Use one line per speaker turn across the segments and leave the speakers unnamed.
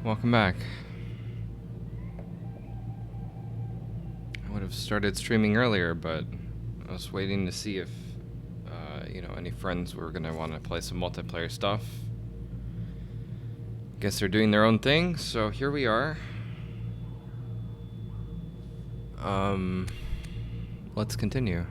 welcome back. I would have started streaming earlier, but I was waiting to see if, any friends were gonna want to play some multiplayer stuff. Guess they're doing their own thing, so here we are. Let's continue.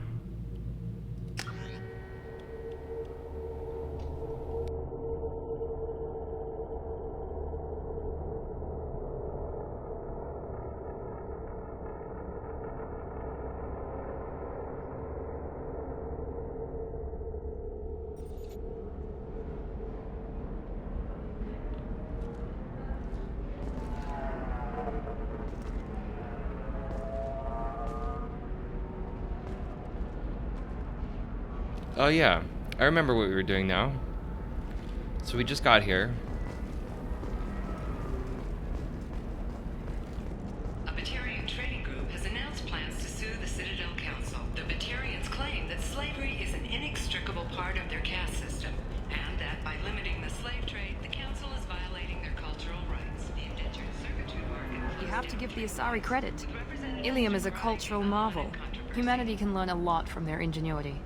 Oh yeah, I remember what we were doing now. So we just got here.
A Batarian trading group has announced plans to sue the Citadel Council. The Batarians claim that slavery is an inextricable part of their caste system, and that by limiting the slave trade, the Council is violating their cultural rights. The indentured servitude market...
You have to give the Asari credit. Ilium is a cultural marvel. Humanity can learn a lot from their ingenuity.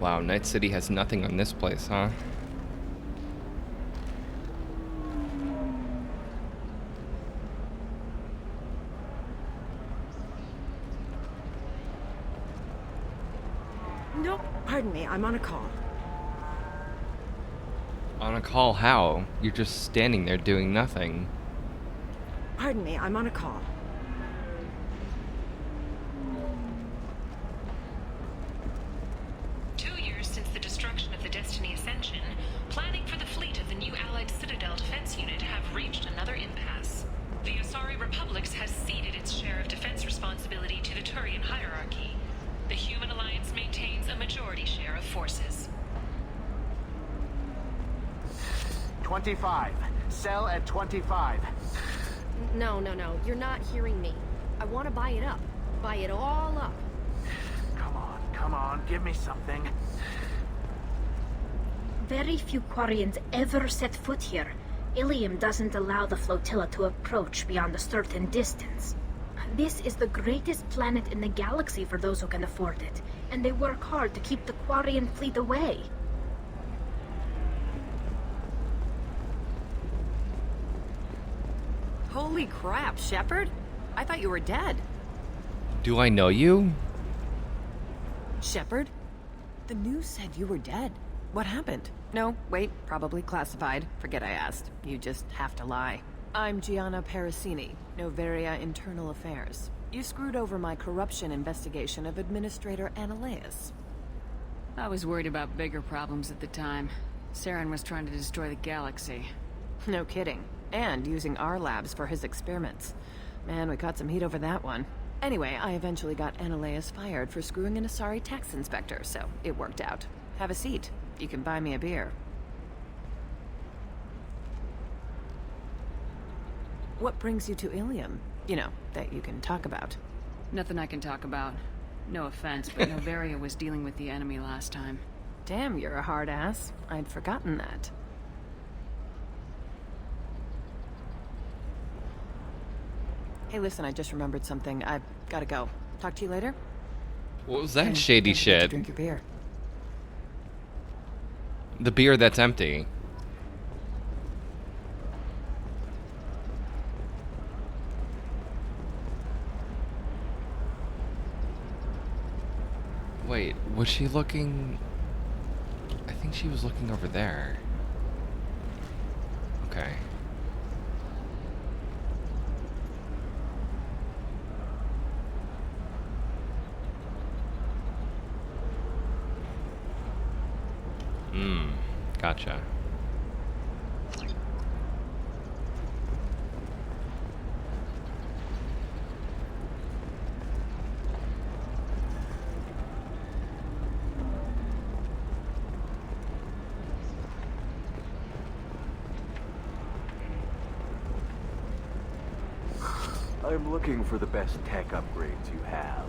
Wow, Night City has nothing on this place, huh?
Nope, pardon me, I'm on a call.
On a call how? You're just standing there doing nothing.
Pardon me, I'm on a call.
Planning for the fleet of the new Allied Citadel Defense Unit have reached another impasse. The Asari Republics has ceded its share of defense responsibility to the Turian hierarchy. The Human Alliance maintains a majority share of forces.
25. Sell at 25.
No. You're not hearing me. I want to buy it up. Buy it all up.
Come on. Give me something.
Very few Quarians ever set foot here. Ilium doesn't allow the flotilla to approach beyond a certain distance. This is the greatest planet in the galaxy for those who can afford it, and they work hard to keep the Quarian fleet away.
Holy crap, Shepard? I thought you were dead.
Do I know you?
Shepard? The news said you were dead. What happened? No, wait, probably classified. Forget I asked. You just have to lie. I'm Gianna Parasini, Noveria Internal Affairs. You screwed over my corruption investigation of Administrator Analeus.
I was worried about bigger problems at the time. Saren was trying to destroy the galaxy.
No kidding. And using our labs for his experiments. Man, we caught some heat over that one. Anyway, I eventually got Analeus fired for screwing an Asari tax inspector, so it worked out. Have a seat. You can buy me a beer. What brings you to Ilium? You know, that you can talk about.
Nothing I can talk about. No offense, but Noveria was dealing with the enemy last time.
Damn, you're a hard ass. I'd forgotten that. Hey, listen, I just remembered something. I've gotta go. Talk to you later?
What was that
And
shady
don't forget to
shit?
Drink your beer.
The beer that's empty. Wait, was she looking... I think she was looking over there. Okay. Gotcha.
I'm looking for the best tech upgrades you have.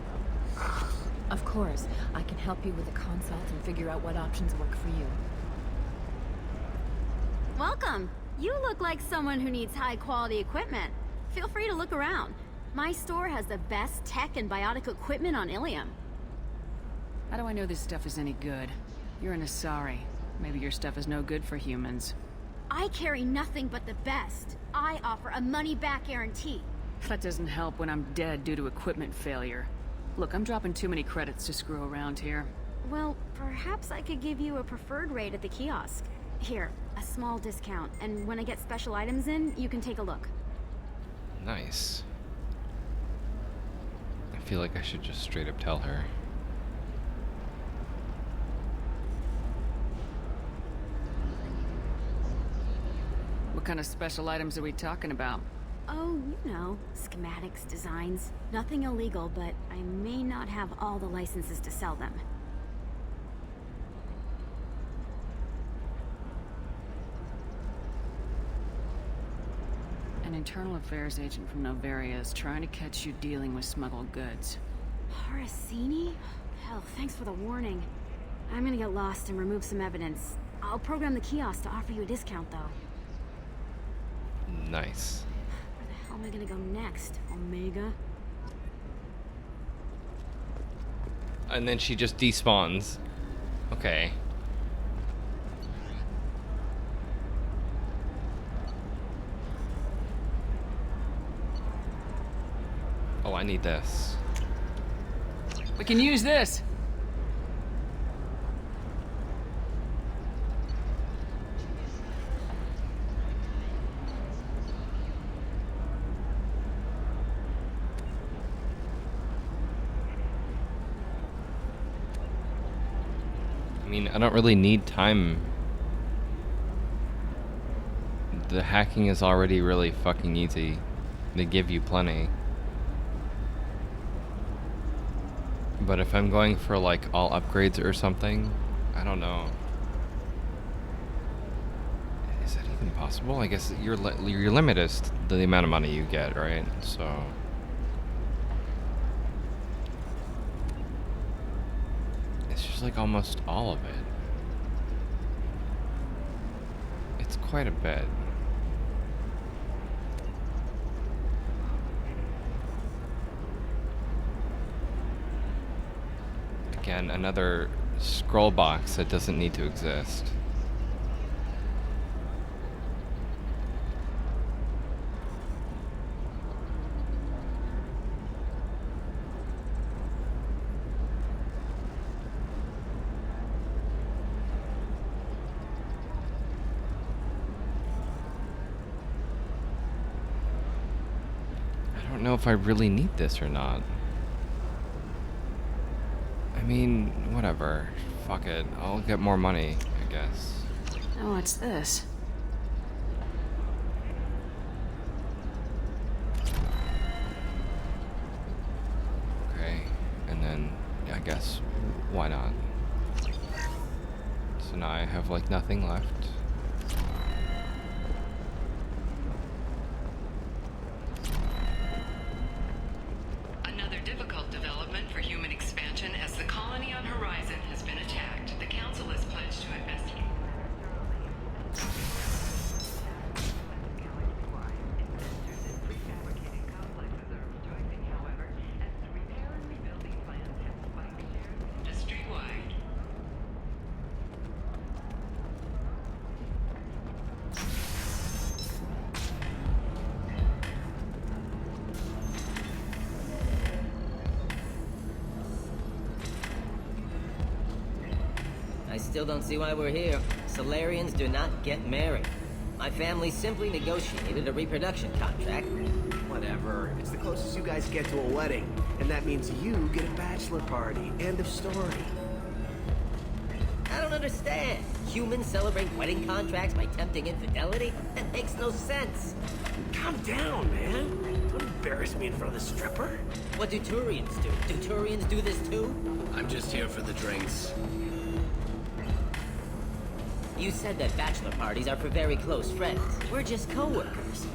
Of course, I can help you with a consult and figure out what options work for you.
Welcome. You look like someone who needs high-quality equipment. Feel free to look around. My store has the best tech and biotic equipment on Ilium.
How do I know this stuff is any good? You're an Asari. Maybe your stuff is no good for humans.
I carry nothing but the best. I offer a money-back guarantee.
That doesn't help when I'm dead due to equipment failure. Look, I'm dropping too many credits to screw around here.
Well, perhaps I could give you a preferred rate at the kiosk. Here, a small discount, and when I get special items in, you can take a look.
Nice. I feel like I should just straight up tell her.
What kind of special items are we talking about?
Oh, you know, schematics, designs. Nothing illegal, but I may not have all the licenses to sell them.
An internal affairs agent from Noveria is trying to catch you dealing with smuggled goods.
Parasini? Hell, thanks for the warning. I'm gonna get lost and remove some evidence. I'll program the kiosk to offer you a discount, though.
Nice.
Where the hell am I gonna go next, Omega?
And then she just despawns. Okay. Oh, I need this.
We can use this!
I mean, I don't really need time. The hacking is already really fucking easy. They give you plenty. But if I'm going for like all upgrades or something, I don't know. Is that even possible? I guess your limit is the amount of money you get, right? So it's just like almost all of it. It's quite a bit. Again, another scroll box that doesn't need to exist. I don't know if I really need this or not. I mean, whatever. Fuck it. I'll get more money, I guess.
Oh, what's this?
Okay. And then, yeah, I guess, why not? So now I have, like, nothing left.
Another difficult development for human expansion as the colony on Horizon has been attacked. The Council has pledged to investigate. Industry-wide.
I still don't see why we're here. Solarians do not get married. My family simply negotiated a reproduction contract.
Whatever. It's the closest you guys get to a wedding. And that means you get a bachelor party. End of story.
I don't understand. Humans celebrate wedding contracts by tempting infidelity? That makes no sense.
Calm down, man. Don't embarrass me in front of the stripper.
What do Turians do? Do Turians do this too?
I'm just here for the drinks.
You said that bachelor parties are for very close friends. We're just co-workers.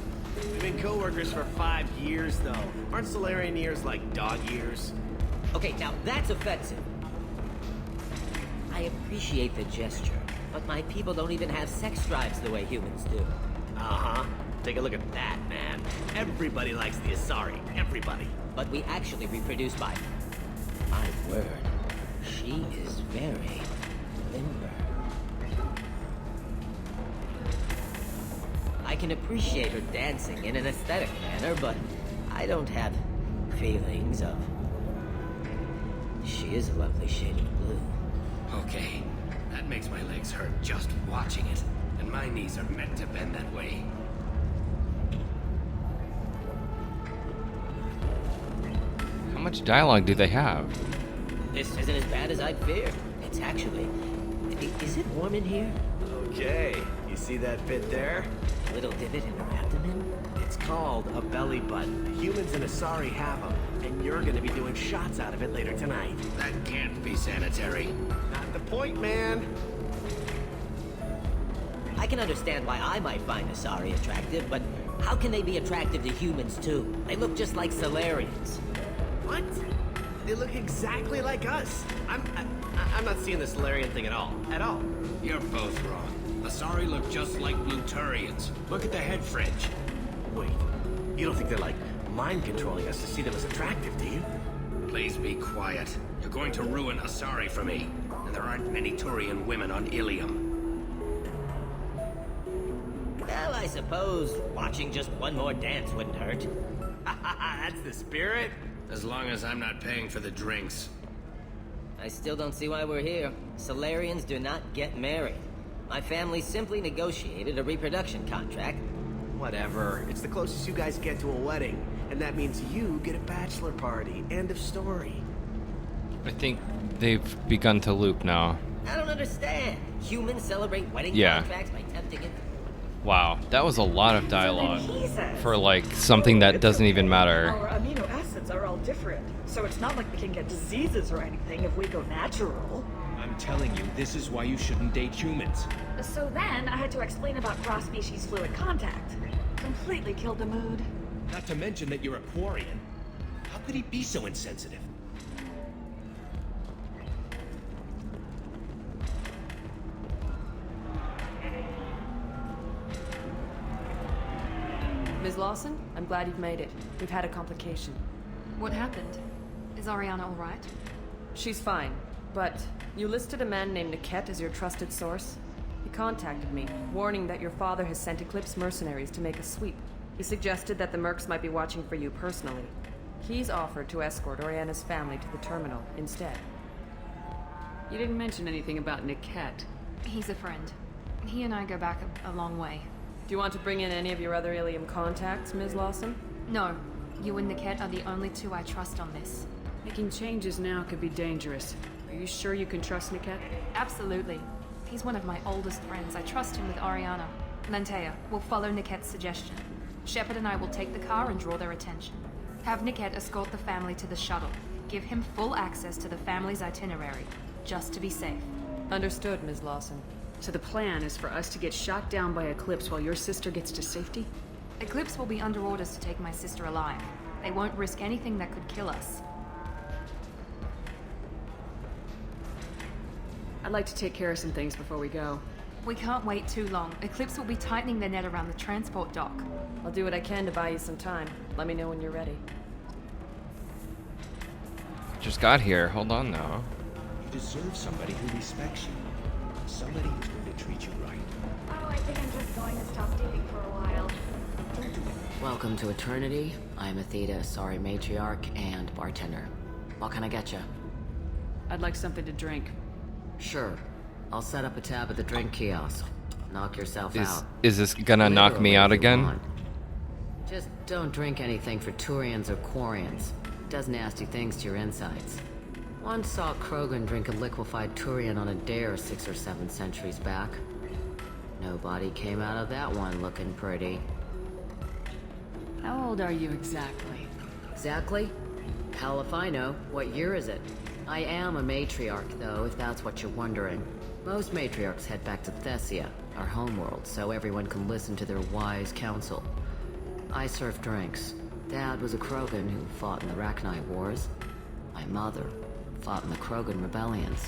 We've been co-workers for 5 years, though. Aren't Solarian years like dog years?
Okay, now that's offensive. I appreciate the gesture, but my people don't even have sex drives the way humans do.
Uh-huh. Take a look at that, man. Everybody likes the Asari. Everybody.
But we actually reproduce by... My word. She is very limber. I can appreciate her dancing in an aesthetic manner, but I don't have feelings of... She is a lovely shade of blue.
Okay, that makes my legs hurt just watching it, and my knees are meant to bend that way.
How much dialogue do they have?
This isn't as bad as I'd feared. It's actually... Is it warm in here?
Okay. You see that bit there?
A little divot in her abdomen?
It's called a belly button. Humans and Asari have them, and you're gonna be doing shots out of it later tonight.
That can't be sanitary.
Not the point, man.
I can understand why I might find Asari attractive, but how can they be attractive to humans too? They look just like Solarians.
What? They look exactly like us. I'm not seeing the Solarian thing at all. At all.
You're both wrong. Asari look just like Bluturians. Look at the head fringe.
Wait, you don't think they're like mind controlling us to see them as attractive, do you?
Please be quiet. You're going to ruin Asari for me. And there aren't many Turian women on Ilium.
Well, I suppose watching just one more dance wouldn't hurt.
That's the spirit.
As long as I'm not paying for the drinks.
I still don't see why we're here. Solarians do not get married. My family simply negotiated a reproduction contract.
Whatever. It's the closest you guys get to a wedding. And that means you get a bachelor party. End of story.
I think they've begun to loop now.
I don't understand. Humans celebrate wedding contracts by tempting it.
Wow, that was a lot of dialogue for like something that doesn't even matter.
Our amino acids are all different, so it's not like we can get diseases or anything if we go natural.
I'm telling you, this is why you shouldn't date humans.
So then I had to explain about cross-species fluid contact. Completely killed the mood.
Not to mention that you're a Quarian. How could he be so insensitive?
Ms. Lawson, I'm glad you've made it. We've had a complication.
What happened? Is Ariana all right?
She's fine, but you listed a man named Niket as your trusted source. He contacted me, warning that your father has sent Eclipse mercenaries to make a sweep. He suggested that the Mercs might be watching for you personally. He's offered to escort Oriana's family to the terminal instead.
You didn't mention anything about Niket.
He's a friend. He and I go back a long way.
Do you want to bring in any of your other Ilium contacts, Ms. Lawson?
No. You and Niket are the only two I trust on this.
Making changes now could be dangerous. Are you sure you can trust Niket?
Absolutely. He's one of my oldest friends. I trust him with Ariana. Lantea, we'll follow Niket's suggestion. Shepard and I will take the car and draw their attention. Have Niket escort the family to the shuttle. Give him full access to the family's itinerary, just to be safe.
Understood, Ms. Lawson.
So the plan is for us to get shot down by Eclipse while your sister gets to safety?
Eclipse will be under orders to take my sister alive. They won't risk anything that could kill us.
I'd like to take care of some things before we go.
We can't wait too long. Eclipse will be tightening their net around the transport dock.
I'll do what I can to buy you some time. Let me know when you're ready.
Just got here. Hold on now.
You deserve somebody who respects you. Somebody who's going to treat you right.
Oh, I think I'm just going to stop dating for a while.
Welcome to Eternity. I'm Athena, Asari matriarch and bartender. What can I get you?
I'd like something to drink.
Sure. I'll set up a tab at the drink kiosk. Knock yourself out.
Is this gonna knock me out again?
Just don't drink anything for Turians or Quarians. It does nasty things to your insides. Once saw Krogan drink a liquefied Turian on a dare 6 or 7 centuries back. Nobody came out of that one looking pretty.
How old are you exactly?
Exactly? Hell if I know. What year is it? I am a matriarch, though, if that's what you're wondering. Most matriarchs head back to Thessia, our homeworld, so everyone can listen to their wise counsel. I serve drinks. Dad was a Krogan who fought in the Rachni Wars. My mother fought in the Krogan rebellions.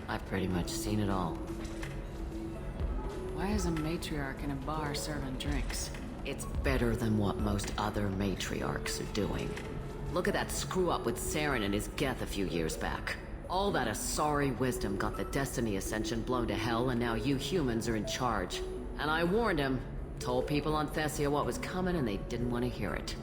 I've pretty much seen it all.
Why is a matriarch in a bar serving drinks?
It's better than what most other matriarchs are doing. Look at that screw-up with Saren and his Geth a few years back. All that Asari wisdom got the Destiny Ascension blown to hell, and now you humans are in charge. And I warned him. Told people on Thessia what was coming, and they didn't want to hear it.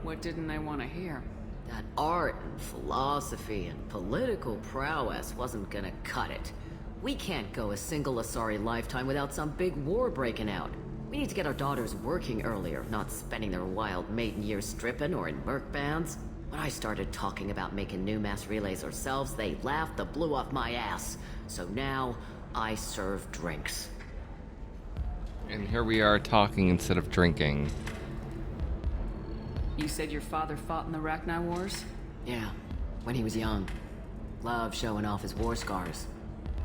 What didn't they want to hear?
That art and philosophy and political prowess wasn't gonna cut it. We can't go a single Asari lifetime without some big war breaking out. We need to get our daughters working earlier, not spending their wild maiden years stripping or in merc bands. When I started talking about making new mass relays ourselves, they laughed the blue off my ass. So now, I serve drinks.
And here we are talking instead of drinking.
You said your father fought in the Rachni Wars?
Yeah, when he was young. Loved showing off his war scars.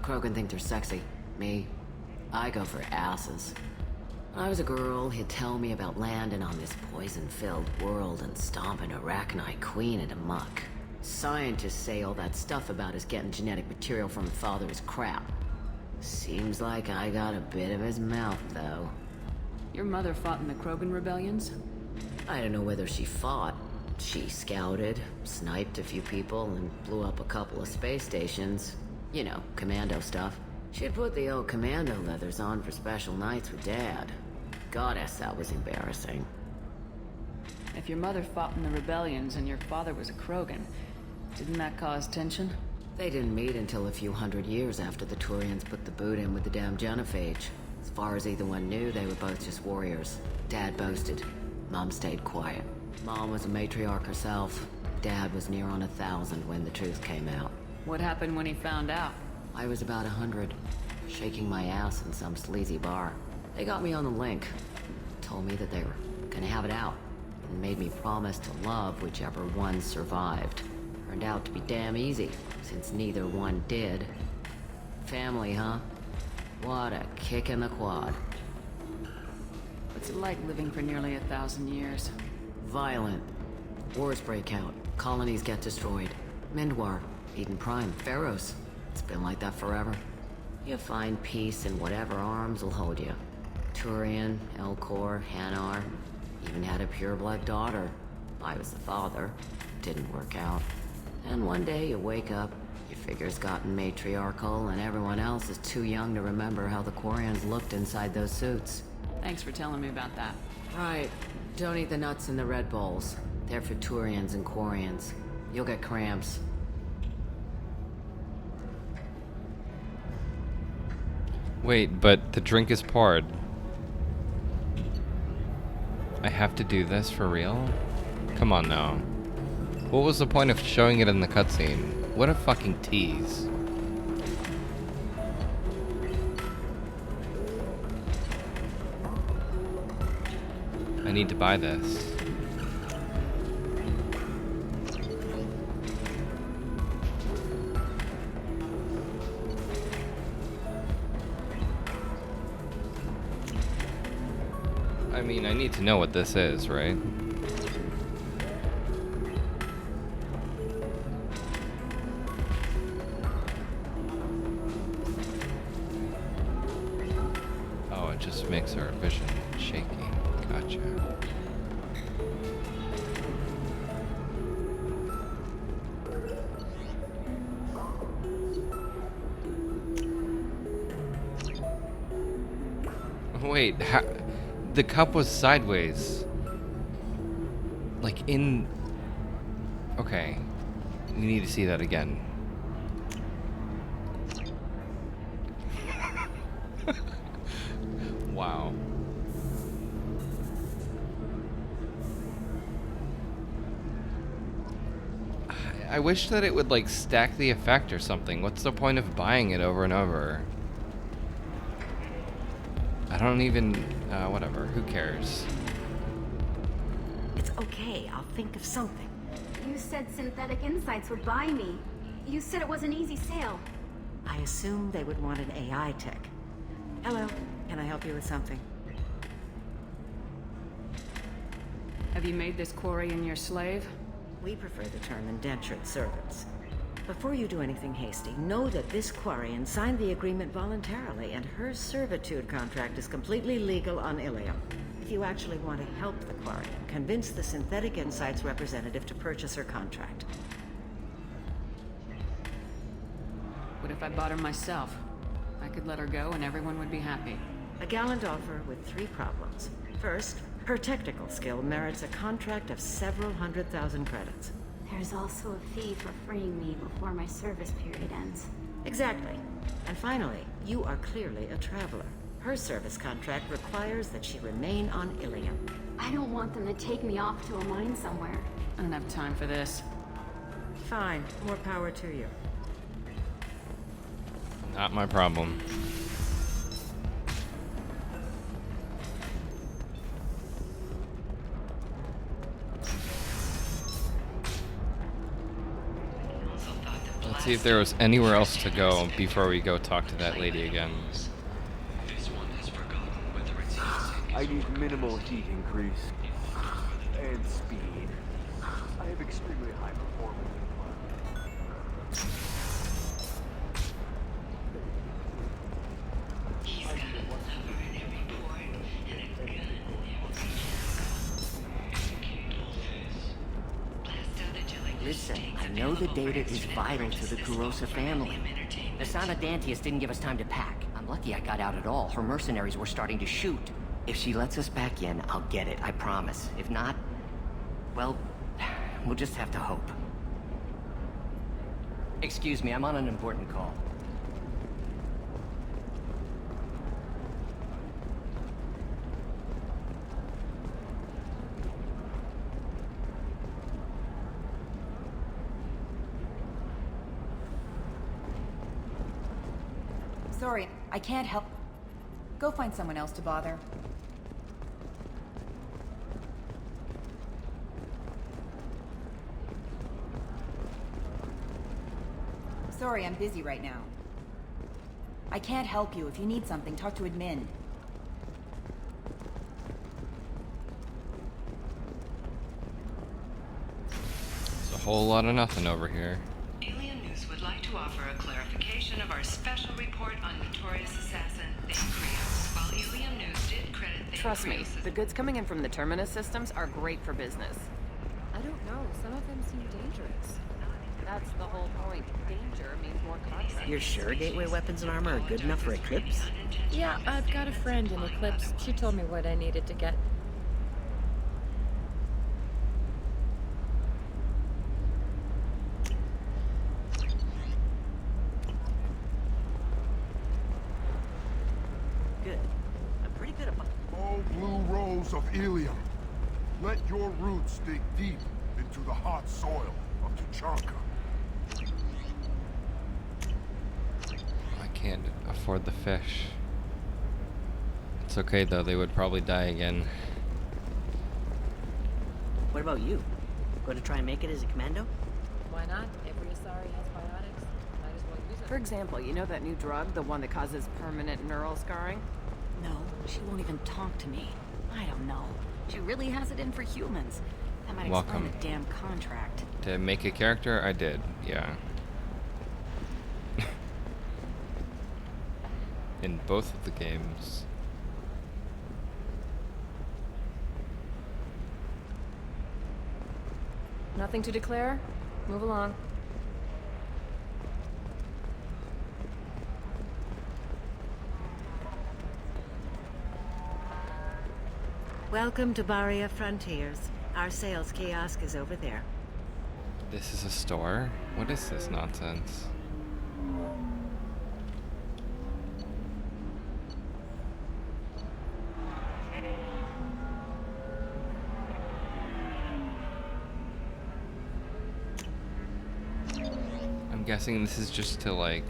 Krogan think they're sexy. Me, I go for asses. When I was a girl, he'd tell me about landing on this poison-filled world and stomping a Rachni queen in a muck. Scientists say all that stuff about us getting genetic material from the father is crap. Seems like I got a bit of his mouth, though.
Your mother fought in the Krogan rebellions?
I don't know whether she fought. She scouted, sniped a few people, and blew up a couple of space stations. You know, commando stuff. She'd put the old commando leathers on for special nights with Dad. Goddess, that was embarrassing.
If your mother fought in the rebellions and your father was a Krogan, didn't that cause tension?
They didn't meet until a few hundred years after the Turians put the boot in with the damn genophage. As far as either one knew, they were both just warriors. Dad boasted. Mom stayed quiet. Mom was a matriarch herself. Dad was near on 1,000 when the truth came out.
What happened when he found out?
I was about 100, shaking my ass in some sleazy bar. They got me on the link. Told me that they were gonna have it out, and made me promise to love whichever one survived. Turned out to be damn easy, since neither one did. Family, huh? What a kick in the quad.
What's it like living for nearly 1,000 years?
Violent. Wars break out. Colonies get destroyed. Mindwar, Eden Prime, Pharaohs. It's been like that forever. You find peace in whatever arms will hold you. Turian, Elcor, Hanar. Even had a pureblood daughter. I was the father. Didn't work out. And one day you wake up, your figure's gotten matriarchal, and everyone else is too young to remember how the Quarians looked inside those suits.
Thanks for telling me about that.
Right. Don't eat the nuts in the Red Bowls. They're for Turians and Quarians. You'll get cramps.
Wait, but the drink is poured. I have to do this for real? Come on now. What was the point of showing it in the cutscene? What a fucking tease. I need to buy this. I mean, I need to know what this is, right? Oh, it just makes our vision shaky. Gotcha. Wait, the cup was sideways. Like in... Okay. You need to see that again. Wow. I wish that it would like stack the effect or something. What's the point of buying it over and over? I don't even, whatever, who cares?
It's okay, I'll think of something.
You said Synthetic Insights would buy me. You said it was an easy sale.
I assumed they would want an AI tech. Hello, can I help you with something?
Have you made this Quarian your slave?
We prefer the term indentured servants. Before you do anything hasty, know that this Quarian signed the agreement voluntarily, and her servitude contract is completely legal on Ilium. If you actually want to help the Quarian, convince the Synthetic Insights representative to purchase her contract.
What if I bought her myself? I could let her go and everyone would be happy.
A gallant offer with 3 problems. First, her technical skill merits a contract of several 100,000 credits.
There's also a fee for freeing me before my service period ends.
Exactly. And finally, you are clearly a traveler. Her service contract requires that she remain on Ilium.
I don't want them to take me off to a mine somewhere.
I don't have time for this.
Fine. More power to you.
Not my problem. Let's see if there was anywhere else to go before we go talk to that lady again.
I need minimal heat increase. And speed. I have extremely high performance
Listen, I know the data is vital to the Kurosa family. The Sana Dantius didn't give us time to pack. I'm lucky I got out at all. Her mercenaries were starting to shoot. If she lets us back in, I'll get it, I promise. If not, well, we'll just have to hope. Excuse me, I'm on an important call.
Sorry, I can't help. Go find someone else to bother. Sorry, I'm busy right now. I can't help you. If you need something, talk to admin.
There's a whole lot of nothing over here.
Alien News would like to offer a clarification of our special report on notorious assassin Theokrios. While Alien News did credit
Trust me, the goods coming in from the Terminus systems are great for business.
I don't know. Some of them seem dangerous.
That's the whole point. Danger means more contracts.
You're sure gateway weapons and armor are good enough for Eclipse?
Yeah, I've got a friend in Eclipse. She told me what I needed to get.
Good. I'm pretty good at
Oh, blue rose of Ilium, let your roots dig deep into the hot soil of Tuchanka.
I can't afford the fish. It's okay though, they would probably die again.
What about you? Going to try and make it as a commando?
Why not? Every Asari has biotics. Might as well use it.
For example, you know that new drug, the one that causes permanent neural scarring?
No, she won't even talk to me. I don't know. She really has it in for humans. That might explain
Welcome.
the damn contract.
To make a character, I did, yeah. In both of the games.
Nothing to declare? Move along.
Welcome to Baria Frontiers. Our sales kiosk is over there.
This is a store? What is this nonsense? I'm guessing this is just to like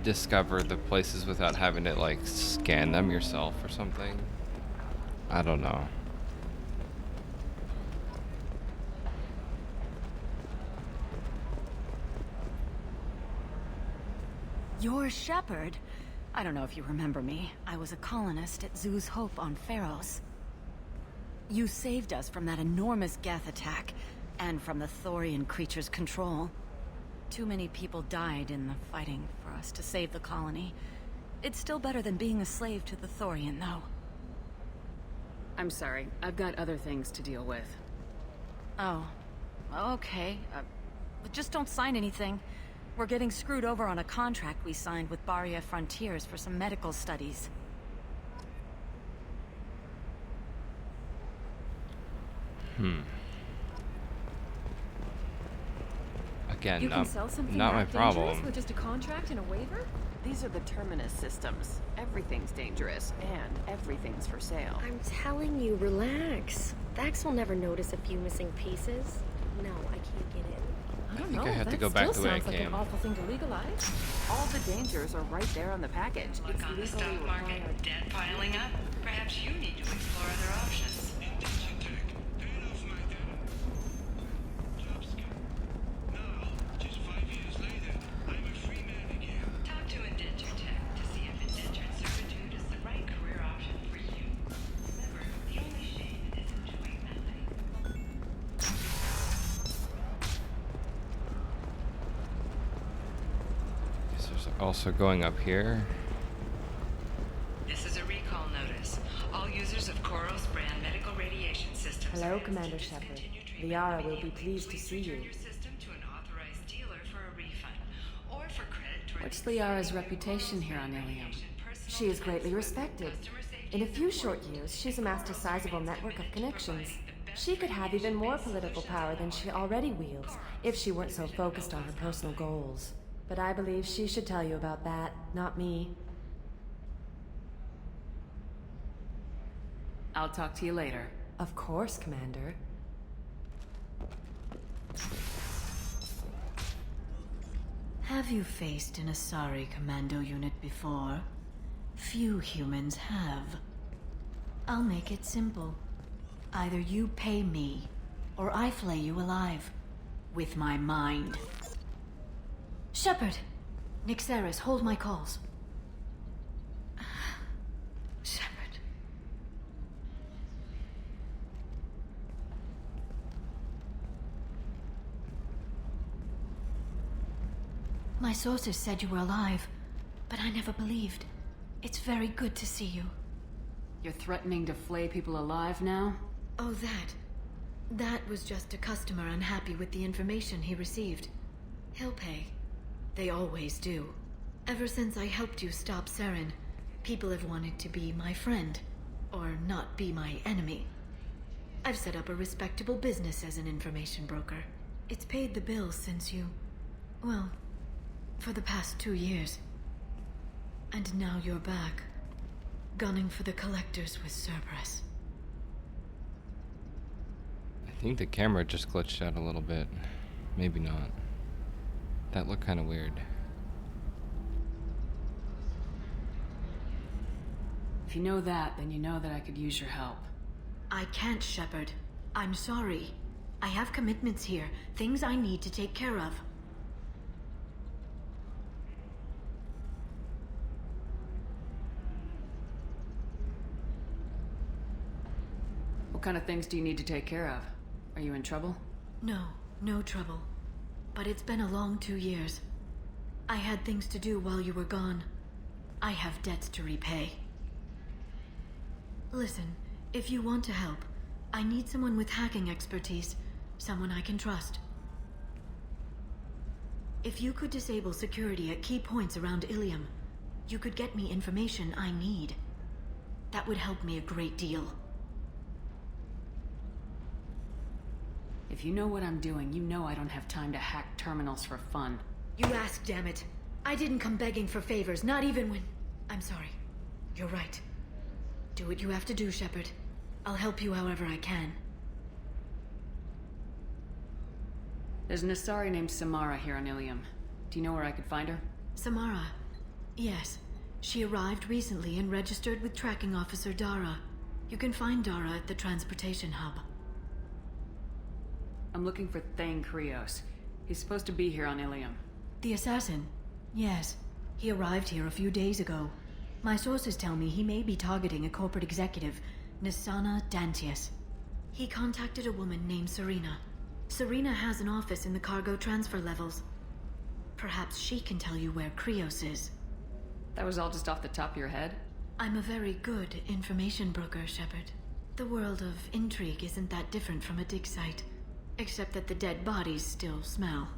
discover the places without having to like scan them yourself or something. I don't know.
You're Shepard. I don't know if you remember me. I was a colonist at Zoo's Hope on Pharos.
You saved us from that enormous Geth attack, and from the Thorian creature's control. Too many people died in the fighting for us to save the colony. It's still better than being a slave to the Thorian, though.
I'm sorry. I've got other things to deal with.
Oh. Okay. But just don't sign anything. We're getting screwed over on a contract we signed with Barria Frontiers for some medical studies.
Again,
You can sell something
not my
that dangerous
problem.
with just a contract and a waiver?
These are the Terminus systems. Everything's dangerous, and everything's for sale.
I'm telling you, relax. Vax will never notice a few missing pieces. No, I can't get in.
I don't
think
know.
I had to
that
go back
still
the way I
sounds like
came.
an awful thing to legalize.
All the dangers are right there on the package.
Look on the stock market, debt piling up. Perhaps you need to explore other options. Talk to Indenture Tech to see if indentured servitude is the right career option for you. Remember, the only shame is enjoying nothing.
Guess there's also going up here.
This is a recall notice. All users of Koros brand medical radiation systems.
Hello, Commander Shepard. Liara will be pleased to see you.
Your system to an authorized dealer for a refund, or for credit towards.
What's Liara's reputation here on Ilium?
She is greatly respected. In a few short years, she's amassed a sizable network of connections. She could have even more political power than she already wields if she weren't so focused on her personal goals. But I believe she should tell you about that, not me.
I'll talk to you later.
Of course, Commander.
Have you faced an Asari commando unit before? Few humans have. I'll make it simple. Either you pay me, or I flay you alive. With my mind. Shepard! Nixeris, hold my calls. Shepard. My sources said you were alive, but I never believed. It's very good to see you.
You're threatening to flay people alive now?
Oh, that. That was just a customer unhappy with the information he received. He'll pay. They always do. Ever since I helped you stop Saren, people have wanted to be my friend, or not be my enemy. I've set up a respectable business as an information broker. It's paid the bills since you... well, for the past 2 years. And now you're back, gunning for the collectors with Cerberus.
I think the camera just glitched out a little bit. Maybe not. That looked kind of weird.
If you know that, then you know that I could use your help.
I can't, Shepard. I'm sorry. I have commitments here, things I need to take care of.
What kind of things do you need to take care of? Are you in trouble?
No, no trouble. But it's been a long 2 years. I had things to do while you were gone. I have debts to repay. Listen, if you want to help, I need someone with hacking expertise. Someone I can trust. If you could disable security at key points around Ilium, you could get me information I need. That would help me a great deal.
If you know what I'm doing, you know I don't have time to hack terminals for fun.
You asked, damn it. I didn't come begging for favors, not even when... I'm sorry. You're right. Do what you have to do, Shepard. I'll help you however I can.
There's an Asari named Samara here on Ilium. Do you know where I could find her?
Samara. Yes. She arrived recently and registered with Tracking Officer Dara. You can find Dara at the transportation hub.
I'm looking for Thane Krios. He's supposed to be here on Ilium.
The assassin? Yes. He arrived here a few days ago. My sources tell me he may be targeting a corporate executive, Nisana Dantius.
He contacted a woman named Serena. Serena has an office in the cargo transfer levels. Perhaps she can tell you where Krios is.
That was all just off the top of your head?
I'm a very good information broker, Shepard. The world of intrigue isn't that different from a dig site, except that the dead bodies still smell.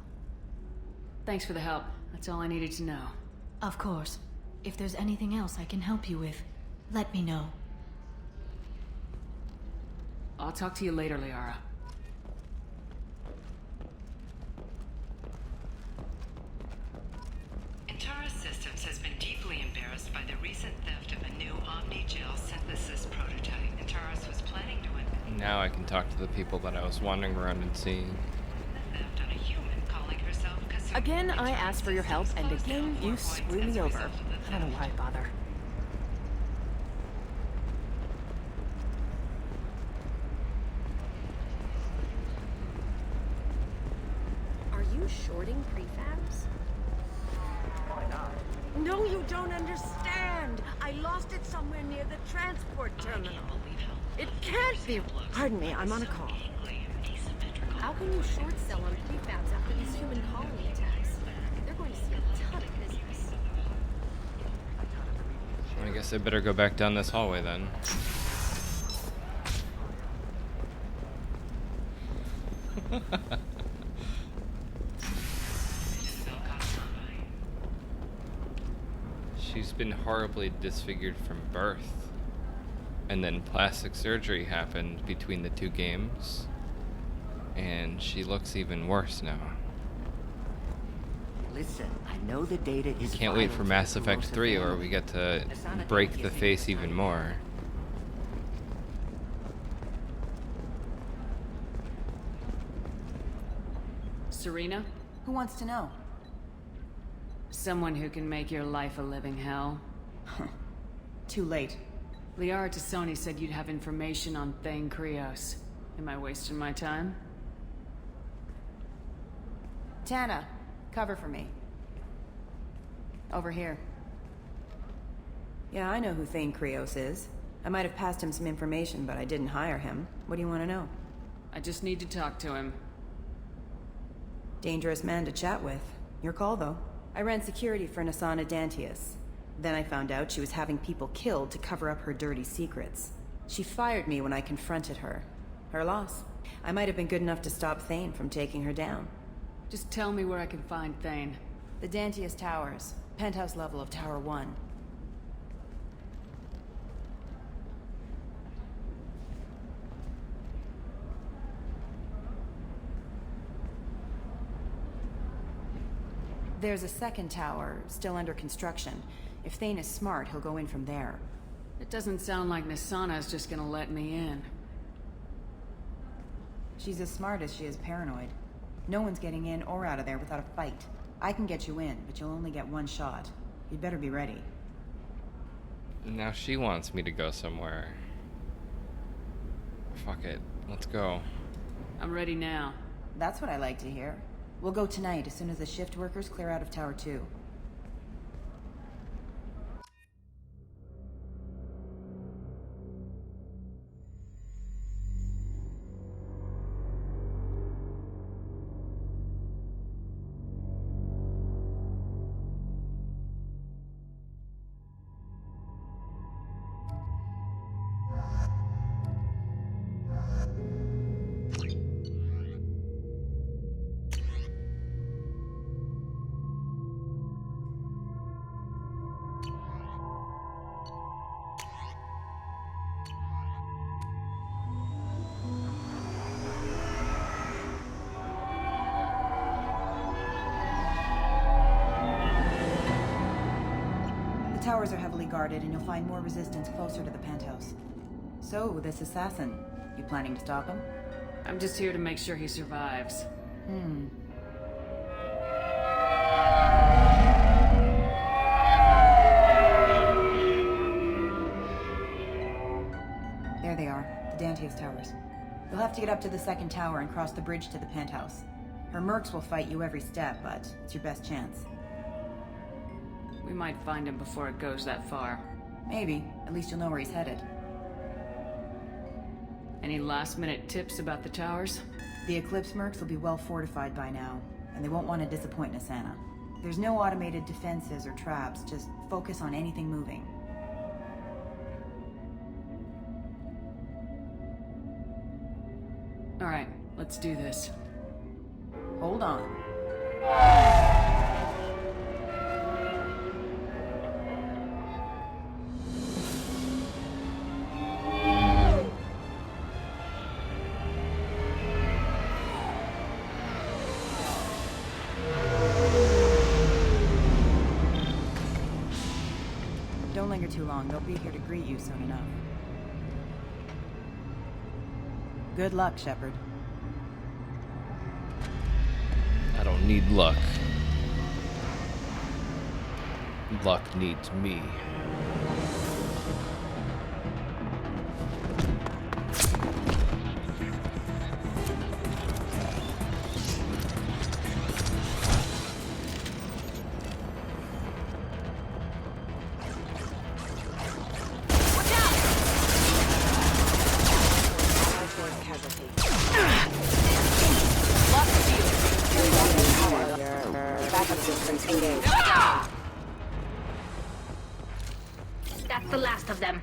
Thanks for the help. That's all I needed to know.
Of course. If there's anything else I can help you with, let me know.
I'll talk to you later, Liara.
Intara Systems has been deeply embarrassed by the recent theft of a new Omni-Gel synthesis prototype. Intaris was planning to invent
Now I can talk to the people that I was wandering around and seeing.
the theft on a human calling herself Kasumi.
Again, I asked for your help, and again, you screw me over. I don't know why I bother.
Are you shorting prefabs?
No, you don't understand. I lost it somewhere near the transport terminal. It can't be. Pardon me, I'm on a call.
How can you short sell on prefabs after these human colony attacks? They're going to see a ton of business.
I guess I better go back down this hallway then. She's been horribly disfigured from birth. And then plastic surgery happened between the two games. And she looks even worse now.
Listen, I know the data is
Can't wait
vital
for
to
Mass
the
Effect
Kurosa
3 where
family.
we get to
Asana
break
Danti
the
is
face
making
even more.
Serena?
Who wants to know?
Someone who can make your life a living hell.
Too late.
Liara Tassoni said you'd have information on Thane Krios. Am I wasting my time?
Tana, cover for me. Over here. Yeah, I know who Thane Krios is. I might have passed him some information, but I didn't hire him. What do you want to know?
I just need to talk to him.
Dangerous man to chat with. Your call, though. I ran security for Nasana Dantius. Then I found out she was having people killed to cover up her dirty secrets. She fired me when I confronted her. Her loss. I might have been good enough to stop Thane from taking her down.
Just tell me where I can find Thane.
The Dantius Towers. Penthouse level of Tower 1. There's a second tower, still under construction. If Thane is smart, he'll go in from there.
It doesn't sound like Nasana's just gonna let me in.
She's as smart as she is paranoid. No one's getting in or out of there without a fight. I can get you in, but you'll only get one shot. You'd better be ready.
Now she wants me to go somewhere. Fuck it. Let's go.
I'm ready now.
That's what I like to hear. We'll go tonight as soon as the shift workers clear out of Tower 2. The towers are heavily guarded, and you'll find more resistance closer to the penthouse. So, this assassin, you planning to stop him?
I'm just here to make sure he survives.
There they are, the Dantius Towers. You'll have to get up to the second tower and cross the bridge to the penthouse. Her mercs will fight you every step, but it's your best chance.
We might find him before it goes that far.
Maybe. At least you'll know where he's headed.
Any last-minute tips about the towers?
The Eclipse mercs will be well fortified by now, and they won't want to disappoint Nasana. There's no automated defenses or traps, just focus on anything moving.
Alright, let's do this.
Hold on. Don't linger too long. They'll be here to greet you soon enough. Good luck, Shepard.
I don't need luck. Luck needs me.
That's the last of them.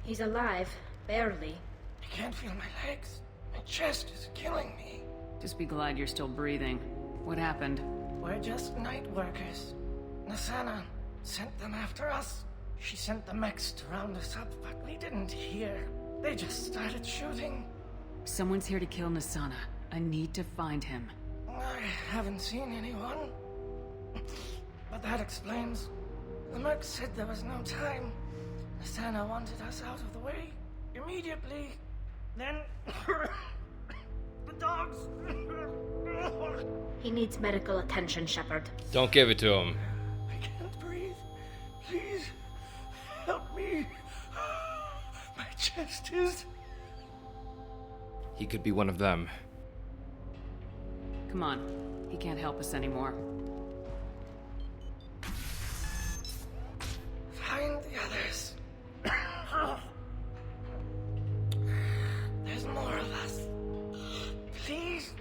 He's alive, barely.
I can't feel my legs. My chest is killing me.
Just be glad you're still breathing. What happened?
We're just night workers. Nasana sent them after us. She sent the mechs to round us up, but we didn't hear. They just started shooting.
Someone's here to kill Nasana. I need to find him.
I haven't seen anyone. But that explains. The mercs said there was no time. Nasana wanted us out of the way immediately. Then the dogs.
He needs medical attention, Shepard.
Don't give it to him.
I can't breathe. Please help me. My chest is.
He could be one of them.
Come on. He can't help us anymore.
Find the others. There's more of us. Please.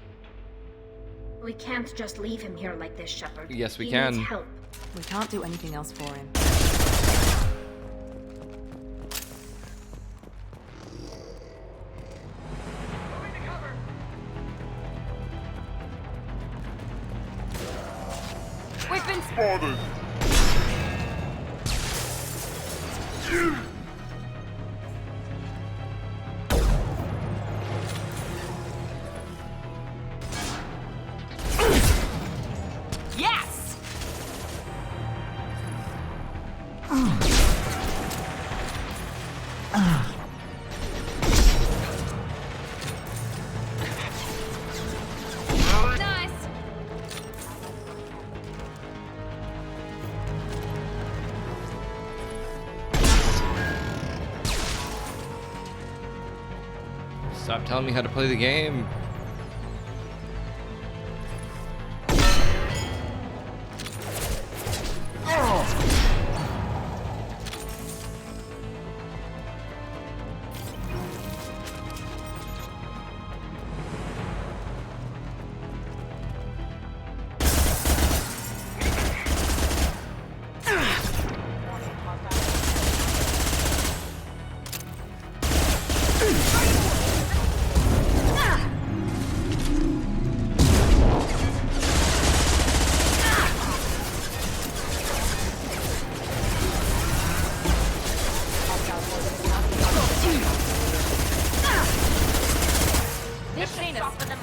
We can't just leave him here like this, Shepard.
Yes, we
He
can.
needs help.
We can't do anything else for him.
We've been
spotted.
Yes! Nice!
Stop telling me how to play the game.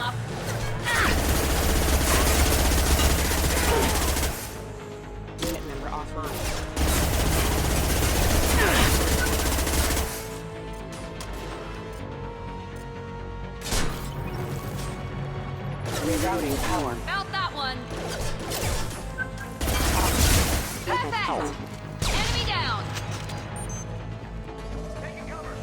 up.
Unit member offline. Rerouting power.
Felt that one. Perfect. Enemy down.
Taking cover.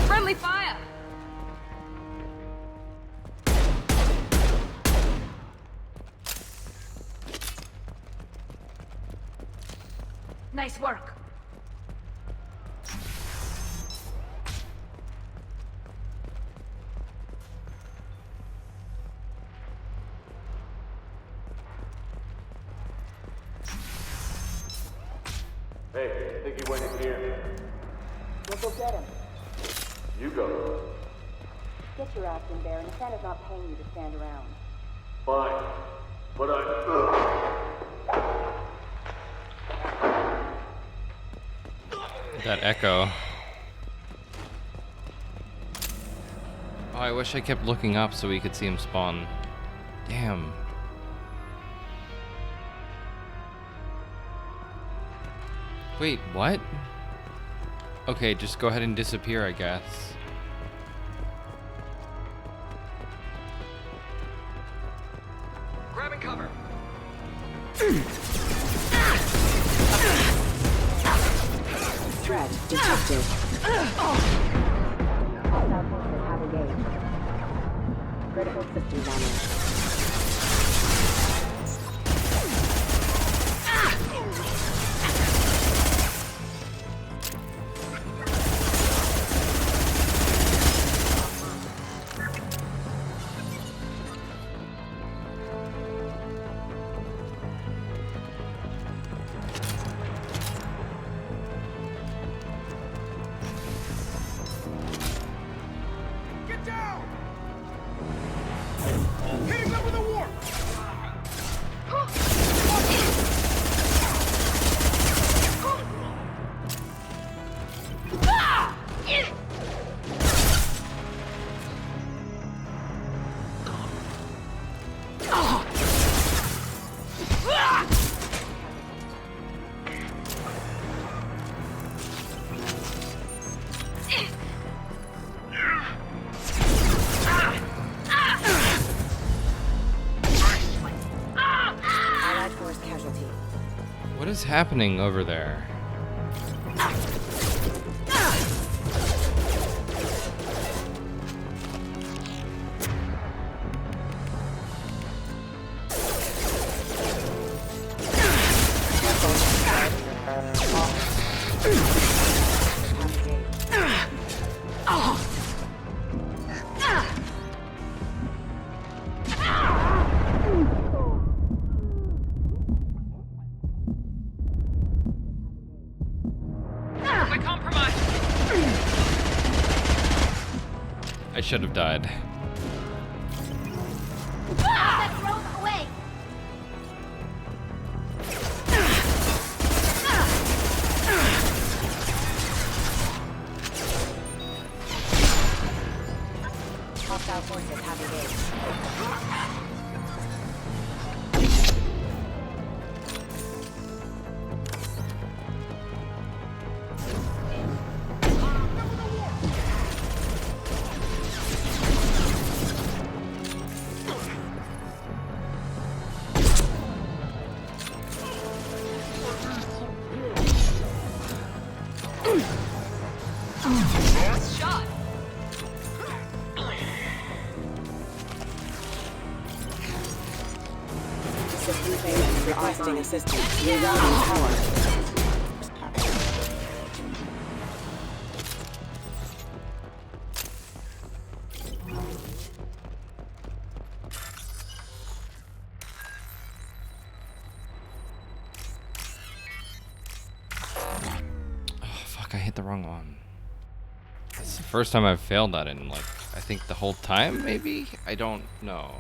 Friendly fire! Nice work.
Hey, I think he went in here.
We'll go get him.
You go.
Get your ass in there, and Santa's not paying you to stand around.
Fine. But
That echo. Oh, I wish I kept looking up so we could see him spawn. Damn. Wait, what? Okay, just go ahead and disappear, I guess.
Grabbing cover.
Threat detected. Hostile forces have engaged. Critical system damage.
Get down! Hitting them with a warp!
Allied force casualty.
What is happening over there?
We're compromised.
I should have died.
That drone away.
Hostile forces have engaged.
Shot.
system payment requesting assistance. Rerouting power.
I hit the wrong one. It's the first time I've failed that in, like, I think the whole time, maybe? I don't know.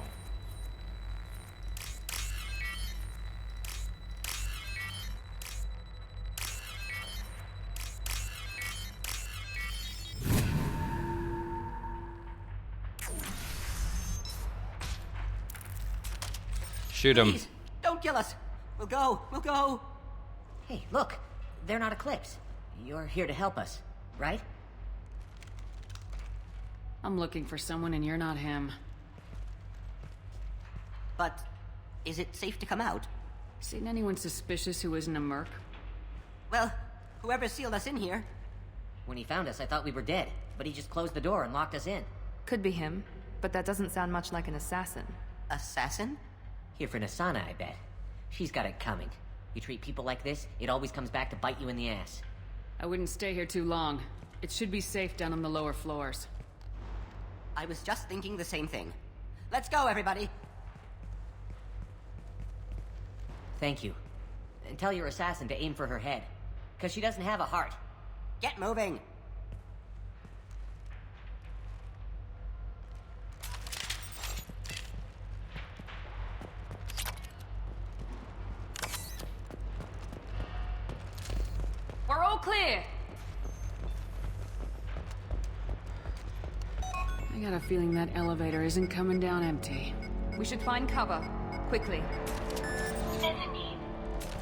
Shoot him.
Please, don't kill us. We'll go. We'll go. Hey, look. They're not Eclipse. You're here to help us, right?
I'm looking for someone and you're not him.
But is it safe to come out?
Seen anyone suspicious who isn't a merc?
Well, whoever sealed us in here. When he found us, I thought we were dead, but he just closed the door and locked us in.
Could be him, but that doesn't sound much like an assassin.
Assassin? Here for Nasana, I bet. She's got it coming. You treat people like this, it always comes back to bite you in the ass.
I wouldn't stay here too long. It should be safe down on the lower floors.
I was just thinking the same thing. Let's go, everybody! Thank you. And tell your assassin to aim for her head. Because she doesn't have a heart. Get moving!
We're all clear!
I got a feeling that elevator isn't coming down empty.
We should find cover. Quickly.
Mezzanine.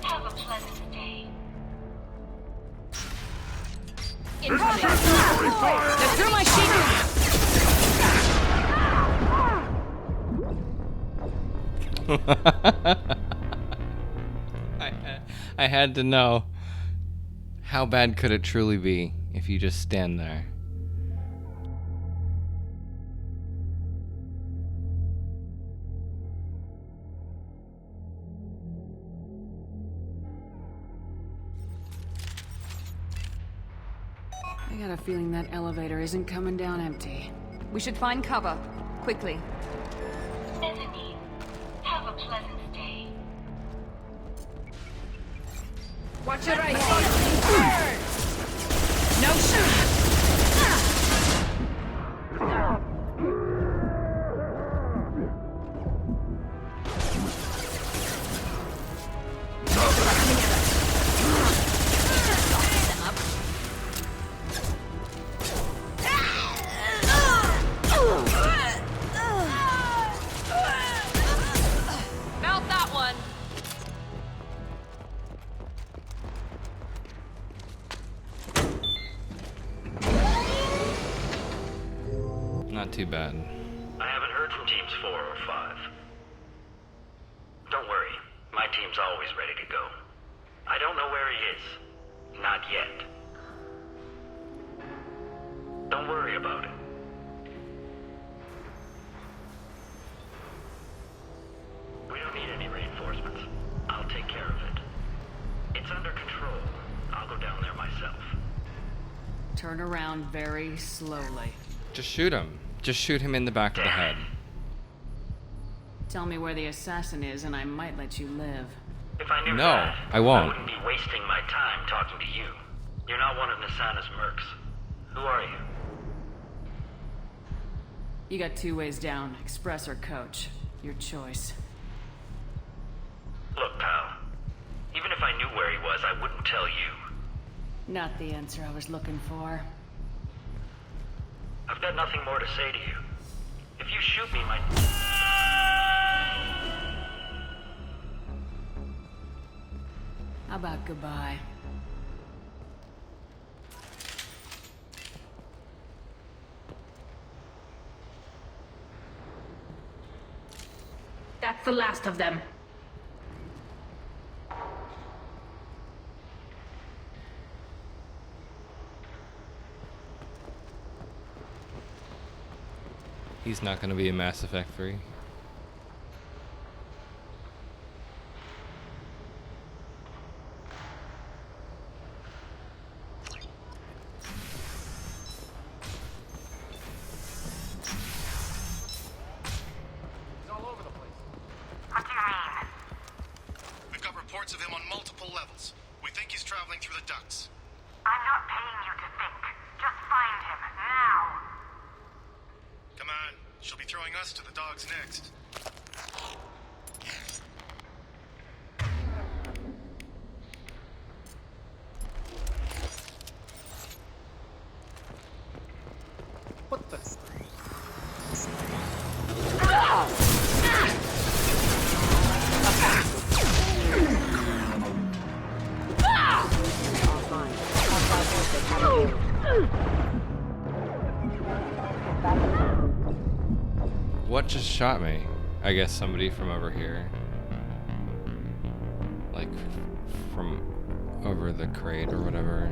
Have a pleasant day.
Incoming! They're through my sheet!
I had to know. How bad could it truly be if you just stand there?
I got a feeling that elevator isn't coming down empty.
We should find cover. Quickly.
Mezzanine. Have a pleasant day.
Watch your right hand. No shoot. Mount that one.
Not too bad.
I haven't heard from teams 4 or 5. Don't worry, my team's always ready to go. I don't know where he is. Not yet. Don't worry about it. We don't need any reinforcements. I'll take care of it. It's under control. I'll go down there myself.
Turn around very slowly.
Just shoot him. Just shoot him in the back of the head.
Tell me where the assassin is and I might let you live.
If I knew
No,
that,
I won't.
I wouldn't be wasting my time talking to you. You're not one of Nasana's mercs. Who are you?
You got two ways down, express or coach. Your choice.
Look, pal. Even if I knew where he was, I wouldn't tell you.
Not the answer I was looking for.
I've got nothing more to say to you. If you shoot me, my...
How about goodbye?
That's the last of them.
He's not going to be a Mass Effect 3.
the ducks.
I'm not paying you to think. Just find him, now.
Come on, she'll be throwing us to the dogs next.
What the?
What just shot me? I guess somebody from over here. Like, from over the crate or whatever.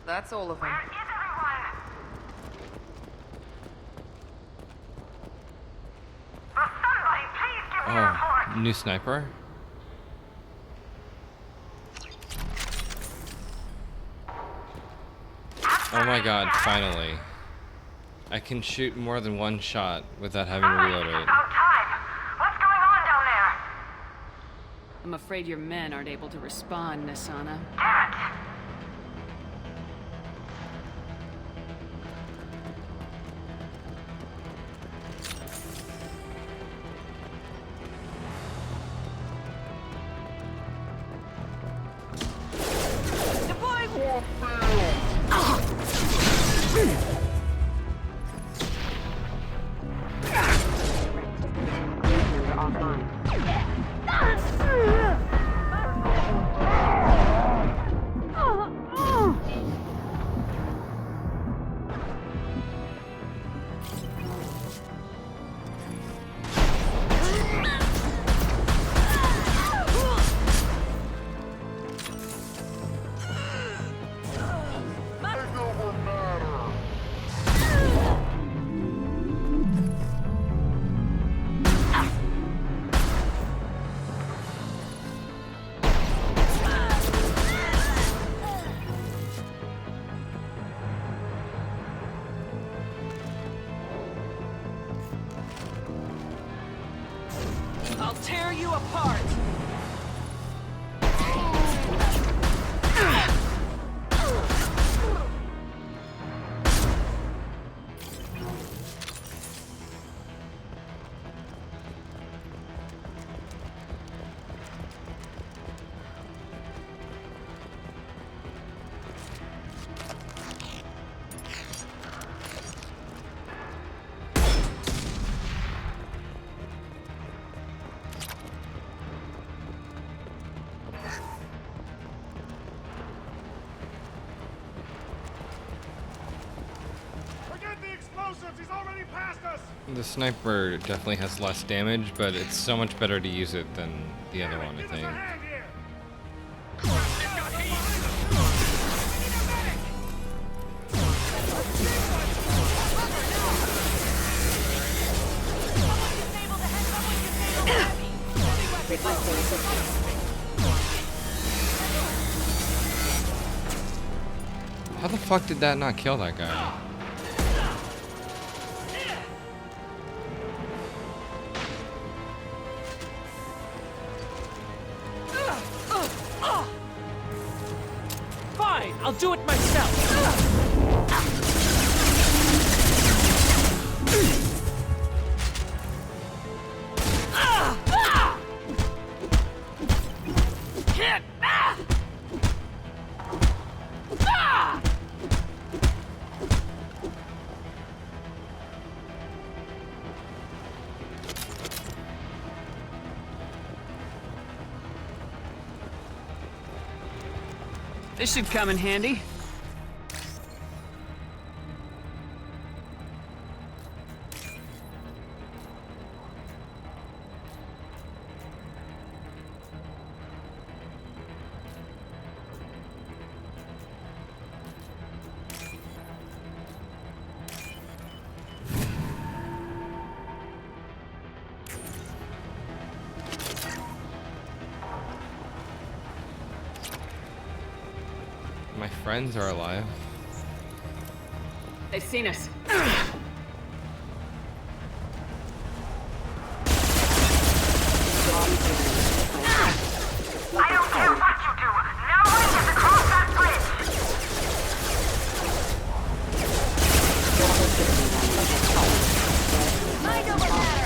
That's all of them.
Oh, new sniper? Oh my god, finally. I can shoot more than one shot without having to reload it.
I'm afraid your men aren't able to respond, Nasana.
I'll tear you apart!
He's already past us.
The sniper definitely has less damage, but it's so much better to use it than the other one, I think. How the fuck did that not kill that guy?
I'll do it myself.
This should come in handy.
My friends are alive.
They've seen us.
I don't care what you do. No one gets across that bridge.
Mind over matter.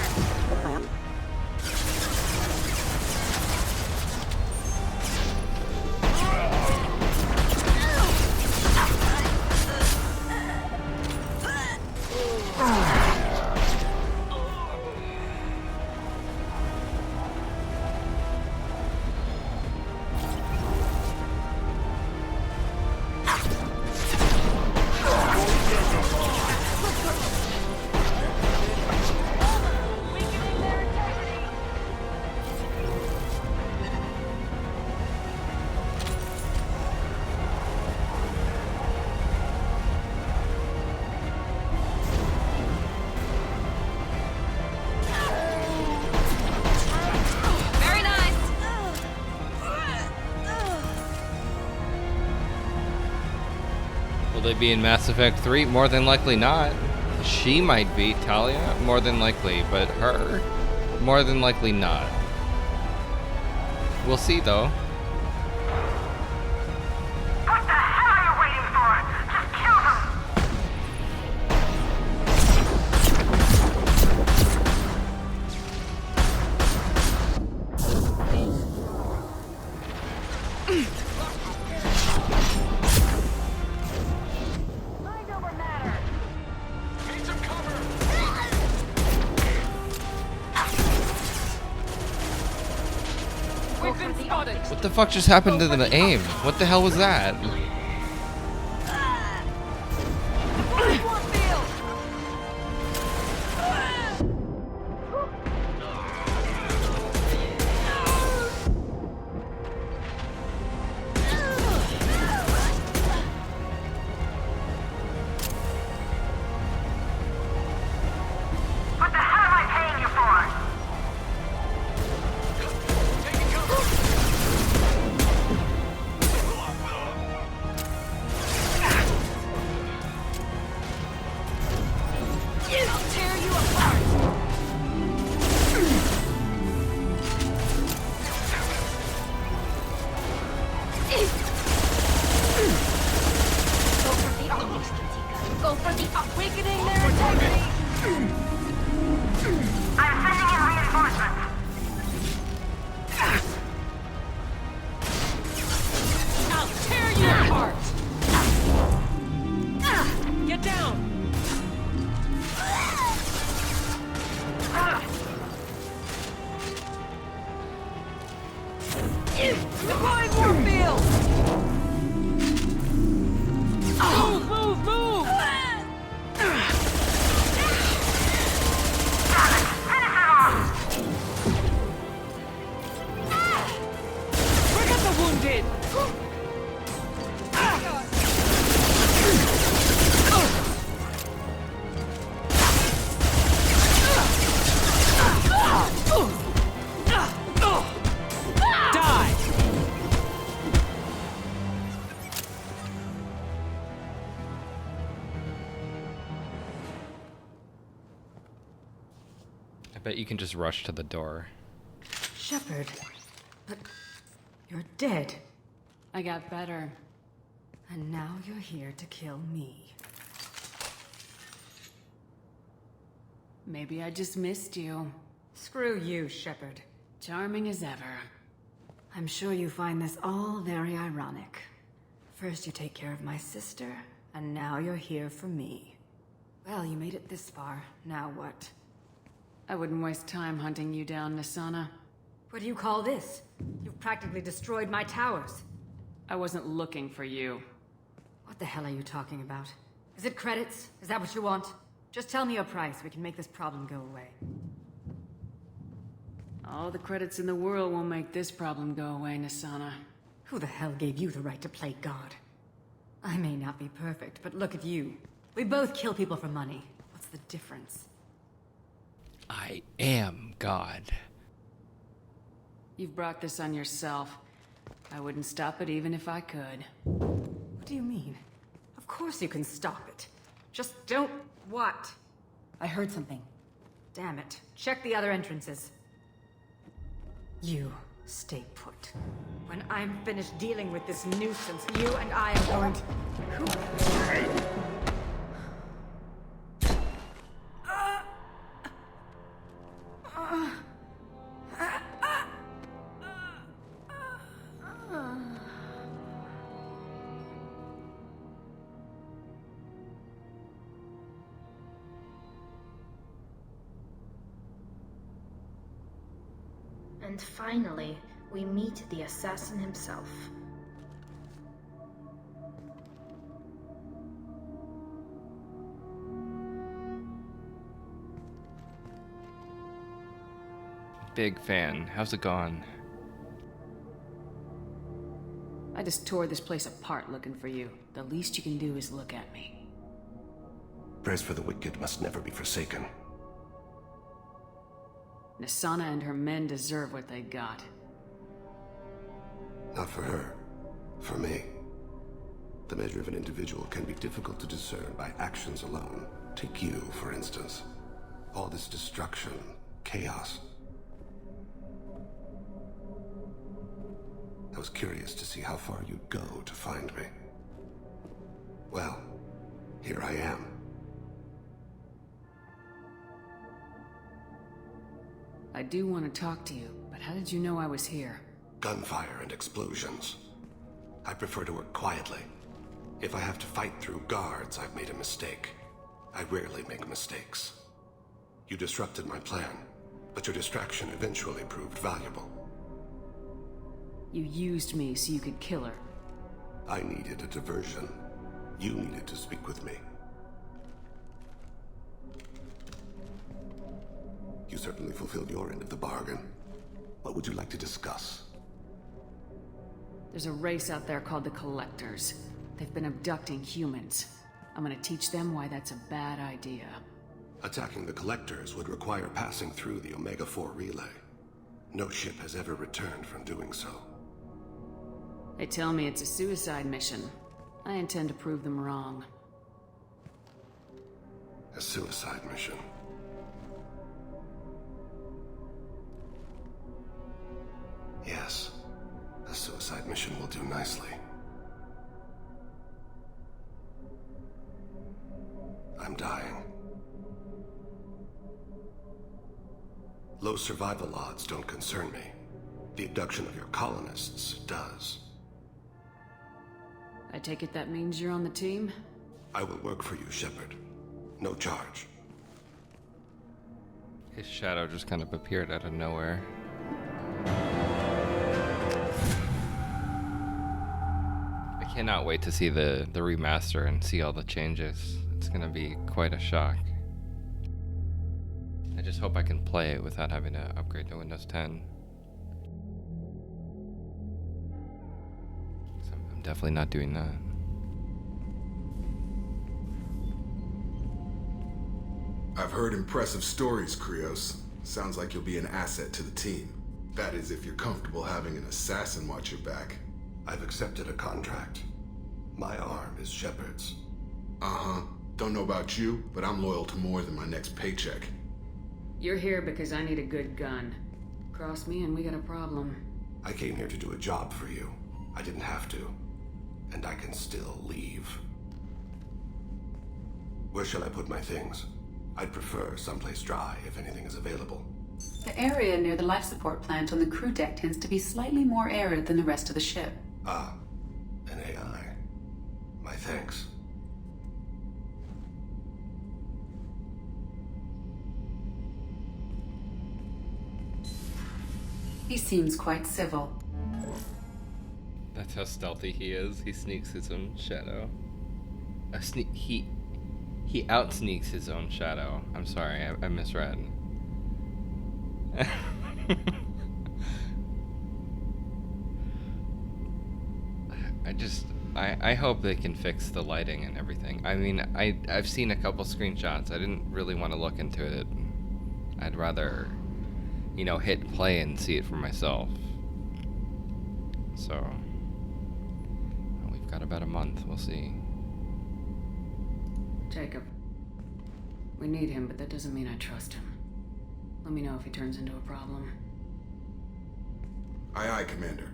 Will they be in Mass Effect 3? More than likely not. She might be, Talia, more than likely, but her, more than likely not. We'll see, though.
What the hell are you waiting for? Just kill them!
What the fuck just happened to the aim? What the hell was that?
What the hell am I paying you for?
I'll tear you apart. Go for the awakening their integrity.
I'm sending in reinforcements.
I'll tear you apart. Get down.
Deploying warfield! Move, move, move! Bring up the wounded! Die!
I bet you can just rush to the door.
Shepard, but you're dead.
I got better. And now you're here to kill me. Maybe I just missed you.
Screw you, Shepard.
Charming as ever.
I'm sure you find this all very ironic. First you take care of my sister, and now you're here for me. Well, you made it this far. Now what?
I wouldn't waste time hunting you down, Nisana.
What do you call this? You've practically destroyed my towers.
I wasn't looking for you.
What the hell are you talking about? Is it credits? Is that what you want? Just tell me a price. We can make this problem go away.
All the credits in the world won't make this problem go away, Nisana.
Who the hell gave you the right to play God? I may not be perfect, but look at you. We both kill people for money. What's the difference?
I am God.
You've brought this on yourself. I wouldn't stop it even if I could.
What do you mean? Of course you can stop it. Just don't... What? I heard something. Damn it. Check the other entrances. You stay put. When I'm finished dealing with this nuisance, you and I are going to...
And finally, we meet the assassin himself.
Big fan. How's it gone?
I just tore this place apart looking for you. The least you can do is look at me.
Prayers for the wicked must never be forsaken.
Nisana and her men deserve what they got.
Not for her. For me. The measure of an individual can be difficult to discern by actions alone. Take you, for instance. All this destruction, chaos. I was curious to see how far you'd go to find me. Well, here I am.
I do want to talk to you, but how did you know I was here?
Gunfire and explosions. I prefer to work quietly. If I have to fight through guards, I've made a mistake. I rarely make mistakes. You disrupted my plan, but your distraction eventually proved valuable.
You used me so you could kill her.
I needed a diversion. You needed to speak with me. You certainly fulfilled your end of the bargain. What would you like to discuss?
There's a race out there called the Collectors. They've been abducting humans. I'm gonna teach them why that's a bad idea.
Attacking the Collectors would require passing through the Omega-4 relay. No ship has ever returned from doing so.
They tell me it's a suicide mission. I intend to prove them wrong.
A suicide mission? Yes. A suicide mission will do nicely. I'm dying. Low survival odds don't concern me. The abduction of your colonists does.
I take it that means you're on the team?
I will work for you, Shepard. No charge.
His shadow just kind of appeared out of nowhere. I cannot wait to see the remaster and see all the changes. It's gonna be quite a shock. I just hope I can play it without having to upgrade to Windows 10. So I'm definitely not doing that.
I've heard impressive stories, Krios. Sounds like you'll be an asset to the team. That is, if you're comfortable having an assassin watch your back.
I've accepted a contract. My arm is Shepard's.
Uh-huh. Don't know about you, but I'm loyal to more than my next paycheck.
You're here because I need a good gun. Cross me and we got a problem.
I came here to do a job for you. I didn't have to. and I can still leave. Where shall I put my things? I'd prefer someplace dry if anything is available.
The area near the life support plant on the crew deck tends to be slightly more arid than the rest of the ship.
Ah, an AI. My thanks.
He seems quite civil.
That's how stealthy he is. He sneaks his own shadow. He out-sneaks his own shadow. I'm sorry, I misread. I hope they can fix the lighting and everything. I mean, I've seen a couple screenshots. I didn't really want to look into it. I'd rather, hit play and see it for myself. So, we've got about a month. We'll see.
Jacob. We need him, but that doesn't mean I trust him. Let me know if he turns into a problem.
Aye, aye, Commander.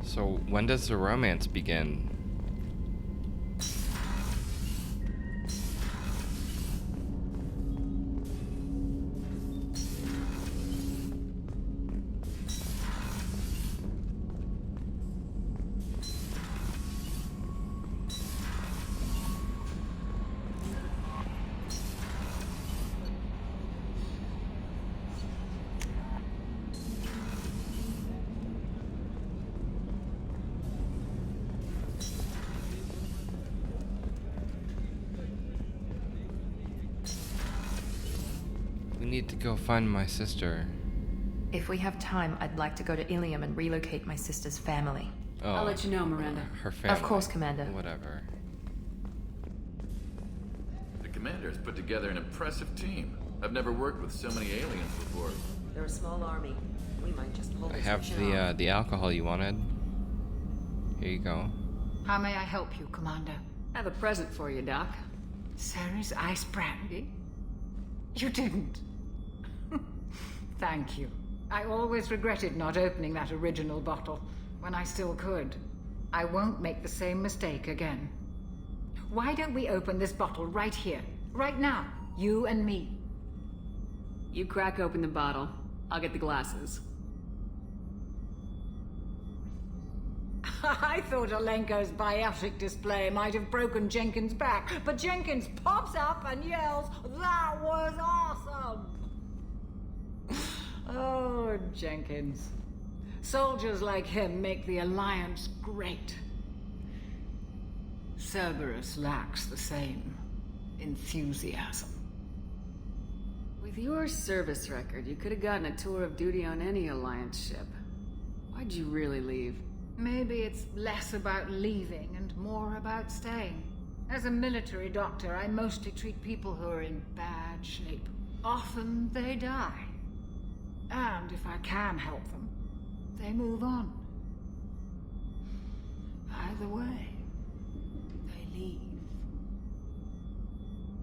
So, when does the romance begin? We need to go find my sister.
If we have time, I'd like to go to Ilium and relocate my sister's family.
Oh,
I'll let you know, Miranda.
Her family.
Of course, Commander.
Whatever.
The Commander has put together an impressive team. I've never worked with so many aliens before.
They're a small army. We might just hold
I
this
have
mission off.
the alcohol you wanted. Here you go.
How may I help you, Commander?
I have a present for you, Doc.
Sarah's ice brandy? You didn't. Thank you. I always regretted not opening that original bottle when I still could. I won't make the same mistake again. Why don't we open this bottle right here, right now, you and me?
You crack open the bottle. I'll get the glasses.
I thought Alenko's biotic display might have broken Jenkins' back, but Jenkins pops up and yells, "That was awesome!" Oh, Jenkins. Soldiers like him make the Alliance great. Cerberus lacks the same enthusiasm.
With your service record, you could have gotten a tour of duty on any Alliance ship. Why'd you really leave?
Maybe it's less about leaving and more about staying. As a military doctor, I mostly treat people who are in bad shape. Often they die. And if I can help them, they move on. Either way, they leave.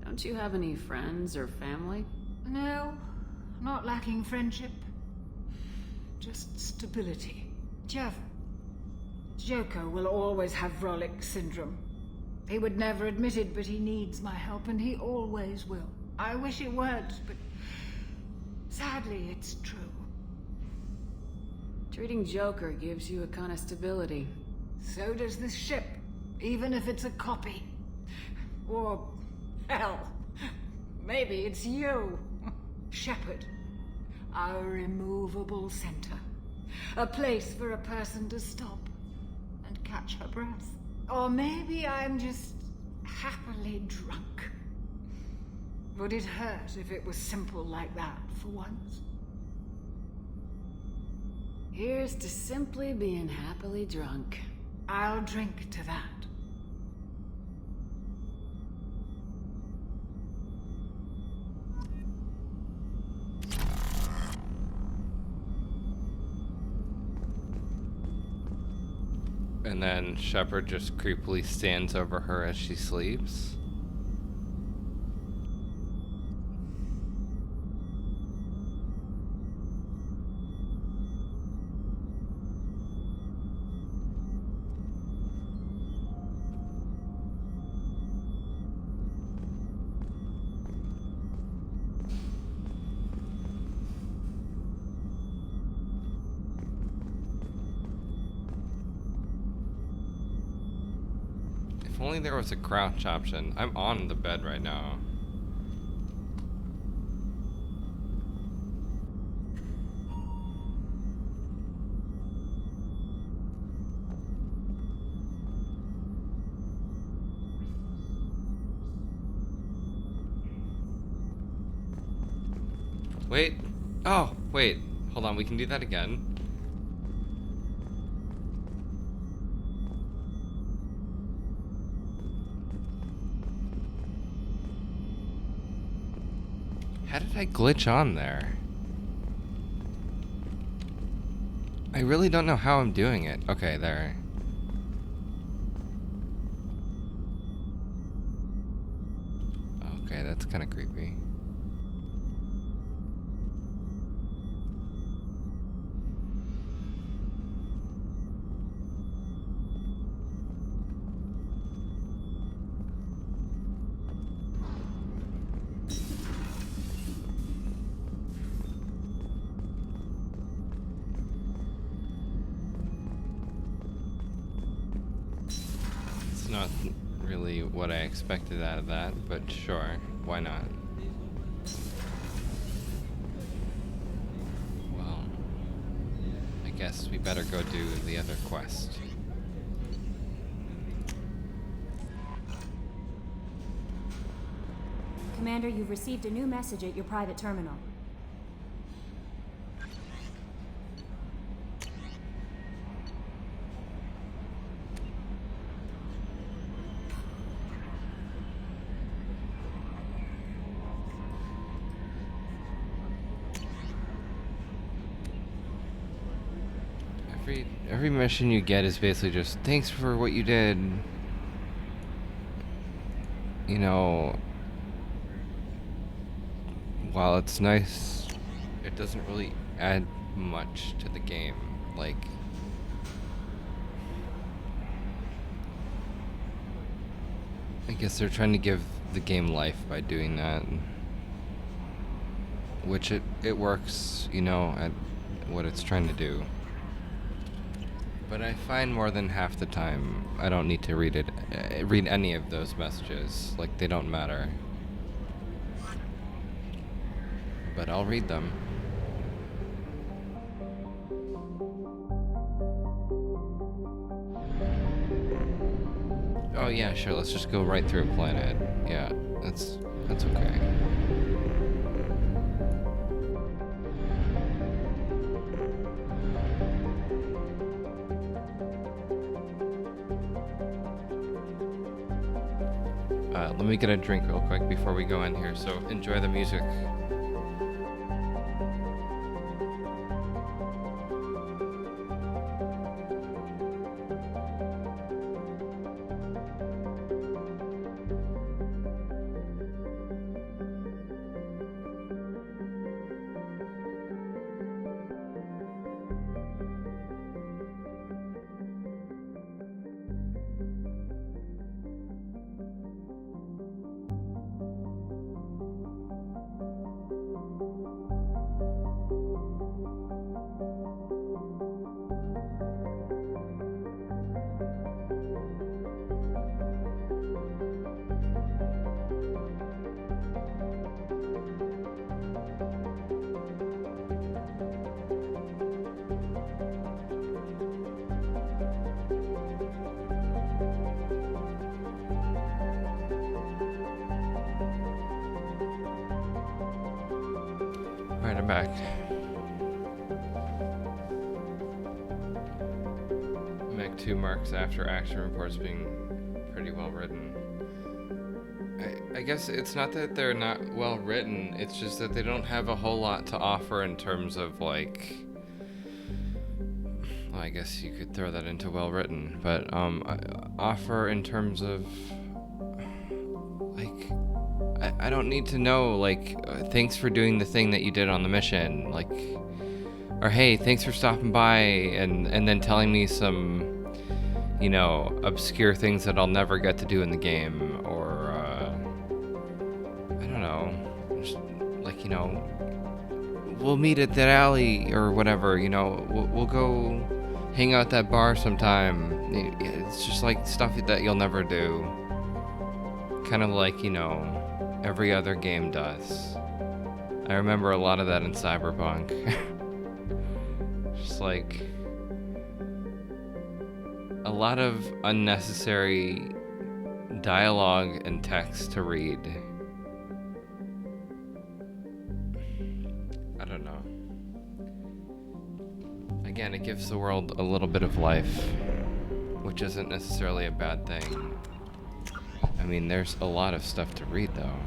Don't you have any friends or family?
No, not lacking friendship. Just stability. Joko will always have Vrolic syndrome. He would never admit it, but he needs my help, and he always will. I wish it weren't, but sadly, it's true.
Treating Joker gives you a kind of stability.
So does this ship, even if it's a copy. Or, hell, maybe it's you, Shepard. Our immovable center. A place for a person to stop and catch her breath. Or maybe I'm just happily drunk. Would it hurt if it was simple like that for once?
Here's to simply being happily drunk.
I'll drink to that.
And And then Shepard just creepily stands over her as she sleeps. If only there was a crouch option. I'm on the bed right now. Wait. Oh, wait. Hold on, we can do that again. How did I glitch on there? I really don't know how I'm doing it. Okay, there. Okay, that's kind of creepy. Not really what I expected out of that, but sure, why not? Well, I guess we better go do the other quest.
Commander, you've received a new message at your private terminal.
Every mission you get is basically just, thanks for what you did. You know, while it's nice, it doesn't really add much to the game. Like, I guess they're trying to give the game life by doing that. Which it works, you know, at what it's trying to do. But I find more than half the time I don't need to read any of those messages. Like, they don't matter. But I'll read them. Oh yeah, sure, let's just go right through a planet. Yeah, that's okay. Let me get a drink real quick before we go in here, so enjoy the music. Alright, I'm back. Meg 2 marks after action reports being pretty well written. I guess it's not that they're not well written, it's just that they don't have a whole lot to offer in terms of, like, Well, I guess you could throw that into well written, but offer in terms of like I don't need to know like thanks for doing the thing that you did on the mission, like, or hey, thanks for stopping by, and then telling me some, you know, obscure things that I'll never get to do in the game, or I don't know, just, like, you know, we'll meet at that alley or whatever, you know, we'll go hang out at that bar sometime. It's just like stuff that you'll never do, kind of like, you know, every other game does. I remember a lot of that in Cyberpunk. Just like a lot of unnecessary dialogue and text to read. I don't know. Again, it gives the world a little bit of life, which isn't necessarily a bad thing. I mean, there's a lot of stuff to read, though.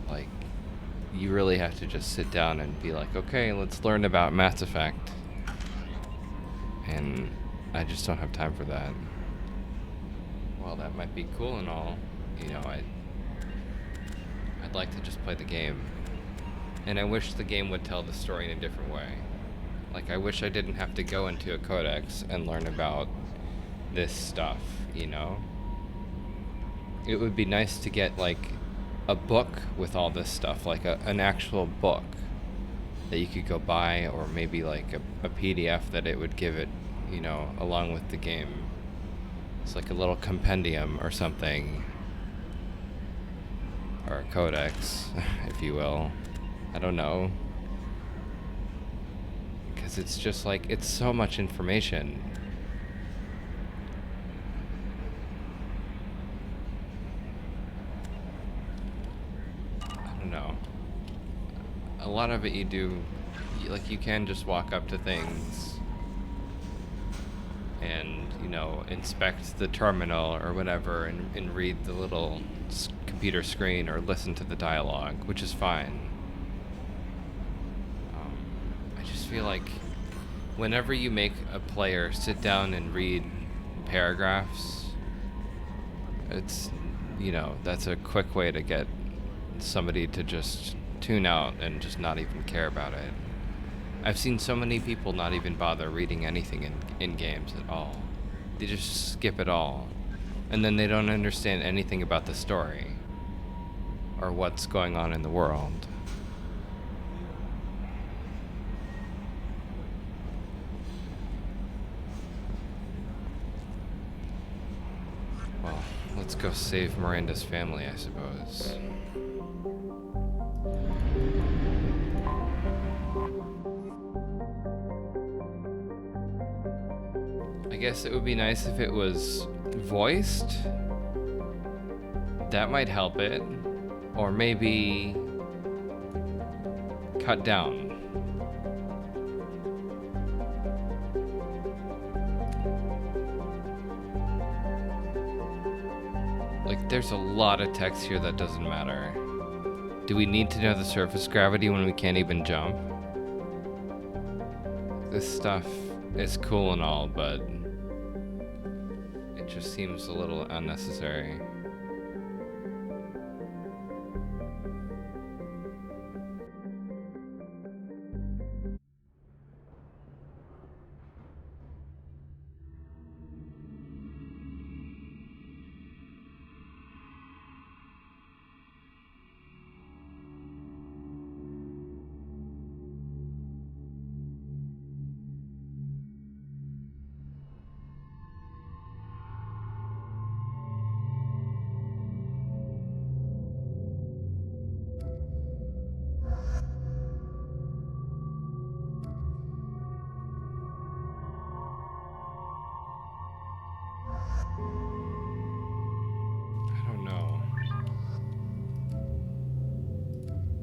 Like, you really have to just sit down and be like, okay, let's learn about Mass Effect. And I just don't have time for that. Well, that might be cool and all. You know, I'd like to just play the game. And I wish the game would tell the story in a different way. Like, I wish I didn't have to go into a codex and learn about this stuff, you know? It would be nice to get, like, a book with all this stuff, like an actual book that you could go buy, or maybe, like, a PDF that it would give it, you know, along with the game. It's like a little compendium or something. Or a codex, if you will. I don't know. Because it's just like, it's so much information. I don't know. A lot of it you do, like, you can just walk up to things and, you know, inspect the terminal or whatever and read the little computer screen or listen to the dialogue, which is fine. I just feel like whenever you make a player sit down and read paragraphs, it's, you know, that's a quick way to get somebody to just tune out and just not even care about it. I've seen so many people not even bother reading anything in games at all. They just skip it all. And then they don't understand anything about the story or what's going on in the world. Well, let's go save Miranda's family, I suppose. I guess it would be nice if it was voiced. That might help it. Or maybe cut down. Like, there's a lot of text here that doesn't matter. Do we need to know the surface gravity when we can't even jump? This stuff is cool and all, but it just seems a little unnecessary.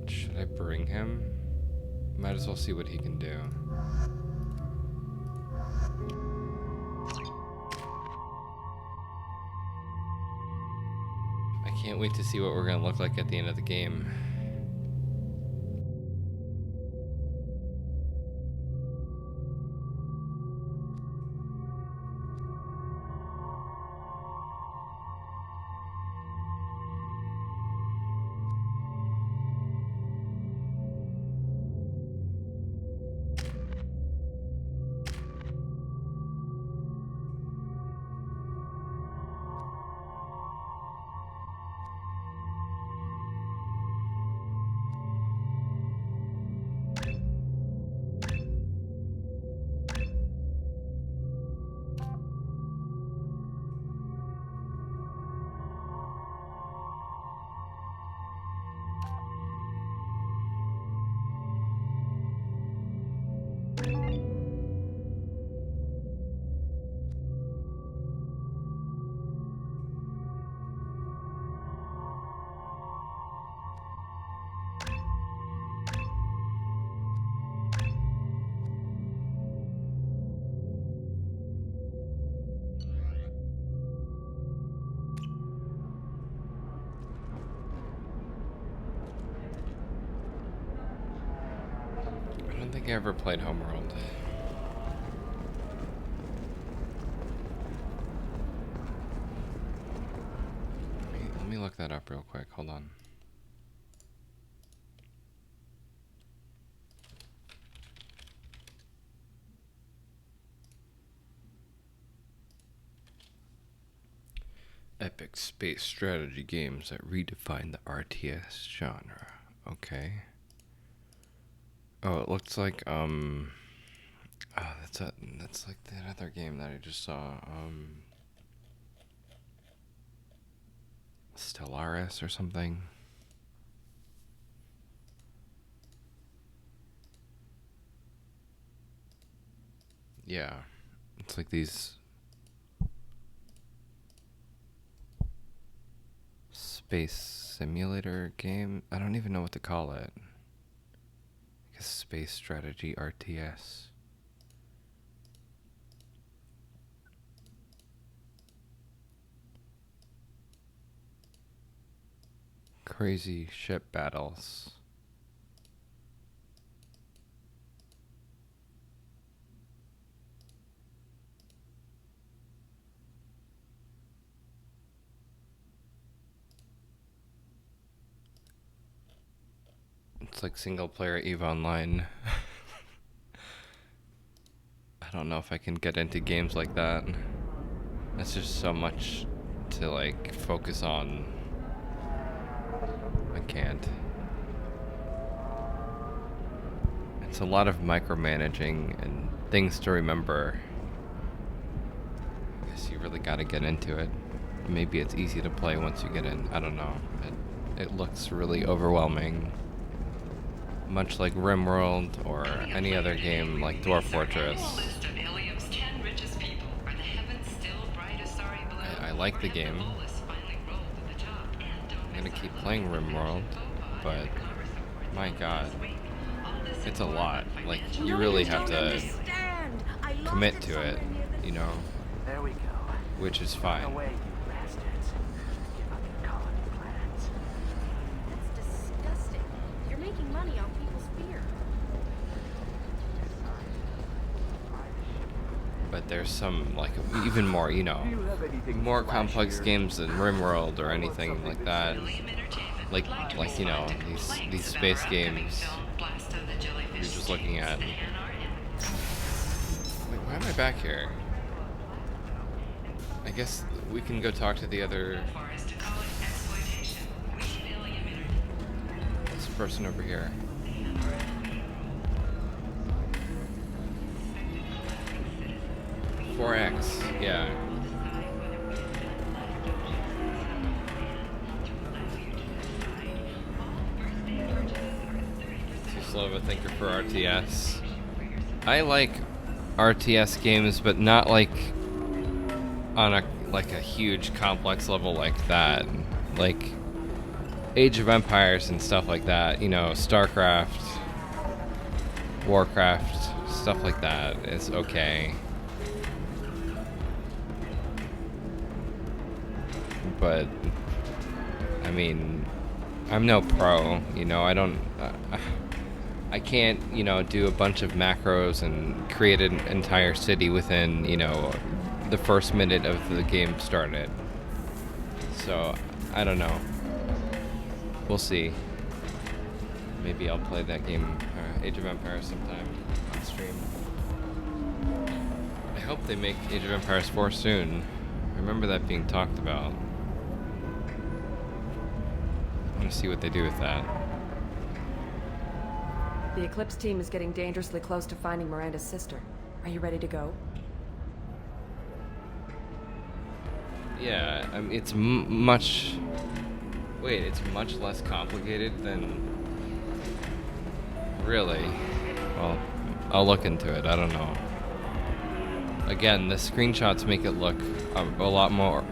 Should I bring him? Might as well see what he can do. I Can't wait to see what we're gonna look like at the end of the game. I don't think I ever played Homeworld. Let me look that up real quick. Hold on. Epic space strategy games that redefine the RTS genre. Okay. Oh, it looks like oh, that's like that other game that I just saw. Stellaris or something. Yeah, it's like these space simulator game. I don't even know what to call it. I guess space strategy RTS. Crazy ship battles. It's like single player EVE Online. I don't know if I can get into games like that. That's just so much to like focus on. I can't. It's a lot of micromanaging and things to remember. I guess you really gotta get into it. Maybe it's easy to play once you get in. I don't know. It looks really overwhelming. Much like RimWorld or any other game like Dwarf Fortress. I like the game. I'm gonna keep playing RimWorld, but my god, it's a lot. Like, you really have to commit to it, you know?
There we go.
Which is fine.
Away, you bastards. Give up your colony plans.
That's disgusting. You're making money off people's fear.
But there's some, like, even more, you know, more complex games than RimWorld or anything like that. Like you know, these space games you're just looking at. Wait, why am I back here? I guess we can go talk to the other... this person over here. $4X, yeah. Too slow of a thinker for RTS. I like RTS games, but not like on a huge complex level like that. Like Age of Empires and stuff like that, you know, StarCraft, Warcraft, stuff like that is okay. But I mean, I'm no pro, you know, I can't, you know, do a bunch of macros and create an entire city within, you know, the first minute of the game started. So, I don't know. We'll see. Maybe I'll play that game, Age of Empires, sometime on stream. I hope they make Age of Empires 4 soon. I remember that being talked about. I want to see what they do with that.
The Eclipse team is getting dangerously close to finding Miranda's sister. Are you ready to go?
Yeah, I mean, it's much... Wait, it's much less complicated than... Really? Well, I'll look into it. I don't know. Again, the screenshots make it look a lot more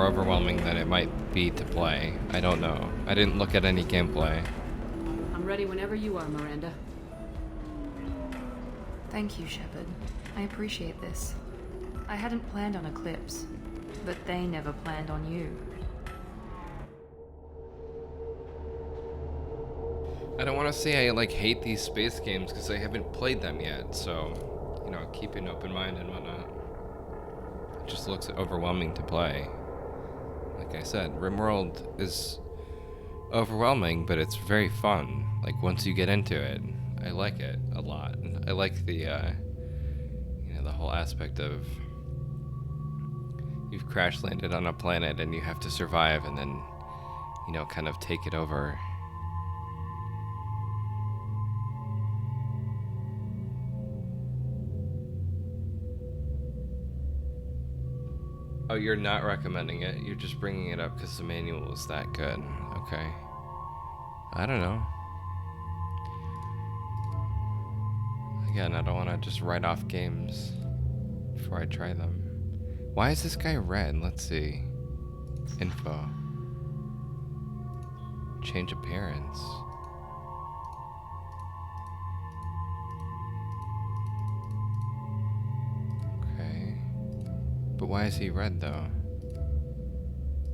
overwhelming than it might be to play. I don't know. I didn't look at any gameplay.
I'm ready whenever you are, Miranda.
Thank you, Shepard. I appreciate this. I hadn't planned on Eclipse, but they never planned on you.
I don't want to say I, like, hate these space games because I haven't played them yet, so, you know, keep an open mind and whatnot. It just looks overwhelming to play. Like I said, RimWorld is overwhelming, but it's very fun. Like, once you get into it, I like it a lot. I like the, you know, the whole aspect of you've crash landed on a planet and you have to survive and then, you know, kind of take it over. Oh, you're not recommending it. You're just bringing it up because the manual is that good. Okay. I don't know. Again, I don't want to just write off games before I try them. Why is this guy red? Let's see. Info. Change appearance. But why is he red, though?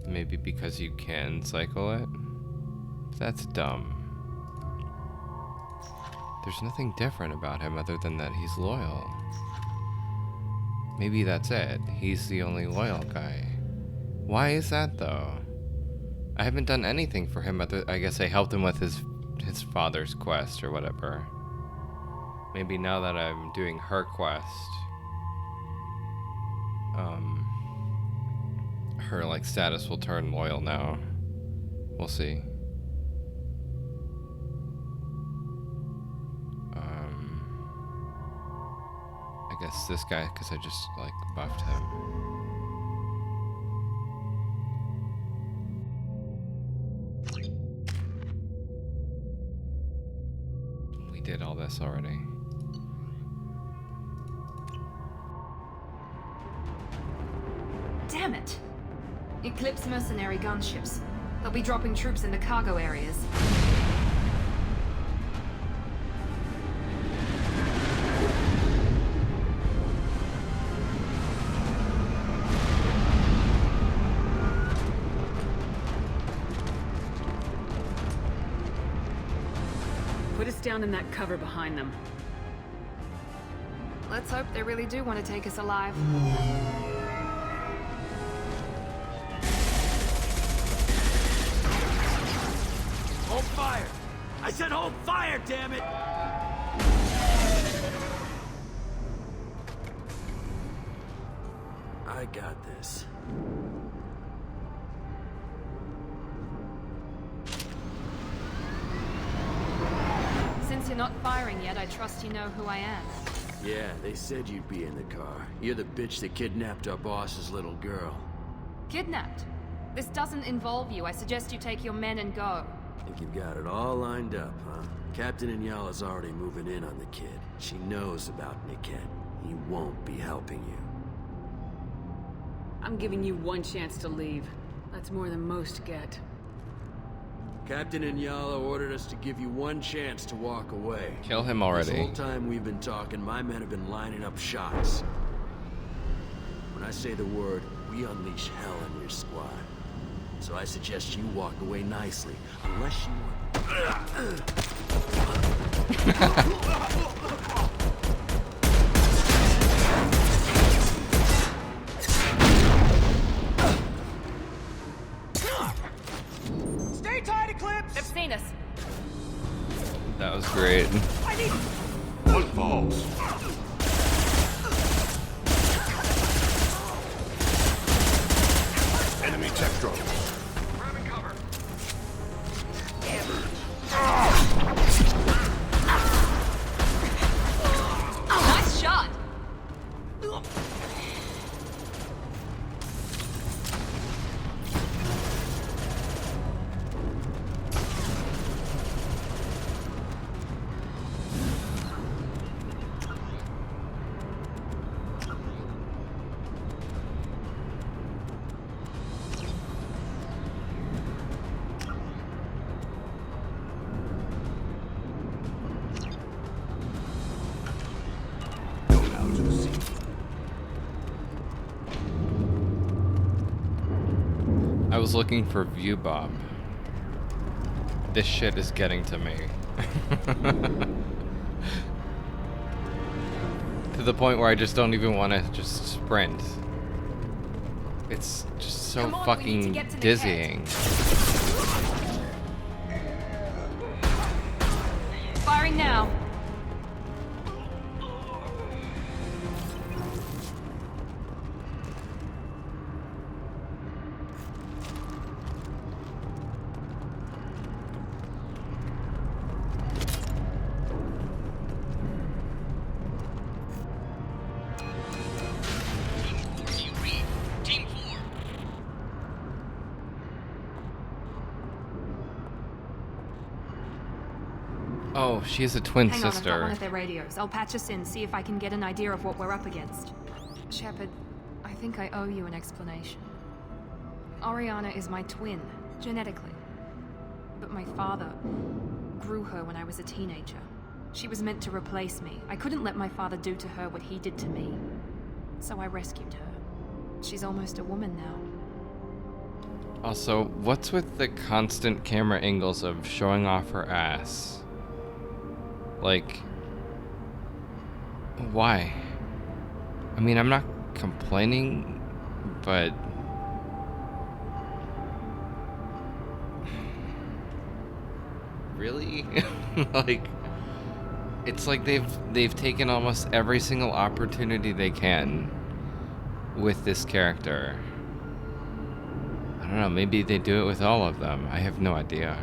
Maybe because you can cycle it? That's dumb. There's nothing different about him other than that he's loyal. Maybe that's it. He's the only loyal guy. Why is that, though? I haven't done anything for him other... I guess I helped him with his father's quest or whatever. Maybe now that I'm doing her quest... her, like, status will turn loyal now. We'll see. I guess this guy, because I just, like, buffed him. We did all this already.
Damn it! Eclipse mercenary gunships. They'll be dropping troops in the cargo areas.
Put us down in that cover behind them.
Let's hope they really do want to take us alive.
Hold fire! I said hold fire, damn it! I got this.
Since you're not firing yet, I trust you know who I am.
Yeah, they said you'd be in the car. You're the bitch that kidnapped our boss's little girl.
Kidnapped? This doesn't involve you. I suggest you take your men and go.
Think you've got it all lined up, huh? Captain Inyala's already moving in on the kid. She knows about Niket. He won't be helping you.
I'm giving you one chance to leave. That's more than most get.
Captain Inyala ordered us to give you one chance to walk away.
Kill him already.
This whole time we've been talking, my men have been lining up shots. When I say the word, we unleash hell on your squad. So I suggest you walk away nicely, unless you want...
Stay tight, Eclipse!
They've seen us.
That was great.
Footballs. Enemy tech drone.
Grabbing cover.
Nice shot!
I was looking for View Bob. This shit is getting to me. To the point where I just don't even want to just sprint. It's just so fucking dizzying.
Firing now.
Oh, she has a twin
Hang on, I've got
sister.
one of their radios. I'll patch us in, see if I can get an idea of what we're up against. Shepard, I think I owe you an explanation. Oriana is my twin, genetically. But my father grew her when I was a teenager. She was meant to replace me. I couldn't let my father do to her what he did to me. So I rescued her. She's almost a woman now.
Also, what's with the constant camera angles of showing off her ass? Like, why? I mean, I'm not complaining, but really? Like, it's like they've taken almost every single opportunity they can with this character. I don't know, maybe they do it with all of them. I have no idea.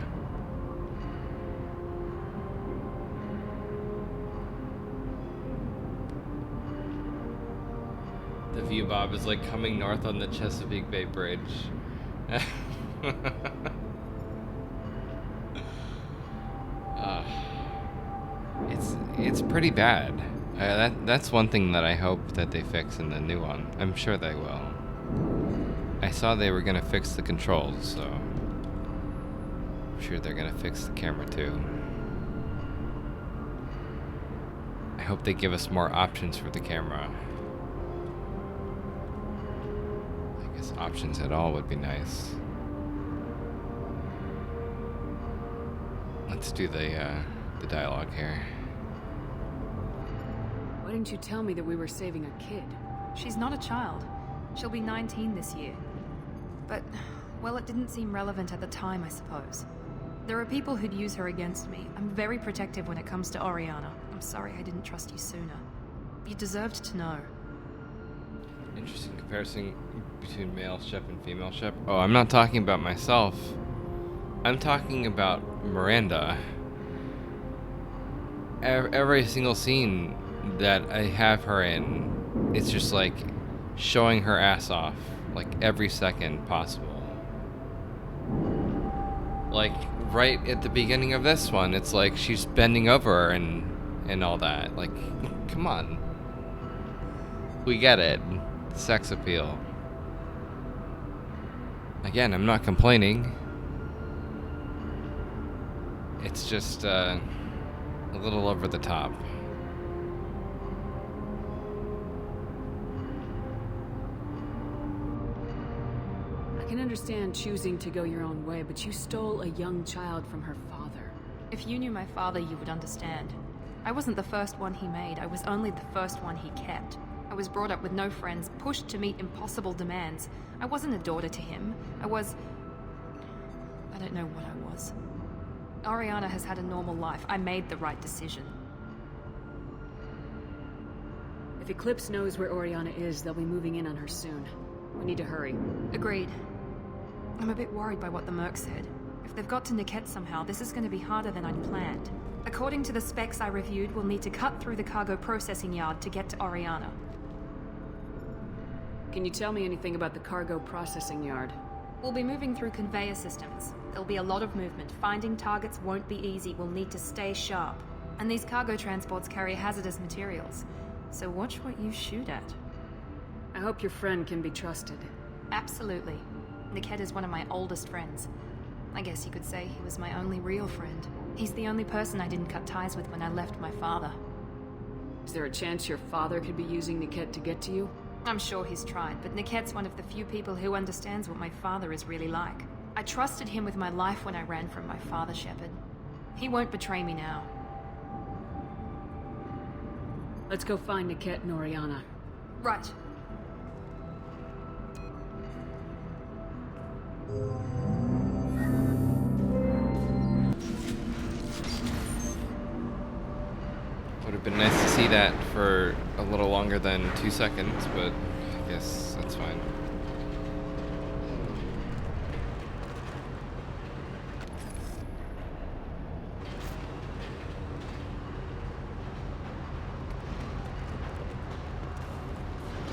The View Bob is like coming north on the Chesapeake Bay Bridge. It's pretty bad. That's one thing that I hope that they fix in the new one. I'm sure they will. I saw they were gonna fix the controls, so I'm sure they're gonna fix the camera too. I hope they give us more options for the camera. I guess options at all would be nice. Let's do the dialogue here.
Why didn't you tell me that we were saving a kid?
She's not a child. She'll be 19 this year. But, well, it didn't seem relevant at the time, I suppose. There are people who'd use her against me. I'm very protective when it comes to Oriana. I'm sorry I didn't trust you sooner. You deserved to know.
Interesting comparison between male Shep and female Shep. Oh, I'm not talking about myself. I'm talking about Miranda. Every single scene that I have her in, it's just like showing her ass off, like every second possible. Like right at the beginning of this one, it's like she's bending over and all that. Like, come on. We get it. Sex appeal. Again, I'm not complaining. It's just a little over the top.
I can understand choosing to go your own way, but you stole a young child from her father.
If you knew my father, you would understand. I wasn't the first one he made, I was only the first one he kept. I was brought up with no friends, pushed to meet impossible demands. I wasn't a daughter to him. I don't know what I was. Ariana has had a normal life. I made the right decision.
If Eclipse knows where Oriana is, they'll be moving in on her soon. We need to hurry.
Agreed. I'm a bit worried by what the Merc said. If they've got to Niket somehow, this is going to be harder than I'd planned. According to the specs I reviewed, we'll need to cut through the cargo processing yard to get to Oriana.
Can you tell me anything about the cargo processing yard?
We'll be moving through conveyor systems. There'll be a lot of movement. Finding targets won't be easy. We'll need to stay sharp. And these cargo transports carry hazardous materials. So watch what you shoot at.
I hope your friend can be trusted.
Absolutely. Niket is one of my oldest friends. I guess you could say he was my only real friend. He's the only person I didn't cut ties with when I left my father.
Is there a chance your father could be using Niket to get to you?
I'm sure he's tried, but Niket's one of the few people who understands what my father is really like. I trusted him with my life when I ran from my father, Shepard. He won't betray me now.
Let's go find Niket and Oriana.
Right.
Would have been nice to see that for a little longer than 2 seconds, but I guess that's fine.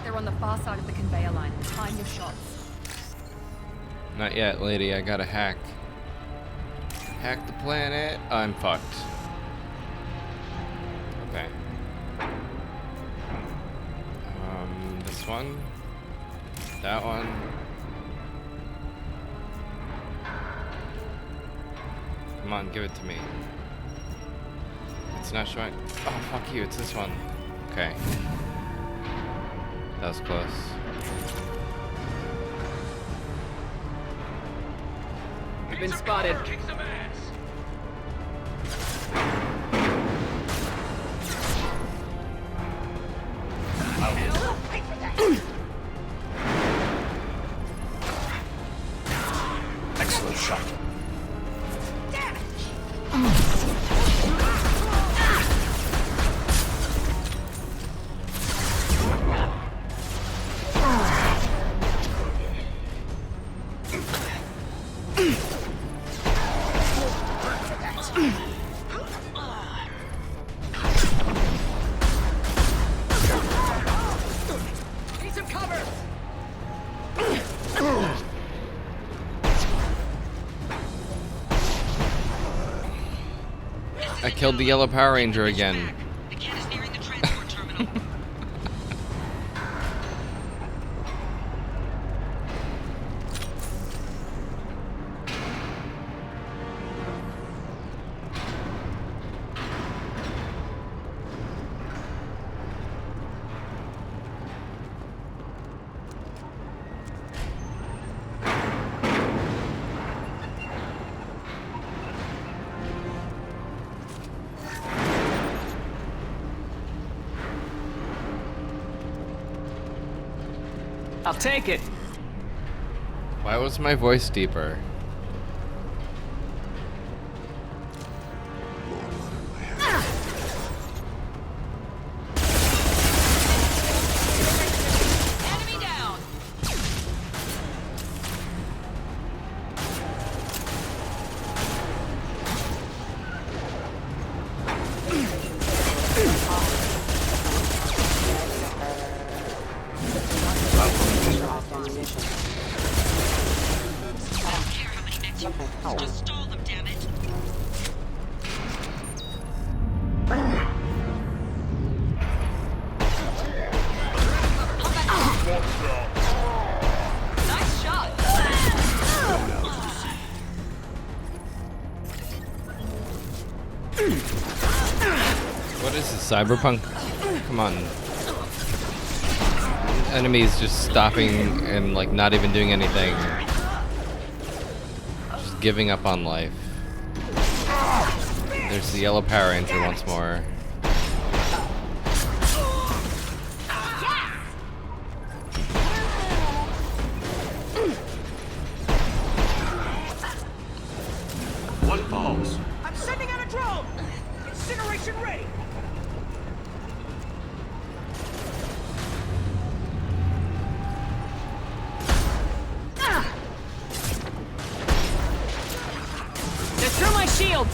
They're on the far side of the conveyor line. Time your shots.
Not yet, lady. I gotta hack. Hack the planet. I'm fucked. Okay. This one. That one. Come on, give it to me. It's not showing. Oh, fuck you. It's this one. Okay. That was close.
I've been spotted.
Excellent shot.
Damn it!
Need some cover!
I killed the yellow Power Ranger again.
The kid is nearing the transport terminal.
I'll take it.
Why was my voice deeper?
Enemy down! Just stall them, damn it! Nice shot!
What is this, cyberpunk? Come on. Enemies just stopping and like not even doing anything. giving up on life. There's the Yellow Power Ranger once more.
What falls?
I'm sending out a drone! Incineration ready!
They're through my shield!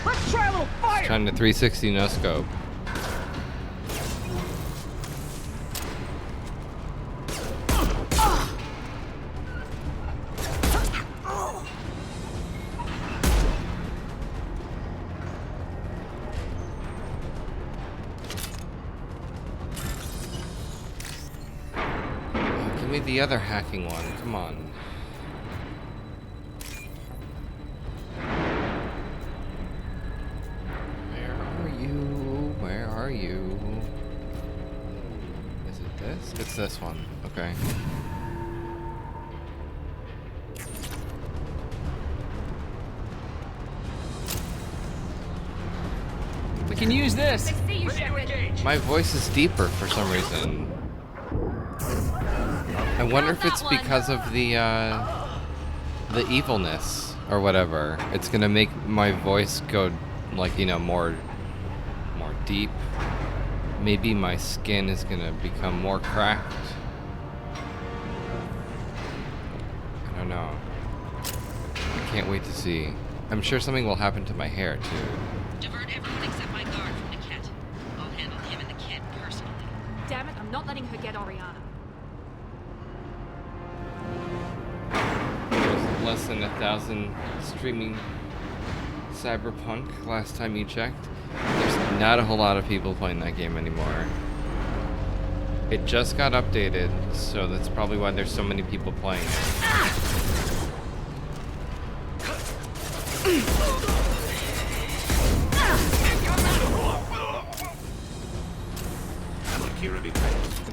Let's try a little fire!
Trying to 360 no scope. Give me the other hacking one, come on. Where are you? Is it this? It's this one, okay.
We can use this!
My voice is deeper for some reason. I wonder if it's because of the evilness or whatever. It's gonna make my voice go like, you know, more deep. Maybe my skin is gonna become more cracked. I don't know. I can't wait to see. I'm sure something will happen to my hair too.
Divert everyone except my guard from Niket. I'll handle him and the kid personally.
Damn it, I'm not letting her get Oriana.
There's less than 1,000 streaming Cyberpunk last time you checked. There's not a whole lot of people playing that game anymore. It just got updated, so that's probably why there's so many people playing it.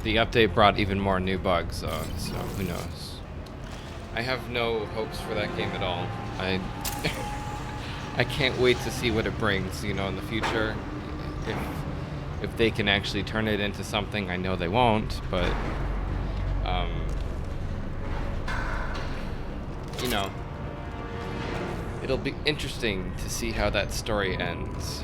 The update brought even more new bugs, though, so who knows. I have no hopes for that game at all. I can't wait to see what it brings, you know, in the future. If they can actually turn it into something. I know they won't, but you know, it'll be interesting to see how that story ends.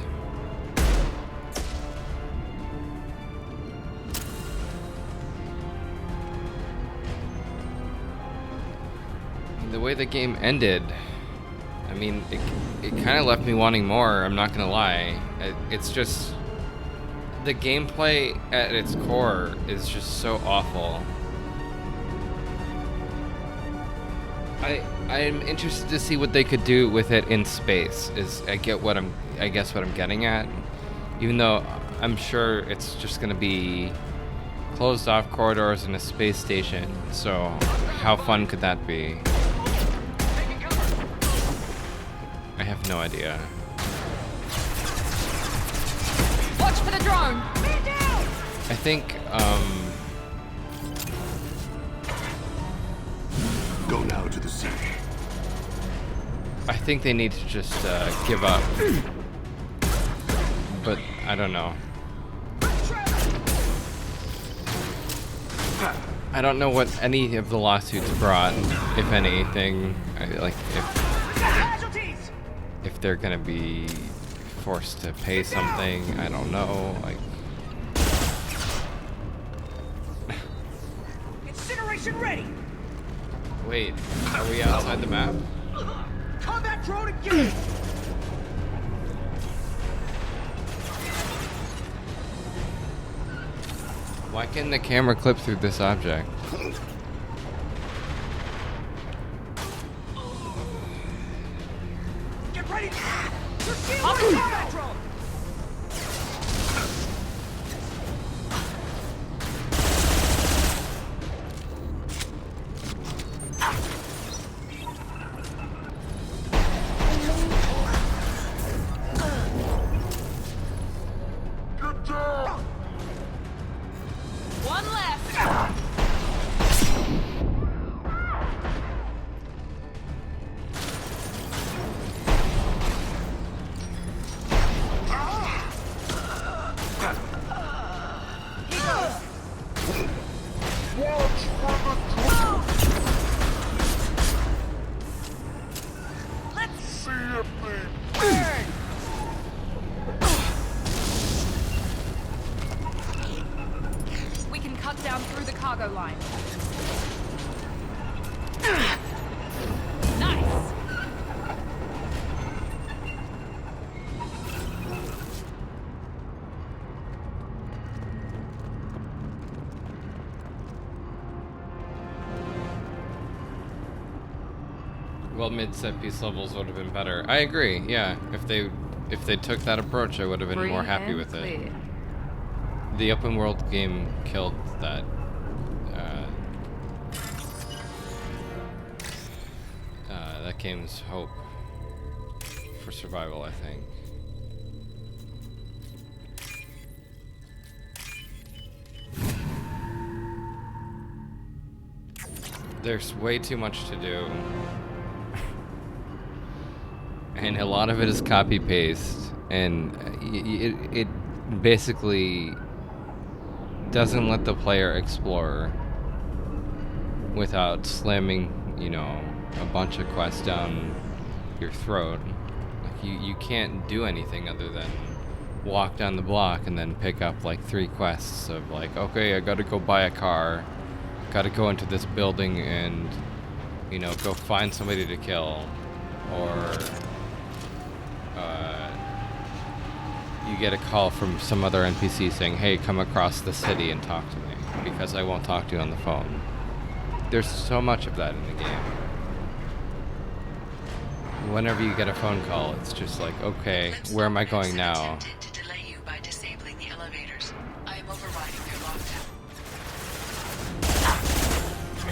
The way the game ended, I mean, it kind of left me wanting more, I'm not gonna lie. It's just, the gameplay at its core is just so awful. I'm interested to see what they could do with it in space, I guess what I'm getting at. Even though I'm sure it's just gonna be closed off corridors in a space station, so how fun could that be? I have no idea.
Watch for the drone!
I think,
Go now to the sea.
I think they need to just give up. But I don't know. I don't know what any of the lawsuits brought, if anything. If they're gonna be forced to pay something, I don't know.
Incineration ready!
Wait, are we outside the map?
Combat drone engaged!
Why can the camera clip through this object?
Get ready! Your shield with combat drone!
One left! cargo line. Nice!
Well, mid-set piece levels would have been better. I agree. Yeah, if they took that approach, I would have been more happy with it. The open world game killed that. That game's hope for survival, I think. There's way too much to do. And a lot of it is copy paste, and it basically doesn't let the player explore without slamming, a bunch of quests down your throat. Like you can't do anything other than walk down the block and then pick up like 3 quests of like, okay, I gotta go buy a car, gotta go into this building and go find somebody to kill, or you get a call from some other NPC saying, hey, come across the city and talk to me, because I won't talk to you on the phone. There's so much of that in the game. Whenever you get a phone call, it's just like, okay, where am I going now?
To delay you by disabling the elevators. I am overriding their lockdown.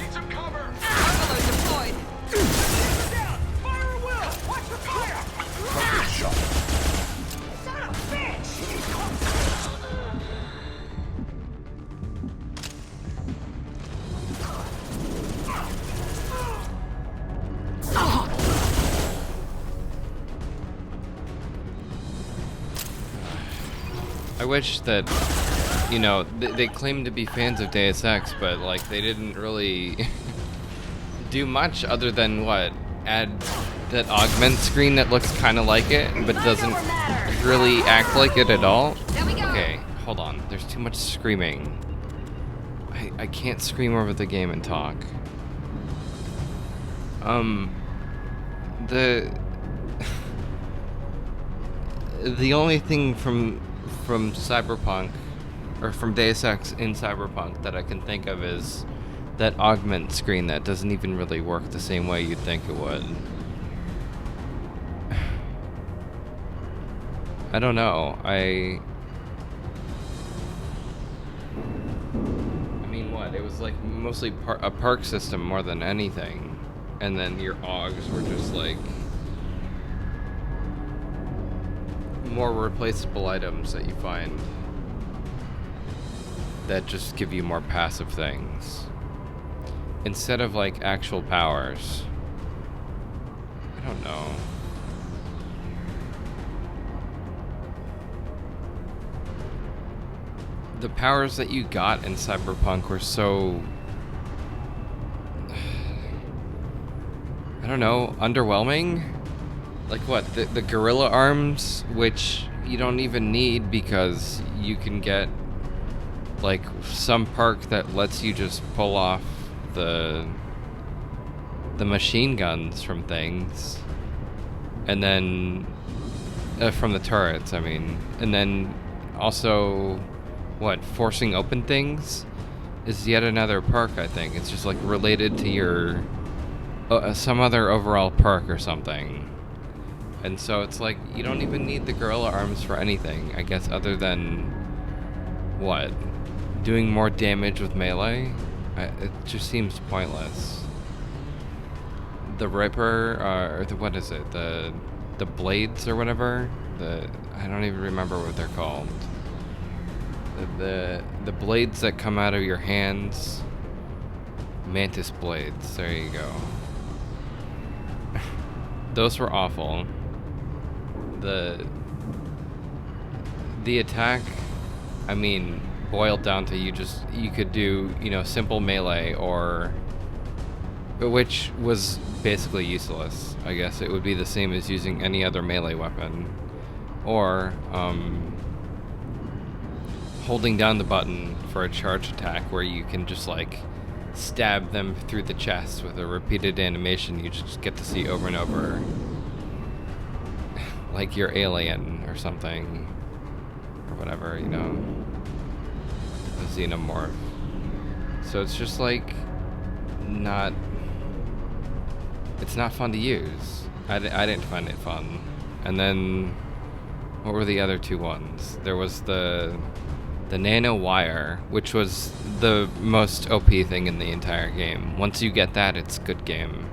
Need some cover! Overload deployed! Down! Fire at will! Watch the fire! Shot! Son of a bitch!
I wish that, they claim to be fans of Deus Ex, but like they didn't really do much other than add that augment screen that looks kind of like it, but doesn't really act like it at all. Okay, hold on. There's too much screaming. I can't scream over the game and talk. The only thing from Cyberpunk, or from Deus Ex in Cyberpunk, that I can think of is that augment screen that doesn't even really work the same way you'd think it would. I don't know. I mean, it was like mostly a perk system more than anything, and then your augs were just like more replaceable items that you find that just give you more passive things instead of like actual powers. I don't know. The powers that you got in Cyberpunk were so, I don't know, underwhelming. Like the gorilla arms, which you don't even need because you can get like some perk that lets you just pull off the machine guns from things, and then from the turrets, I mean, and then also forcing open things is yet another perk. I think it's just like related to your some other overall perk or something. And so it's like, you don't even need the gorilla arms for anything, I guess, other than, doing more damage with melee? It just seems pointless. The Ripper, what is it? The Blades or whatever? I don't even remember what they're called. The blades that come out of your hands. Mantis Blades, there you go. Those were awful. The attack, I mean, boiled down to you could do, simple melee, which was basically useless. I guess it would be the same as using any other melee weapon. Or, holding down the button for a charge attack where you can just like stab them through the chest with a repeated animation you just get to see over and over. Like you're Alien or something. Or whatever, you know. A xenomorph. So it's just like not... It's not fun to use. I didn't find it fun. And then... What were the other two ones? There was the nano wire, which was the most OP thing in the entire game. Once you get that, it's a good game.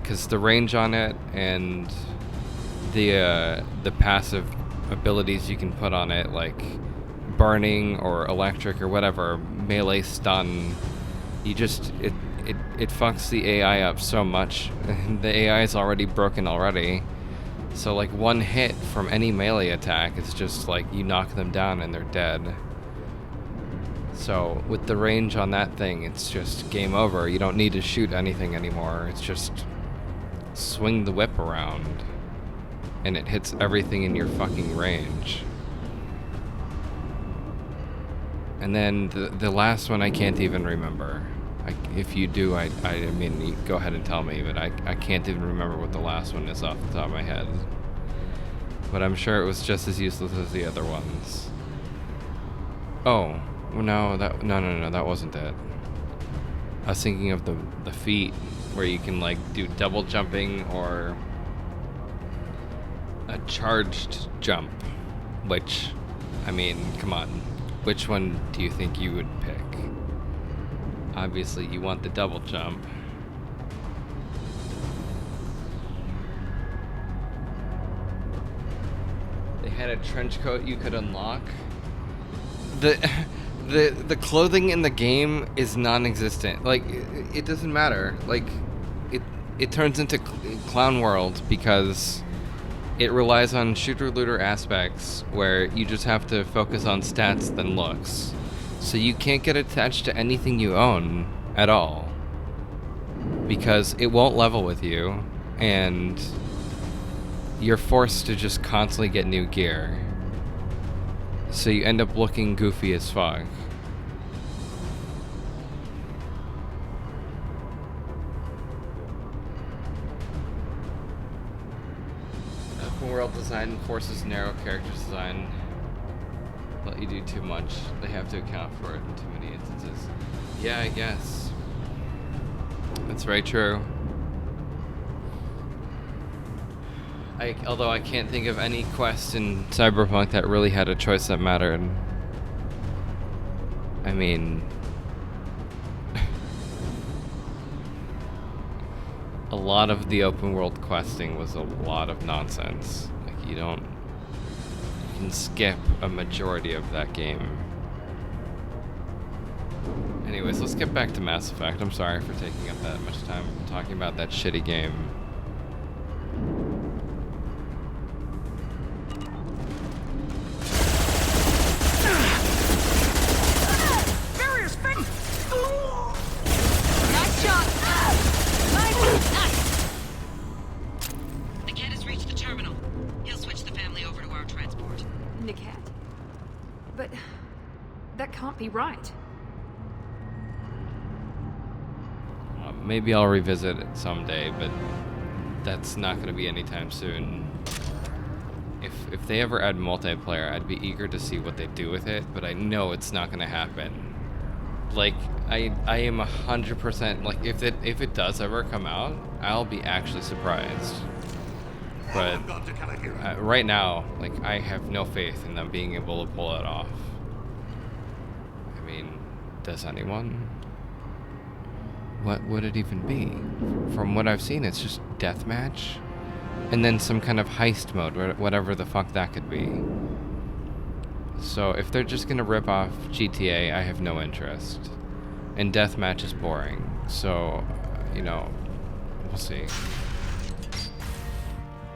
Because the range on it and the passive abilities you can put on it, like burning or electric or whatever, melee stun, you just it fucks the AI up so much. The AI is already broken already. So like one hit from any melee attack is just like you knock them down and they're dead. So with the range on that thing, it's just game over. You don't need to shoot anything anymore. It's just swing the whip around and it hits everything in your fucking range. And then the last one I can't even remember. If you do, I mean, you go ahead and tell me, but I can't even remember what the last one is off the top of my head. But I'm sure it was just as useless as the other ones. Oh, no, that wasn't it. I was thinking of the feat, where you can like do double jumping or a charged jump, which, I mean, come on, which one do you think you would pick? Obviously, you want the double jump. They had a trench coat you could unlock. The clothing in the game is non-existent. Like, it doesn't matter. Like, it turns into Clown World because it relies on shooter-looter aspects where you just have to focus on stats than looks. So you can't get attached to anything you own at all because it won't level with you and you're forced to just constantly get new gear. So you end up looking goofy as fuck. Open world design forces narrow character design. Let you do too much. They have to account for it in too many instances. Yeah, I guess. That's very true. Although I can't think of any quest in Cyberpunk that really had a choice that mattered. I mean... a lot of the open world questing was a lot of nonsense. Like, you can skip a majority of that game. Anyways, let's get back to Mass Effect. I'm sorry for taking up that much time talking about that shitty game.
Various things! Nice shot! Nice!
Niket has reached the terminal. He'll switch the family over to our transport.
Niket? But that can't be right.
Maybe I'll revisit it someday, but that's not going to be anytime soon. If they ever add multiplayer, I'd be eager to see what they do with it, but I know it's not going to happen. Like, I am 100%, like, if it does ever come out, I'll be actually surprised. But right now, like, I have no faith in them being able to pull it off. I mean, does anyone? What would it even be? From what I've seen, it's just deathmatch, and then some kind of heist mode, whatever the fuck that could be. So if they're just gonna rip off GTA, I have no interest. And deathmatch is boring, so, you know, we'll see.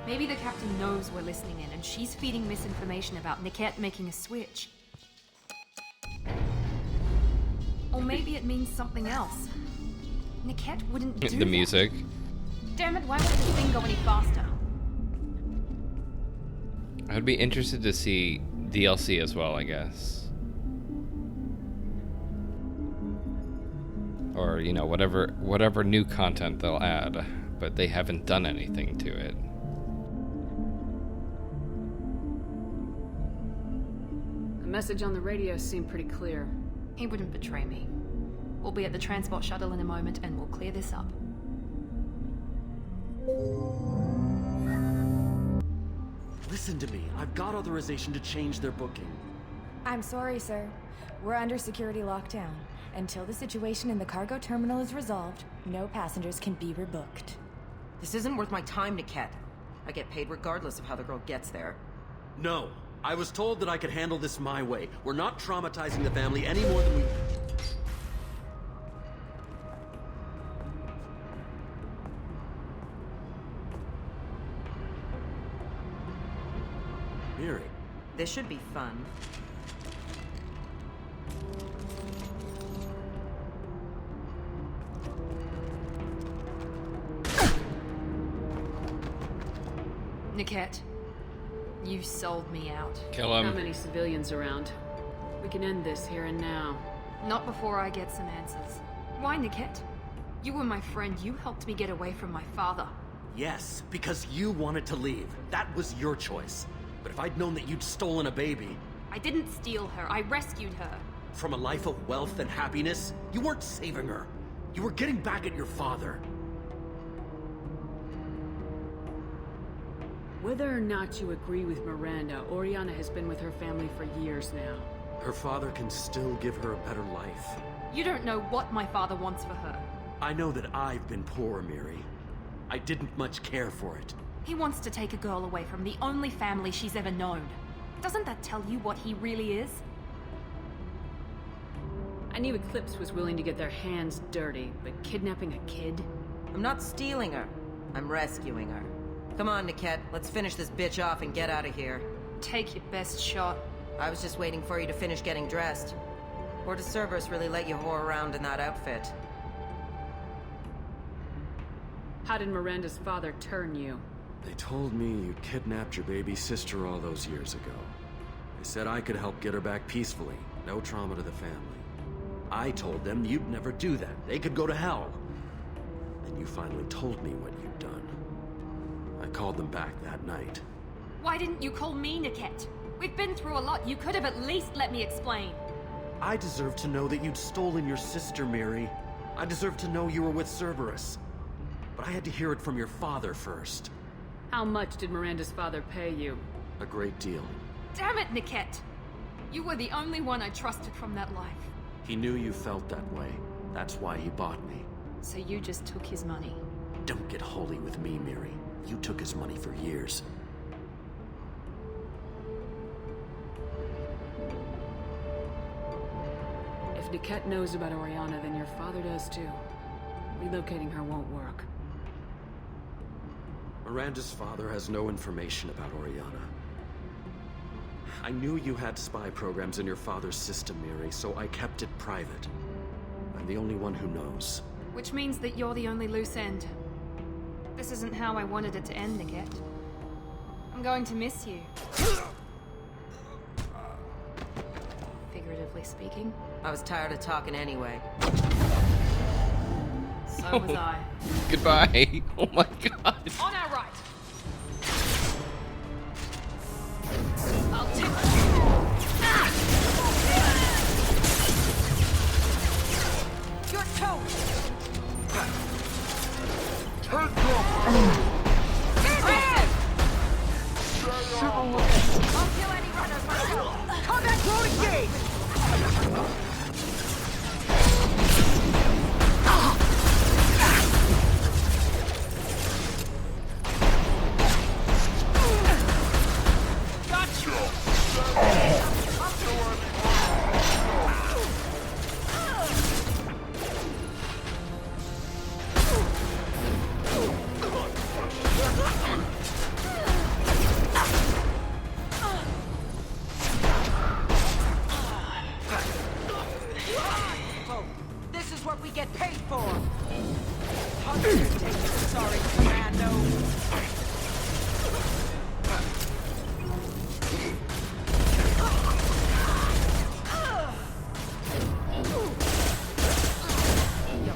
Maybe the captain knows we're listening in, and she's feeding misinformation about Niket making a switch. Or maybe it means something else. Niket wouldn't do
the music.
Damn it, why won't this thing go any faster?
I'd be interested to see DLC as well, I guess. or whatever new content they'll add, but they haven't done anything to it.
The message on the radio seemed pretty clear.
He wouldn't betray me. We'll be at the transport shuttle in a moment and we'll clear this up.
Listen to me. I've got authorization to change their booking.
I'm sorry, sir. We're under security lockdown. Until the situation in the cargo terminal is resolved, no passengers can be rebooked.
This isn't worth my time, Niket. I get paid regardless of how the girl gets there.
No. I was told that I could handle this my way. We're not traumatizing the family any more than we... Miri.
This should be fun.
Niket, you've sold me out.
Kill him.
How many civilians around? We can end this here and now.
Not before I get some answers. Why, Niket? You were my friend. You helped me get away from my father.
Yes, because you wanted to leave. That was your choice. But if I'd known that you'd stolen a baby...
I didn't steal her. I rescued her.
From a life of wealth and happiness, you weren't saving her. You were getting back at your father.
Whether or not you agree with Miranda, Oriana has been with her family for years now.
Her father can still give her a better life.
You don't know what my father wants for her.
I know that I've been poor, Miri. I didn't much care for it.
He wants to take a girl away from the only family she's ever known. Doesn't that tell you what he really is?
I knew Eclipse was willing to get their hands dirty, but kidnapping a kid?
I'm not stealing her. I'm rescuing her. Come on, Niket. Let's finish this bitch off and get out of here.
Take your best shot.
I was just waiting for you to finish getting dressed. Or does Cerberus really let you whore around in that outfit?
How did Miranda's father turn you?
They told me you kidnapped your baby sister all those years ago. They said I could help get her back peacefully. No trauma to the family. I told them you'd never do that. They could go to hell. Then you finally told me what you'd done. I called them back that night.
Why didn't you call me, Niket? We've been through a lot. You could have at least let me explain.
I deserve to know that you'd stolen your sister, Miri. I deserve to know you were with Cerberus. But I had to hear it from your father first.
How much did Miranda's father pay you?
A great deal.
Damn it, Niket! You were the only one I trusted from that life.
He knew you felt that way. That's why he bought me.
So you just took his money?
Don't get holy with me, Miri. You took his money for years.
If Niket knows about Oriana, then your father does too. Relocating her won't work.
Miranda's father has no information about Oriana. I knew you had spy programs in your father's system, Miri, so I kept it private. I'm the only one who knows.
Which means that you're the only loose end. This isn't how I wanted it to end, Niket. I'm going to miss you. Figuratively speaking.
I was tired of talking anyway.
So was I.
Goodbye. Oh my god.
On our right. I'll take
Your toe!
I'll kill any runners myself!
Combat drone engaged!
This is what we get paid for! Sorry, Commando. You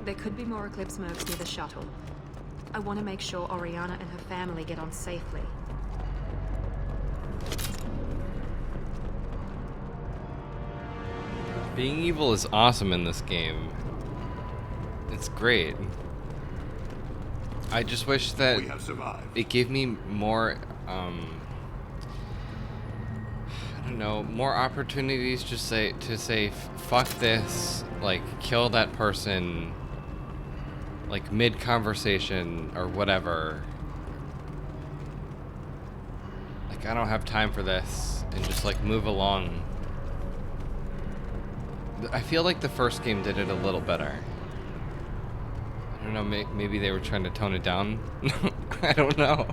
There could be more Eclipse mercs near the shuttle. I want to make sure Oriana and her family get on safely.
Being evil is awesome in this game. It's great. I just wish that
We have survived.
it gave me more, I don't know, more opportunities to say, fuck this, like, kill that person, like, mid-conversation or whatever. Like, I don't have time for this, and just, like, move along. I feel like the first game did it a little better. I don't know, maybe they were trying to tone it down. I don't know.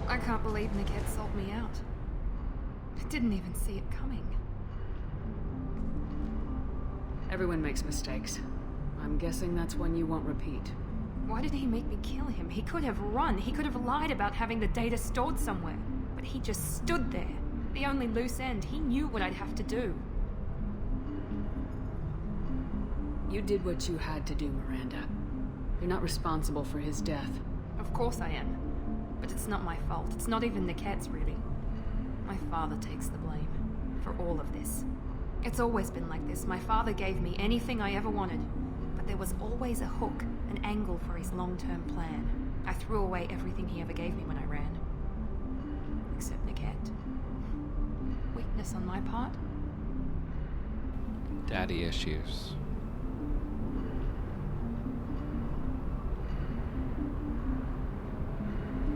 I can't believe Niket sold me out. I didn't even see it coming.
Everyone makes mistakes. I'm guessing that's one you won't repeat.
Why did he make me kill him? He could have run. He could have lied about having the data stored somewhere. But he just stood there. The only loose end. He knew what I'd have to do.
You did what you had to do, Miranda. You're not responsible for his death.
Of course I am. But it's not my fault. It's not even Niket's, really. My father takes the blame for all of this. It's always been like this. My father gave me anything I ever wanted. But there was always a hook, an angle for his long-term plan. I threw away everything he ever gave me when I ran. Except Niket. Weakness on my part?
Daddy issues.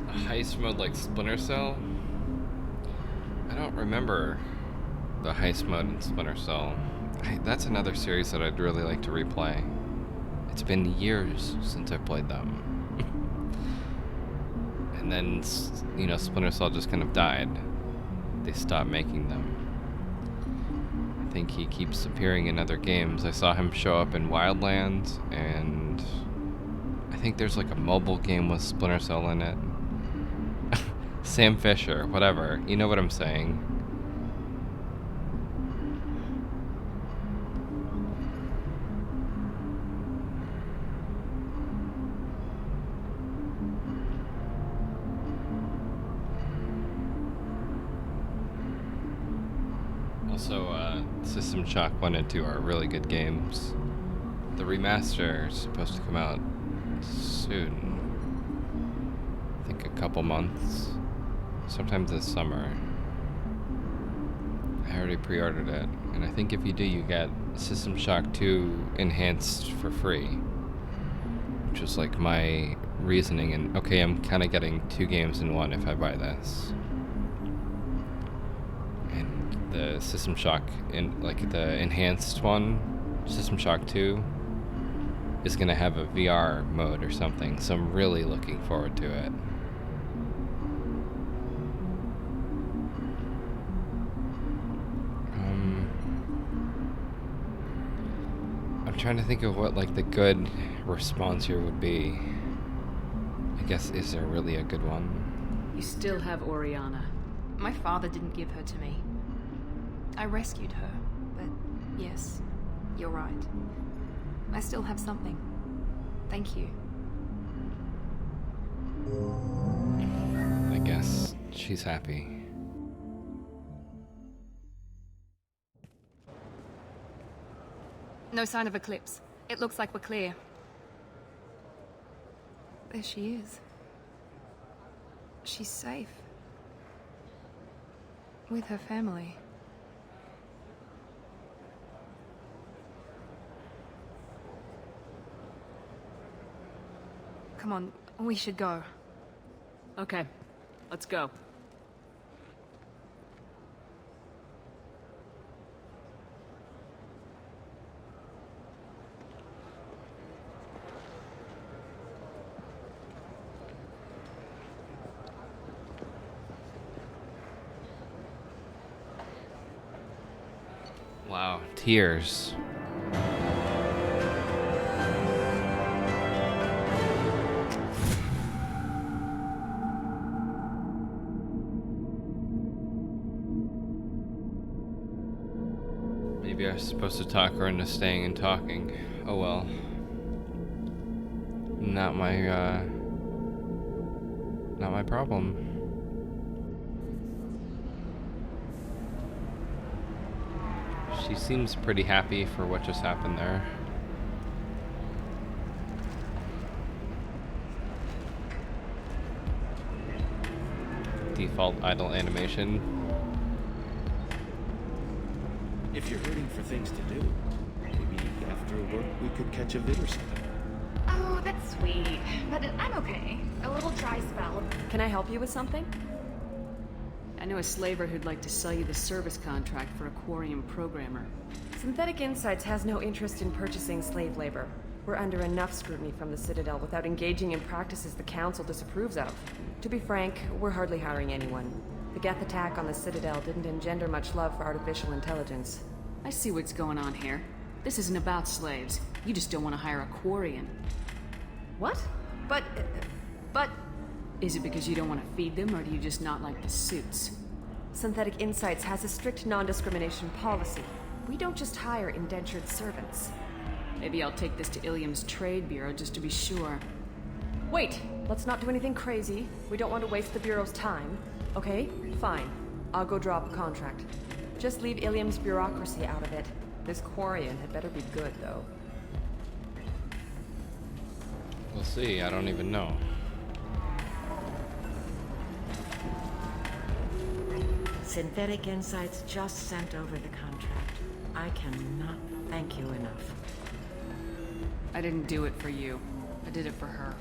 A heist mode like Splinter Cell? I don't remember the heist mode in Splinter Cell. That's another series that I'd really like to replay. It's been years since I played them. And then, you know, Splinter Cell just kind of died. They stopped making them. I think he keeps appearing in other games. I saw him show up in Wildlands, and I think there's like a mobile game with Splinter Cell in it. Sam Fisher, whatever. You know what I'm saying. Also, System Shock 1 and 2 are really good games. The remaster is supposed to come out soon. I think a couple months. Sometime this summer. I already pre-ordered it, and I think if you do, you get System Shock 2 enhanced for free. Which was like my reasoning, and okay, I'm kind of getting 2 games in one if I buy this. And the System Shock, like the enhanced one, System Shock 2, is gonna have a VR mode or something, so I'm really looking forward to it. I'm trying to think of what like the good response here would be. I guess, is there really a good one?
You still have Oriana.
My father didn't give her to me. I rescued her, but yes, you're right. I still have something. Thank you.
I guess she's happy.
No sign of Eclipse. It looks like we're clear. There she is. She's safe. With her family. Come on, we should go.
Okay, let's go.
Wow, tears. Maybe I was supposed to talk her into staying and talking. Oh well. Not my problem. She seems pretty happy for what just happened there. Default idle animation.
If you're hurting for things to do, maybe after work we could catch a vid or something.
Oh, that's sweet. But I'm okay. A little dry spell.
Can I help you with something? I know a slaver who'd like to sell you the service contract for a Quarian programmer. Synthetic Insights has no interest in purchasing slave labor. We're under enough scrutiny from the Citadel without engaging in practices the Council disapproves of. To be frank, we're hardly hiring anyone. The Geth attack on the Citadel didn't engender much love for artificial intelligence.
I see what's going on here. This isn't about slaves. You just don't want to hire a Quarian.
What? But...
Is it because you don't want to feed them, or do you just not like the suits?
Synthetic Insights has a strict non-discrimination policy. We don't just hire indentured servants.
Maybe I'll take this to Ilium's trade bureau just to be sure.
Wait! Let's not do anything crazy. We don't want to waste the bureau's time. Okay? Fine. I'll go drop a contract. Just leave Ilium's bureaucracy out of it. This Quarian had better be good, though.
We'll see. I don't even know.
Synthetic Insights just sent over the contract. I cannot thank you enough.
I didn't do it for you. I did it for her.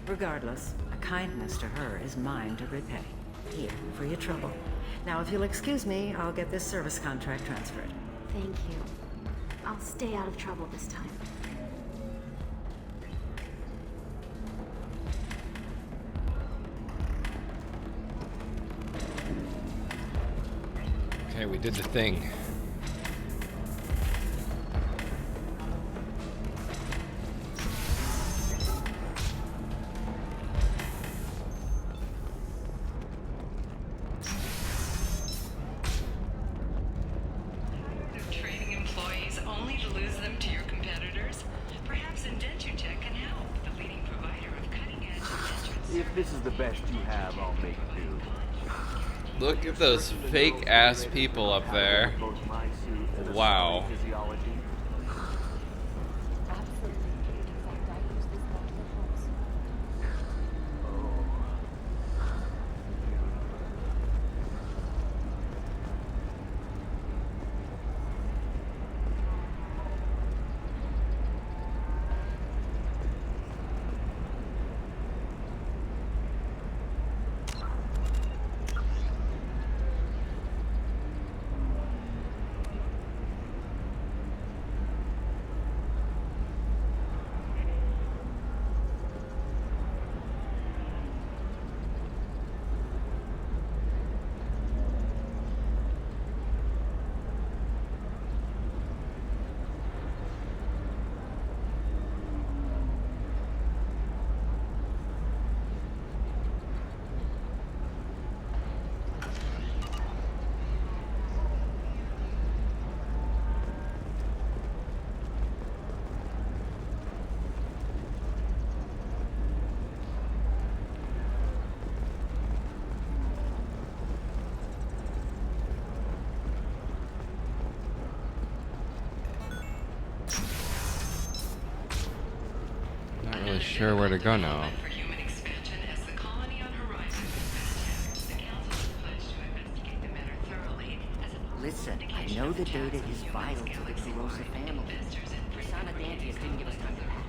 Regardless, a kindness to her is mine to repay. Here, for your trouble. Now, if you'll excuse me, I'll get this service contract transferred.
Thank you. I'll stay out of trouble this time.
Okay, we did the thing.
Training employees only to lose them to your competitors? Perhaps Indenture Tech can help, the leading provider of cutting-edge indenture.
If this is the best you have, I'll make do.
Look at those fake ass people up there. Wow. Sure where to go now.
Listen, I know the data is vital to the Corrosa family. Sana Dantius didn't give us time for that.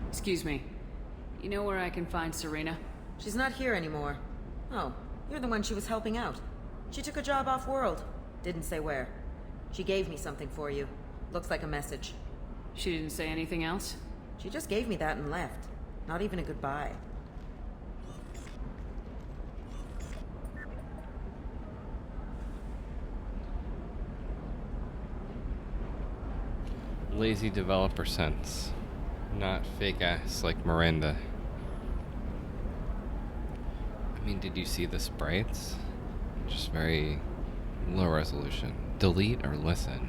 Excuse me. You know where I can find Serena?
She's not here anymore. Oh, you're the one she was helping out. She took a job off-world. Didn't say where. She gave me something for you. Looks like a message.
She didn't say anything else?
She just gave me that and left. Not even a goodbye.
lazy developer sense, not fake ass like Miranda. I mean, did you see the sprites? Just very low resolution. Delete or listen.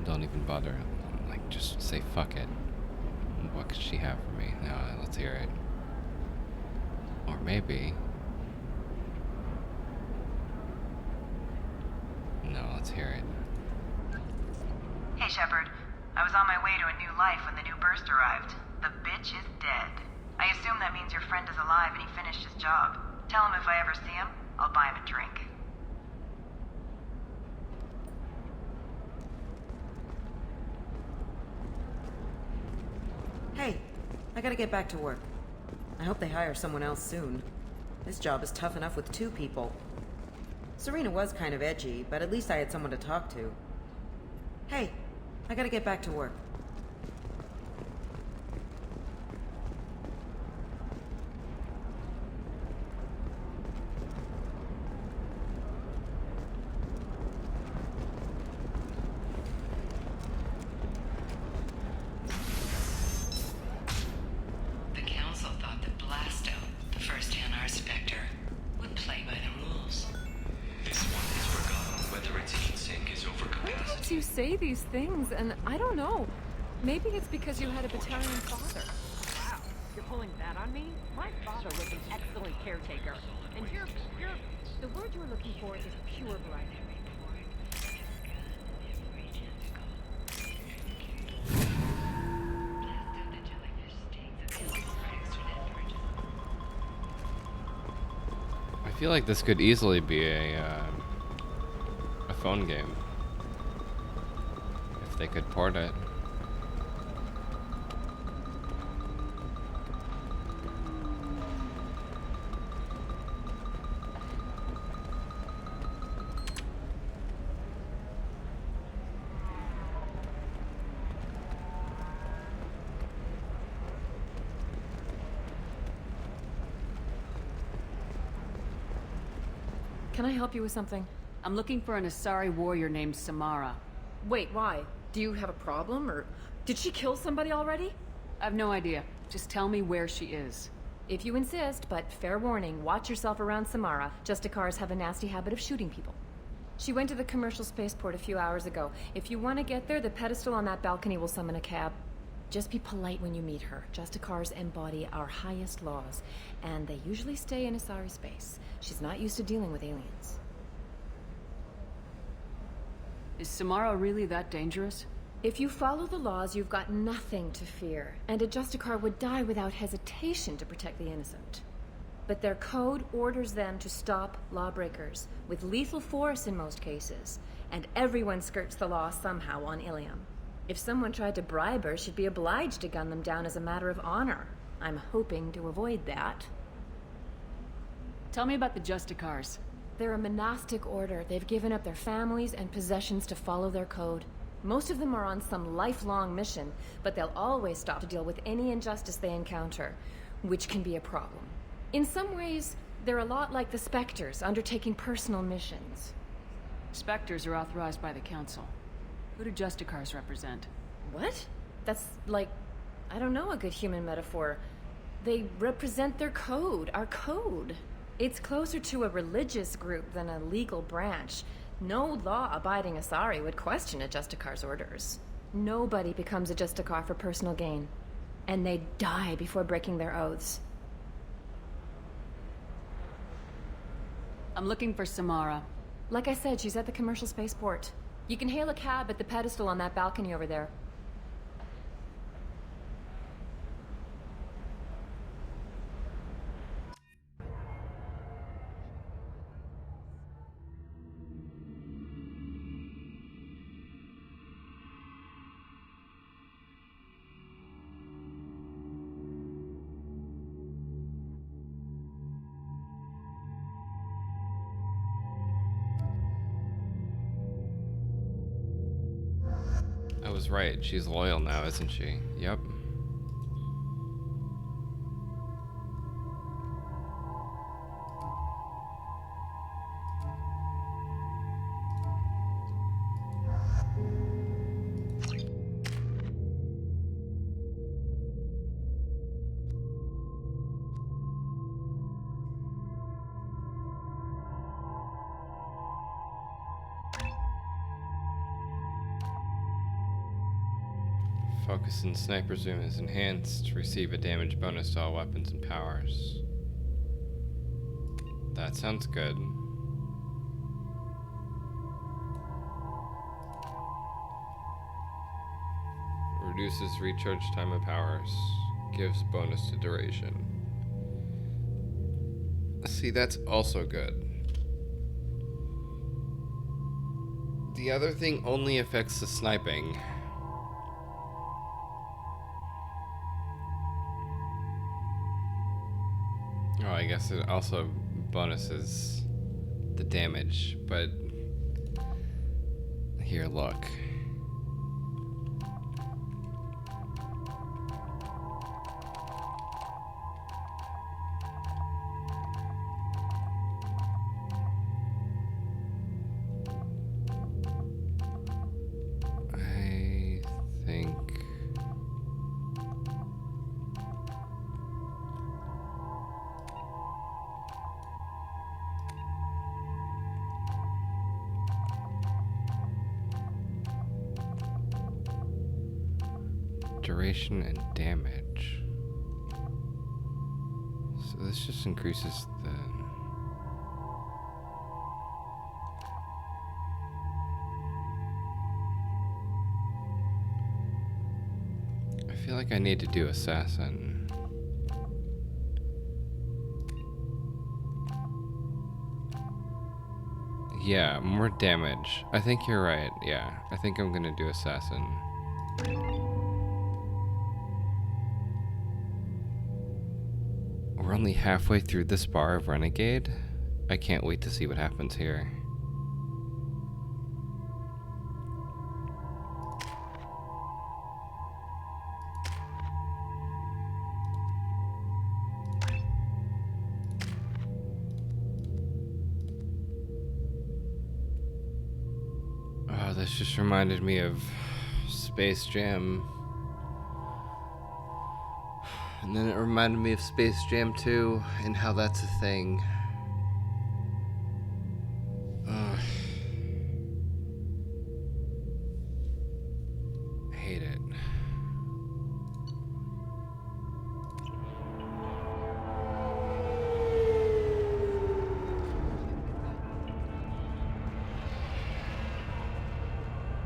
Don't even bother. Like, just say fuck it. What could she have for me? Now, let's hear it. Or maybe... No, let's hear it.
Hey, Shepard. I was on my way to a new life when the new burst arrived. The bitch is dead. I assume that means your friend is alive and he finished his job. Tell him if I ever see him, I'll buy him a drink.
Hey, I gotta get back to work. I hope they hire someone else soon. This job is tough enough with 2 people. Serena was kind of edgy, but at least I had someone to talk to. Hey, I gotta get back to work.
The Council thought that Blasto, the first NR Spectre, would play by the rules.
This one has forgotten whether its heat sink is overcapacity.
Sometimes you say these things, and I don't know. Maybe it's because you had a battalion father.
Wow, you're pulling that on me? My father was an excellent caretaker. And the word you're looking for is pureblood.
I feel like this could easily be a phone game. If they could port it.
Can I help you with something?
I'm looking for an Asari warrior named Samara.
Wait, why? Do you have a problem, or did she kill somebody already?
I've no idea. Just tell me where she is.
If you insist, but fair warning, watch yourself around Samara. Justicars have a nasty habit of shooting people. She went to the commercial spaceport a few hours ago. If you want to get there, the pedestal on that balcony will summon a cab. Just be polite when you meet her. Justicars embody our highest laws, and they usually stay in Asari space. She's not used to dealing with aliens.
Is Samara really that dangerous?
If you follow the laws, you've got nothing to fear, and a Justicar would die without hesitation to protect the innocent. But their code orders them to stop lawbreakers, with lethal force in most cases, and everyone skirts the law somehow on Ilium. If someone tried to bribe her, she'd be obliged to gun them down as a matter of honor. I'm hoping to avoid that.
Tell me about the Justicars.
They're a monastic order. They've given up their families and possessions to follow their code. Most of them are on some lifelong mission, but they'll always stop to deal with any injustice they encounter, which can be a problem. In some ways, they're a lot like the Spectres, undertaking personal missions.
Spectres are authorized by the Council. Who do Justicars represent?
What? That's like, I don't know, a good human metaphor. They represent their code, our code. It's closer to a religious group than a legal branch. No law-abiding Asari would question a Justicar's orders. Nobody becomes a Justicar for personal gain. And they die before breaking their oaths.
I'm looking for Samara.
Like I said, she's at the commercial spaceport. You can hail a cab at the pedestal on that balcony over there.
I was right. She's loyal now, isn't she? Yep. Focus and sniper zoom is enhanced. Receive a damage bonus to all weapons and powers. That sounds good. Reduces recharge time of powers. Gives bonus to duration. See, that's also good. The other thing only affects the sniping. Oh, I guess it also bonuses the damage, but here, look. I think duration and damage. So this just increases the... I feel like I need to do assassin. Yeah, more damage. I think you're right. Yeah, I think I'm gonna do assassin. We're only halfway through this bar of Renegade. I can't wait to see what happens here. Oh, this just reminded me of Space Jam. And then it reminded me of Space Jam 2 and how that's a thing. Ugh. Hate it.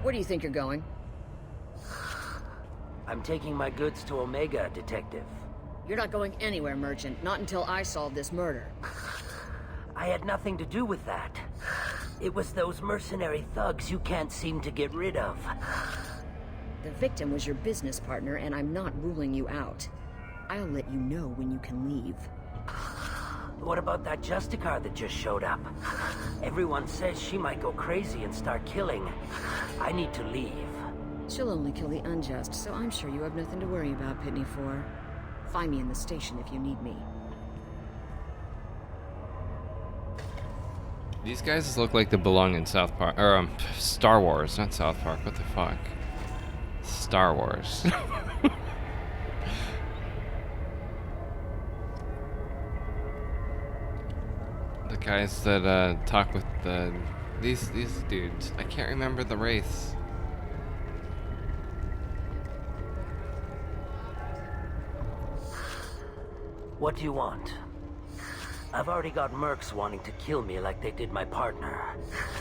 Where do you think you're going?
I'm taking my goods to Omega, Detective.
You're not going anywhere, Merchant. Not until I solve this murder.
I had nothing to do with that. It was those mercenary thugs you can't seem to get rid of.
The victim was your business partner, and I'm not ruling you out. I'll let you know when you can leave.
What about that Justicar that just showed up? Everyone says she might go crazy and start killing. I need to leave.
She'll only kill the unjust, so I'm sure you have nothing to worry about, Pitney 4. Find me in the station if you need me.
These guys look like they belong in South Park, or Star Wars, not South Park. What the fuck? Star Wars. The guys that talk with these dudes. I can't remember the race.
What do you want? I've already got mercs wanting to kill me like they did my partner.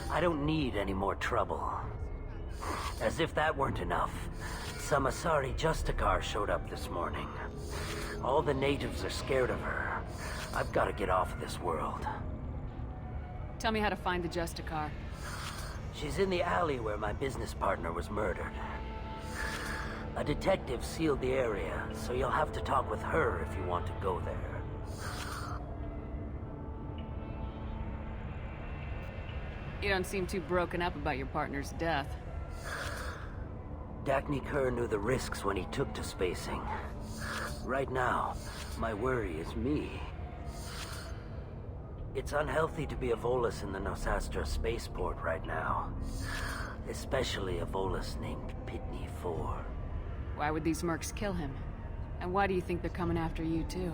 I don't need any more trouble. As if that weren't enough, some Asari Justicar showed up this morning. All the natives are scared of her. I've got to get off of this world.
Tell me how to find the Justicar.
She's in the alley where my business partner was murdered. A detective sealed the area, so you'll have to talk with her if you want to go there.
You don't seem too broken up about your partner's death.
Dagny Kerr knew the risks when he took to spacing. Right now, my worry is me. It's unhealthy to be a Volus in the Nosastra spaceport right now. Especially a Volus named Pitney 4.
Why would these mercs kill him? And why do you think they're coming after you, too?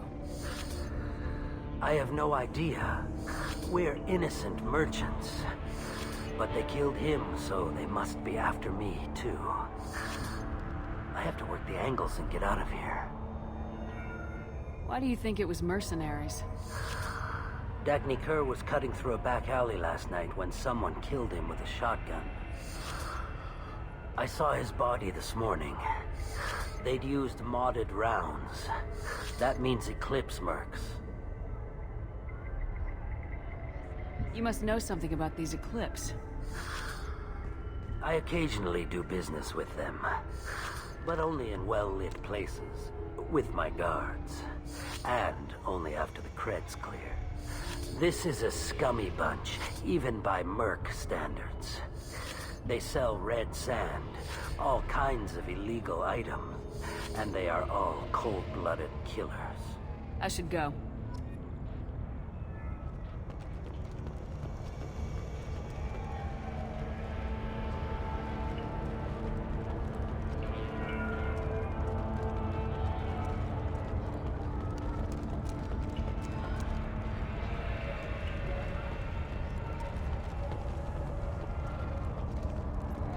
I have no idea. We're innocent merchants. But they killed him, so they must be after me, too. I have to work the angles and get out of here.
Why do you think it was mercenaries?
Dagny Kerr was cutting through a back alley last night when someone killed him with a shotgun. I saw his body this morning. They'd used modded rounds. That means Eclipse mercs.
You must know something about these Eclipse.
I occasionally do business with them, but only in well-lit places, with my guards, and only after the cred's clear. This is a scummy bunch, even by merc standards. They sell red sand, all kinds of illegal items, and they are all cold-blooded killers.
I should go.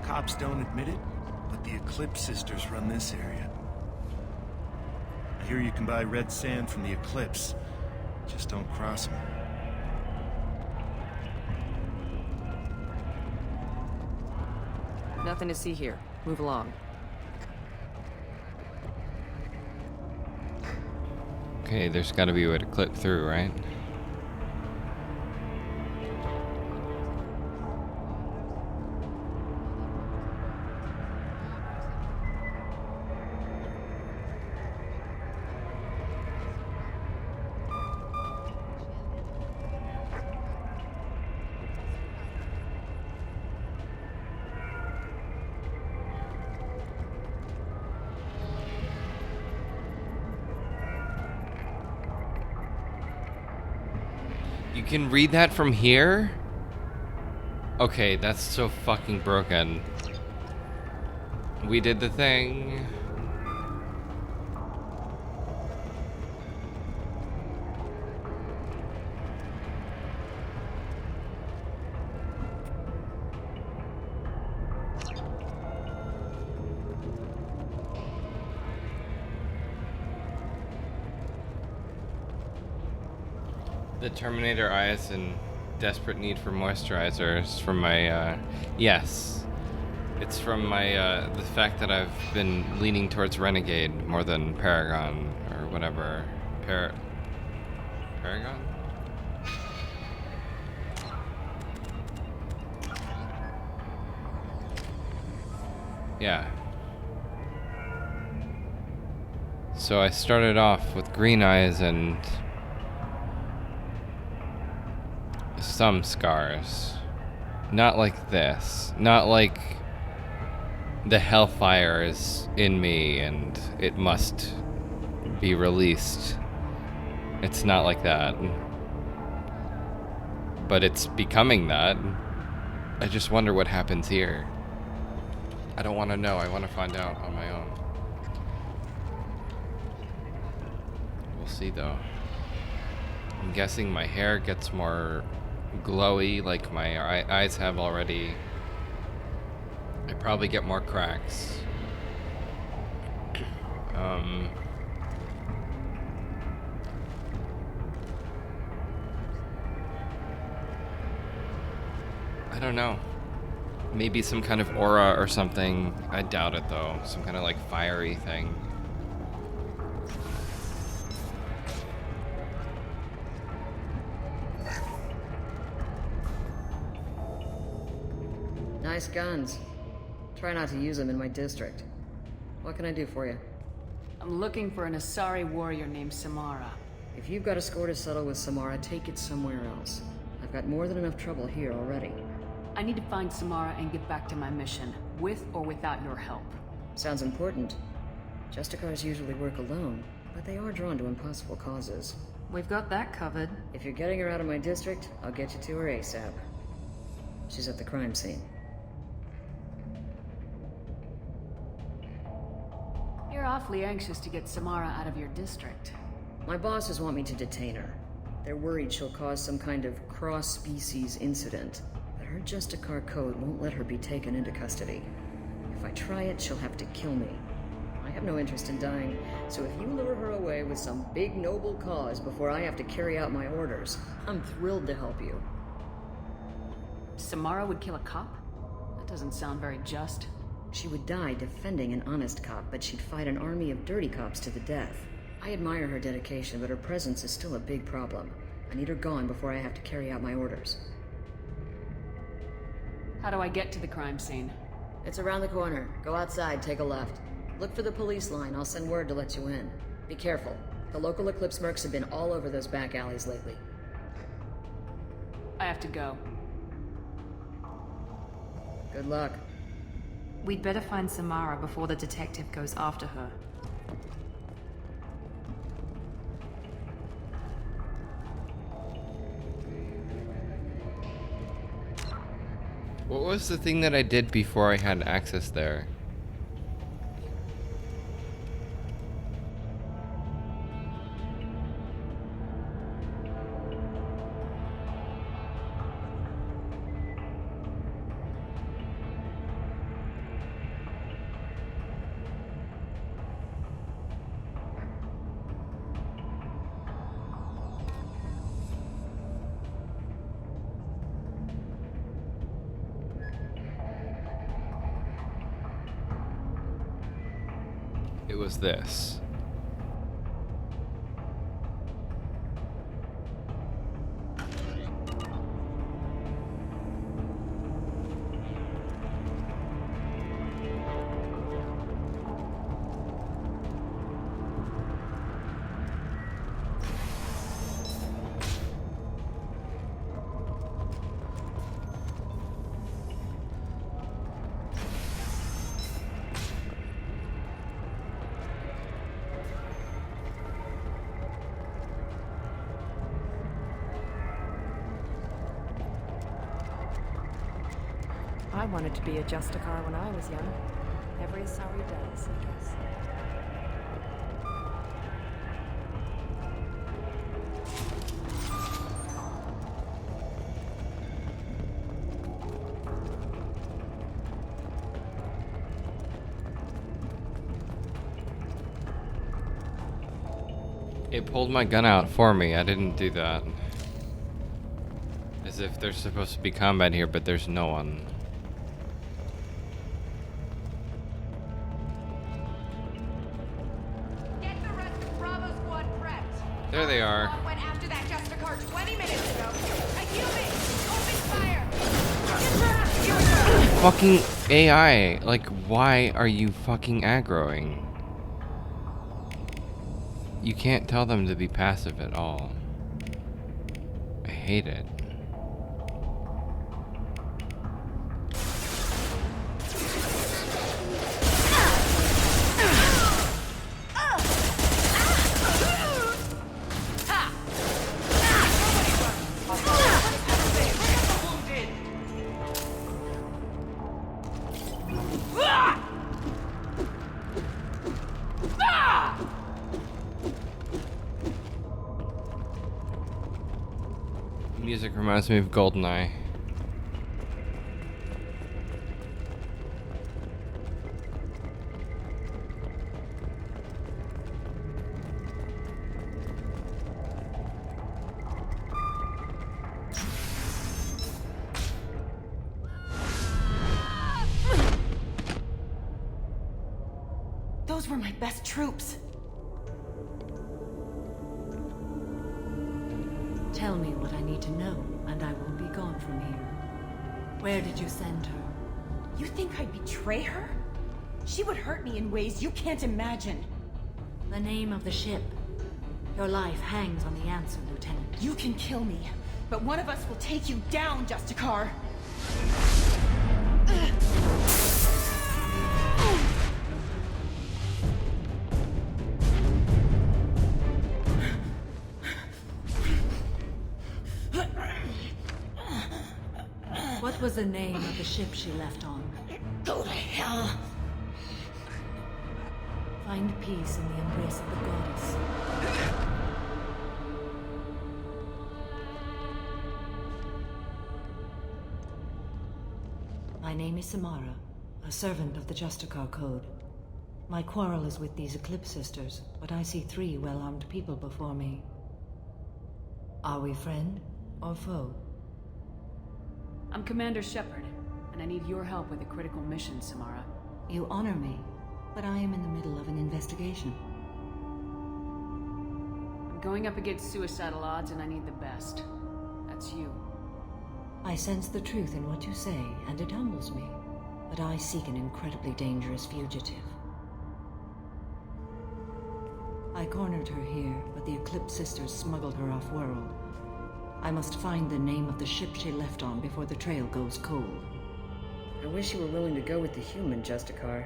Cops don't admit it, but the Eclipse sisters run this area. I hear you can buy red sand from the Eclipse. Just don't cross them.
Nothing to see here. Move along.
Okay, there's gotta be a way to clip through, right? You can read that from here? Okay, that's so fucking broken. We did the thing. The Terminator eyes in desperate need for moisturizers from my, yes. It's from my, the fact that I've been leaning towards Renegade more than Paragon, or whatever. Paragon? Yeah. So I started off with green eyes and some scars. Not like this. Not like the hellfire is in me and it must be released. It's not like that. But it's becoming that. I just wonder what happens here. I don't want to know. I want to find out on my own. We'll see though. I'm guessing my hair gets more glowy like my eyes have already. I probably get more cracks. I don't know. Maybe some kind of aura or something. I doubt it though. Some kind of like fiery thing.
Nice guns. Try not to use them in my district. What can I do for you?
I'm looking for an Asari warrior named Samara.
If you've got a score to settle with Samara, take it somewhere else. I've got more than enough trouble here already.
I need to find Samara and get back to my mission, with or without your help.
Sounds important. Justicars usually work alone, but they are drawn to impossible causes.
We've got that covered.
If you're getting her out of my district, I'll get you to her ASAP. She's at the crime scene.
You're awfully anxious to get Samara out of your district.
My bosses want me to detain her. They're worried she'll cause some kind of cross-species incident, but her Justicar code won't let her be taken into custody. If I try it, she'll have to kill me.
have no interest in dying, so if you lure her away with some big noble cause before I have to carry out my orders, I'm thrilled to help you.
Samara would kill a cop? That doesn't sound very just.
She would die defending an honest cop, but she'd fight an army of dirty cops to the death. I admire her dedication, but her presence is still a big problem. I need her gone before I have to carry out my orders.
How do I get to the crime scene?
It's around the corner. Go outside, take a left. Look for the police line. I'll send word to let you in. Be careful. The local Eclipse mercs have been all over those back alleys lately.
I have to go.
Good luck.
We'd better find Samara before the detective goes after her.
What was the thing that I did before I had access there? It was this.
I wanted to be a Justicar when I was young. Every sorry does, I guess.
It pulled my gun out for me. I didn't do that. As if there's supposed to be combat here, but there's no one.
Get the rest of Bravo Squad prepped.
There they are.
Went after that Justicar 20 minutes ago. A human! Open fire!
Fucking AI. Like, why are you fucking aggroing? You can't tell them to be passive at all. I hate it. Music reminds me of GoldenEye.
Those were my best troops.
Tell me what I need to know, and I will be gone from here. Where did you send her?
You think I'd betray her? She would hurt me in ways you can't imagine.
The name of the ship. Your life hangs on the answer, Lieutenant.
You can kill me, but one of us will take you down, Justicar.
What was the name of the ship she left on?
Go to hell.
Find peace in the embrace of the goddess. My name is Samara, a servant of the Justicar Code.
My quarrel is with these Eclipse Sisters, but I see 3 well-armed people before me. Are we friend or foe?
I'm Commander Shepard, and I need your help with a critical mission, Samara.
You honor me, but I am in the middle of an investigation.
I'm going up against suicidal odds, and I need the best. That's you.
I sense the truth in what you say, and it humbles me. But I seek an incredibly dangerous fugitive. I cornered her here, but the Eclipse Sisters smuggled her off-world. I must find the name of the ship she left on before the trail goes cold.
I wish you were willing to go with the human, Justicar.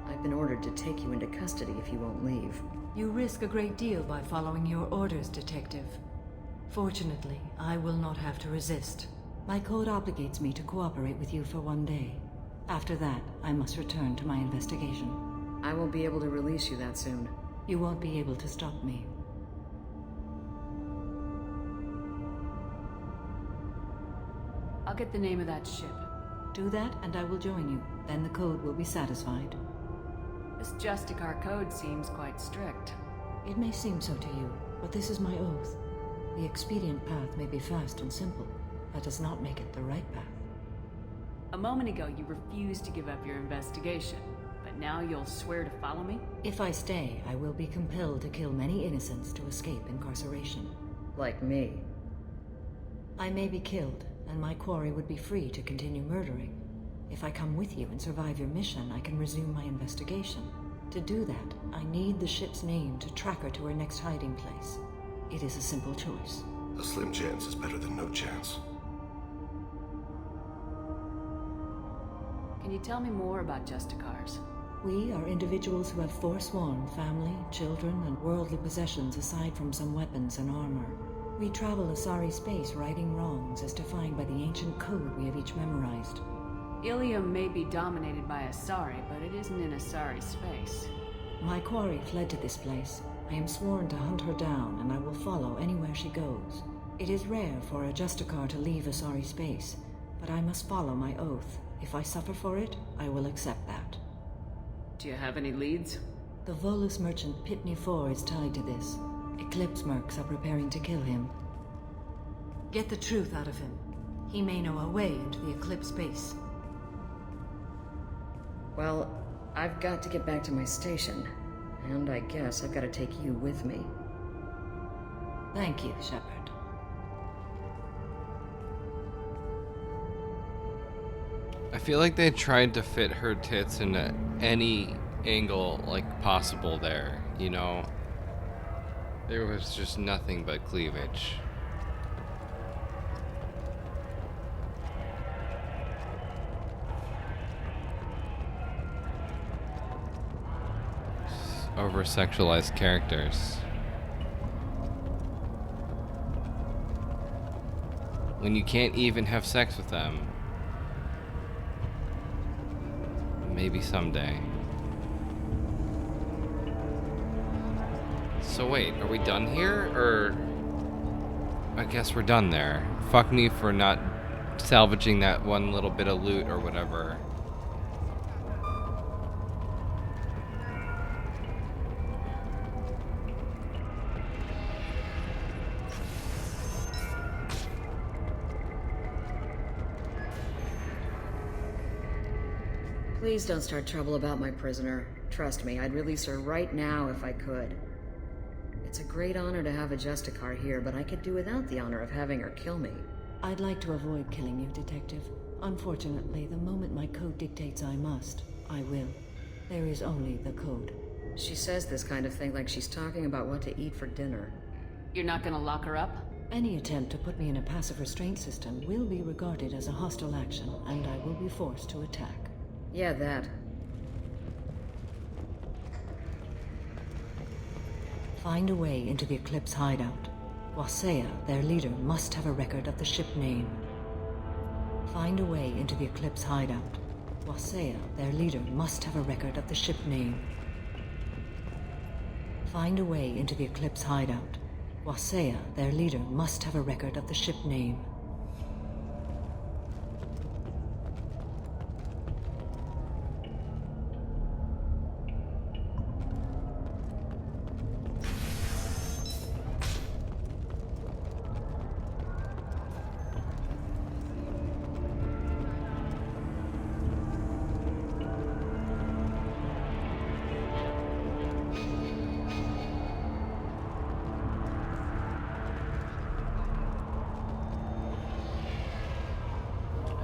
I've been ordered to take you into custody if you won't leave.
You risk a great deal by following your orders, Detective. Fortunately, I will not have to resist. My code obligates me to cooperate with you for 1 day. After that, I must return to my investigation.
I won't be able to release you that soon.
You won't be able to stop me.
I'll get the name of that ship.
Do that, and I will join you. Then the code will be satisfied.
This Justicar code seems quite strict.
It may seem so to you, but this is my oath. The expedient path may be fast and simple. That does not make it the right path.
A moment ago, you refused to give up your investigation, but now you'll swear to follow me?
If I stay, I will be compelled to kill many innocents to escape incarceration.
Like me.
I may be killed, and my quarry would be free to continue murdering. If I come with you and survive your mission, I can resume my investigation. To do that, I need the ship's name to track her to her next hiding place. It is a simple choice.
A slim chance is better than no chance.
Can you tell me more about Justicars?
We are individuals who have forsworn family, children, and worldly possessions aside from some weapons and armor. We travel Asari space righting wrongs as defined by the ancient code we have each memorized.
Ilium may be dominated by Asari, but it isn't in Asari space.
My quarry fled to this place. I am sworn to hunt her down, and I will follow anywhere she goes. It is rare for a Justicar to leave Asari space, but I must follow my oath. If I suffer for it, I will accept that.
Do you have any leads?
The Volus merchant Pitney 4 is tied to this. Eclipse mercs are preparing to kill him. Get the truth out of him. He may know a way into the Eclipse base.
Well, I've got to get back to my station. And I guess I've got to take you with me.
Thank you, Shepard.
I feel like they tried to fit her tits into any angle like possible there, you know? There was just nothing but cleavage. Over-sexualized characters. When you can't even have sex with them. Maybe someday. So wait, are we done here? Or... I guess we're done there. Fuck me for not salvaging that one little bit of loot or whatever.
Please don't start trouble about my prisoner. Trust me, I'd release her right now if I could. It's a great honor to have a Justicar here, but I could do without the honor of having her kill me.
I'd like to avoid killing you, Detective. Unfortunately, the moment my code dictates I must, I will. There is only the code.
She says this kind of thing like she's talking about what to eat for dinner.
You're not gonna lock her up?
Any attempt to put me in a passive restraint system will be regarded as a hostile action, and I will be forced to attack.
Yeah, that.
Find a way into the Eclipse hideout. Wasea, their leader, must have a record of the ship name. Find a way into the Eclipse hideout. Wasea, their leader, must have a record of the ship name. Find a way into the Eclipse hideout. Wasea, their leader, must have a record of the ship name.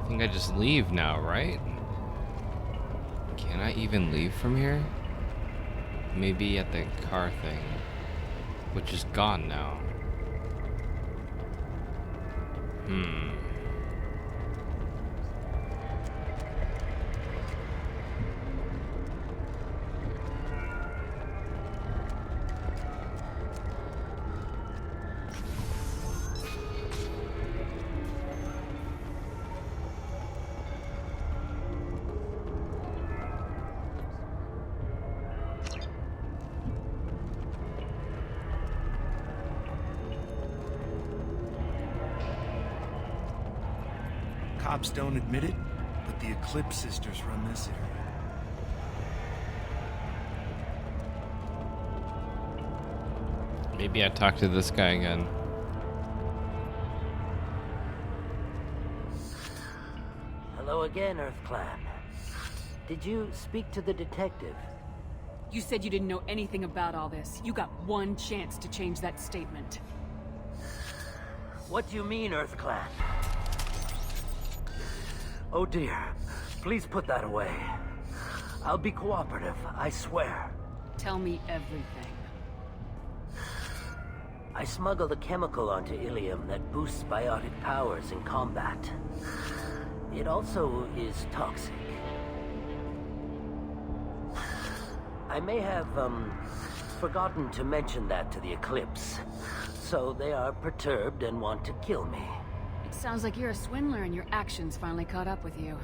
I think I just leave now, right? Can I even leave from here? Maybe at the car thing, which is gone now.
Cops don't admit it, but the Eclipse sisters run this area.
Maybe I talk to this guy again.
Hello again, Earth Clan. Did you speak to the detective?
You said you didn't know anything about all this. You got one chance to change that statement.
What do you mean, Earth Clan? Oh dear. Please put that away. I'll be cooperative, I swear.
Tell me everything.
I smuggled a chemical onto Ilium that boosts biotic powers in combat. It also is toxic. I may have, forgotten to mention that to the Eclipse. So they are perturbed and want to kill me.
It sounds like you're a swindler and your actions finally caught up with you.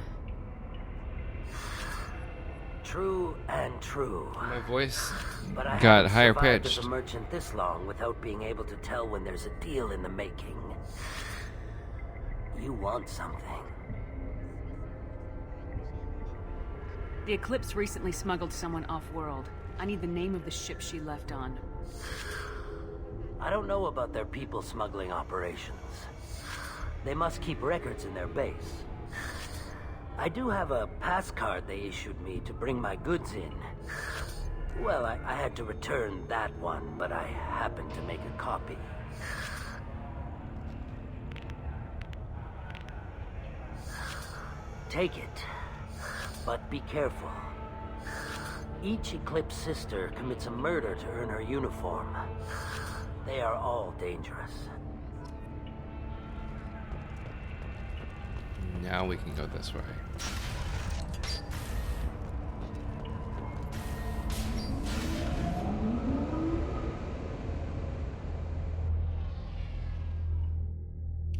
True and true.
My voice
But I
got
haven't
higher
survived
pitched.
as a merchant this long without being able to tell when there's a deal in the making. You want something.
The Eclipse recently smuggled someone off-world. I need the name of the ship she left on.
I don't know about their people smuggling operations. They must keep records in their base. I do have a pass card they issued me to bring my goods in. Well, I had to return that one, but I happened to make a copy. Take it, but be careful. Each Eclipse sister commits a murder to earn her uniform. They are all dangerous.
Now we can go this way.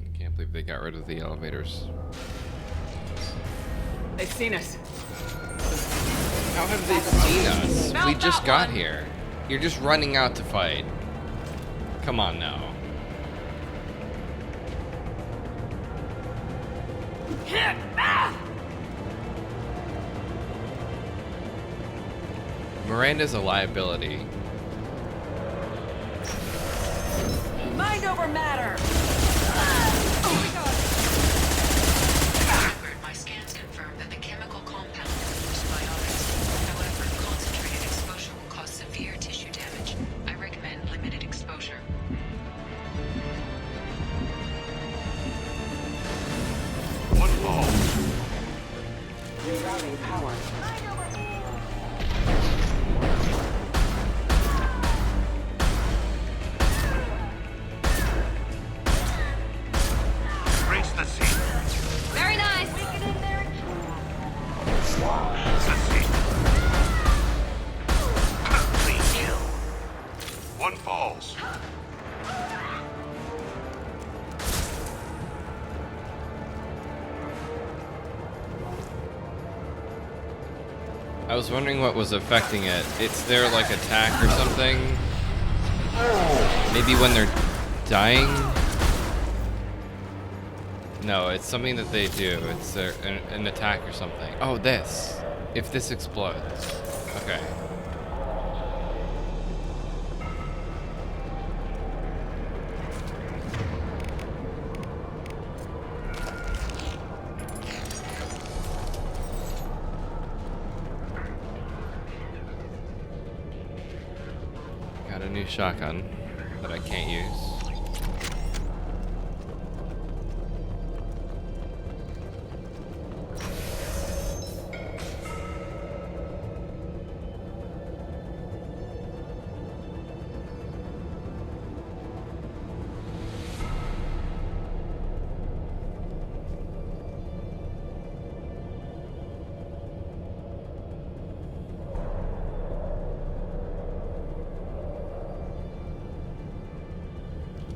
I can't believe they got rid of the elevators.
They've seen us.
How have they seen us? We just got here. You're just running out to fight. Come on now. Miranda's a liability.
Mind over matter!
My scans confirm that the chemical compound is biotics. However, concentrated exposure will cause severe tissue damage. I recommend limited exposure.
One ball.
Rerouting power.
Race the scene.
Very nice.
The scene. Clean kill. One falls.
I was wondering what was affecting it. It's their like attack or something. Maybe when they're dying. No, it's something that they do. It's an attack or something. Oh, this. If this explodes. Okay. Got a new shotgun that I can't use.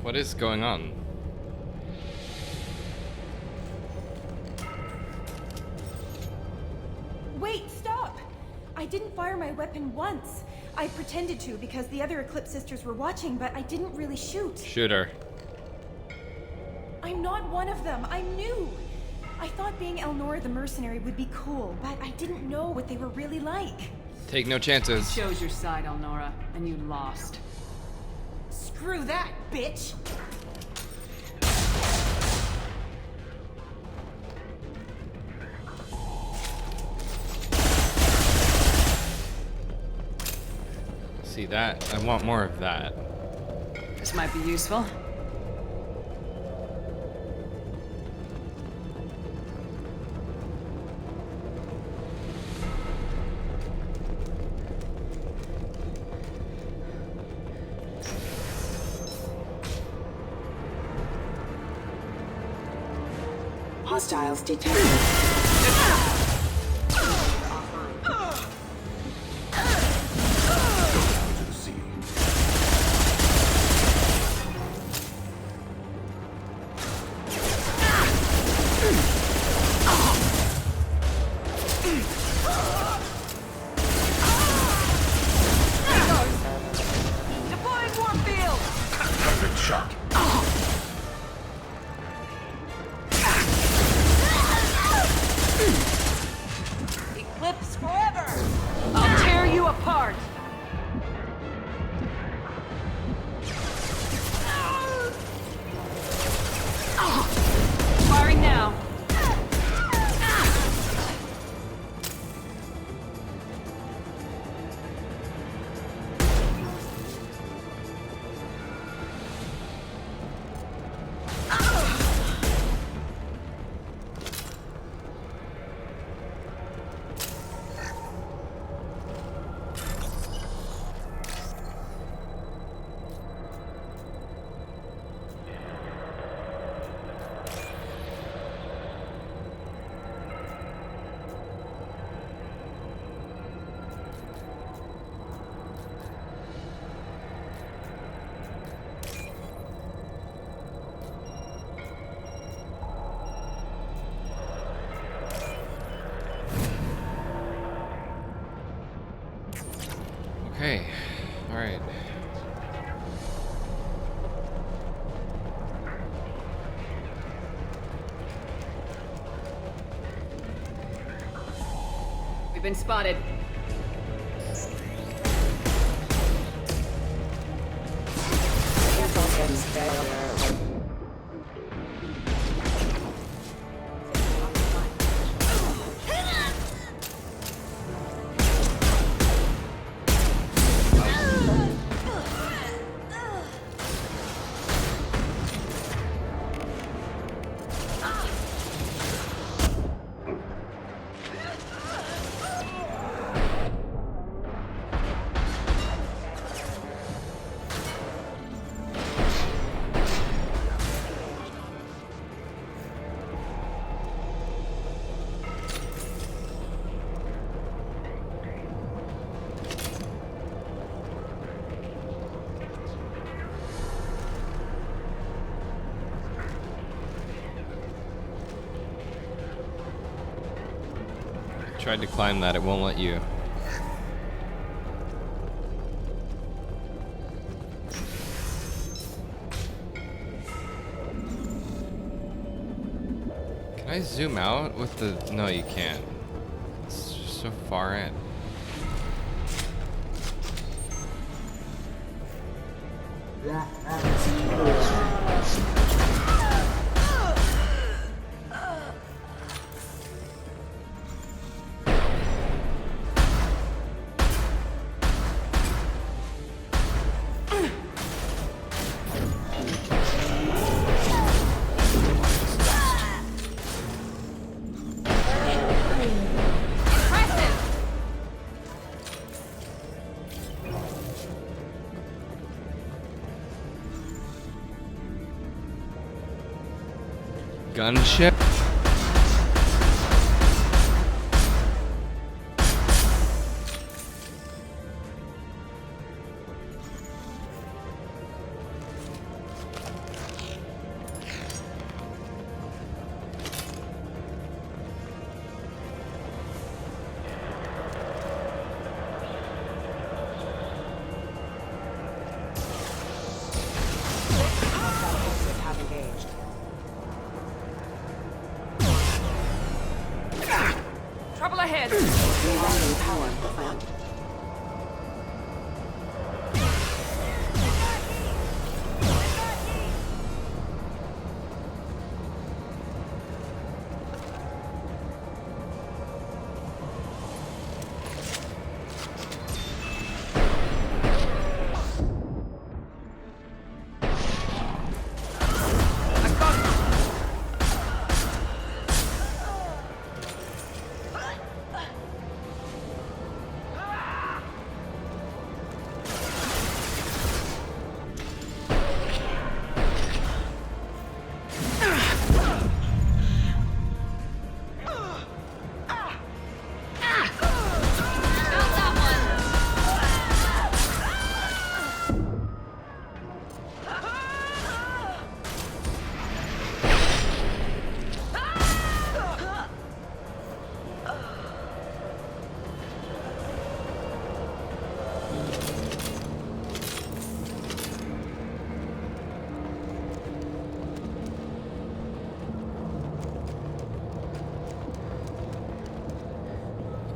What is going on?
Wait, stop! I didn't fire my weapon once. I pretended to because the other Eclipse sisters were watching, but I didn't really shoot.
Shoot her.
I'm not one of them. I'm new. I thought being Elnora the mercenary would be cool, but I didn't know what they were really like.
Take no chances.
You chose your side, Elnora, and you lost.
Screw that, bitch!
See that? I want more of that.
This might be useful.
Hostiles detected.
Deploying warfield!
Perfect shot.
Eclipse forever! I'll tear you apart! Firing now.
Okay. Alright.
We've been spotted.
Tried to climb that, it won't let you. Can I zoom out with the... No, you can't. It's just so far in. Gunship?
ahead!
Rerouting power plant.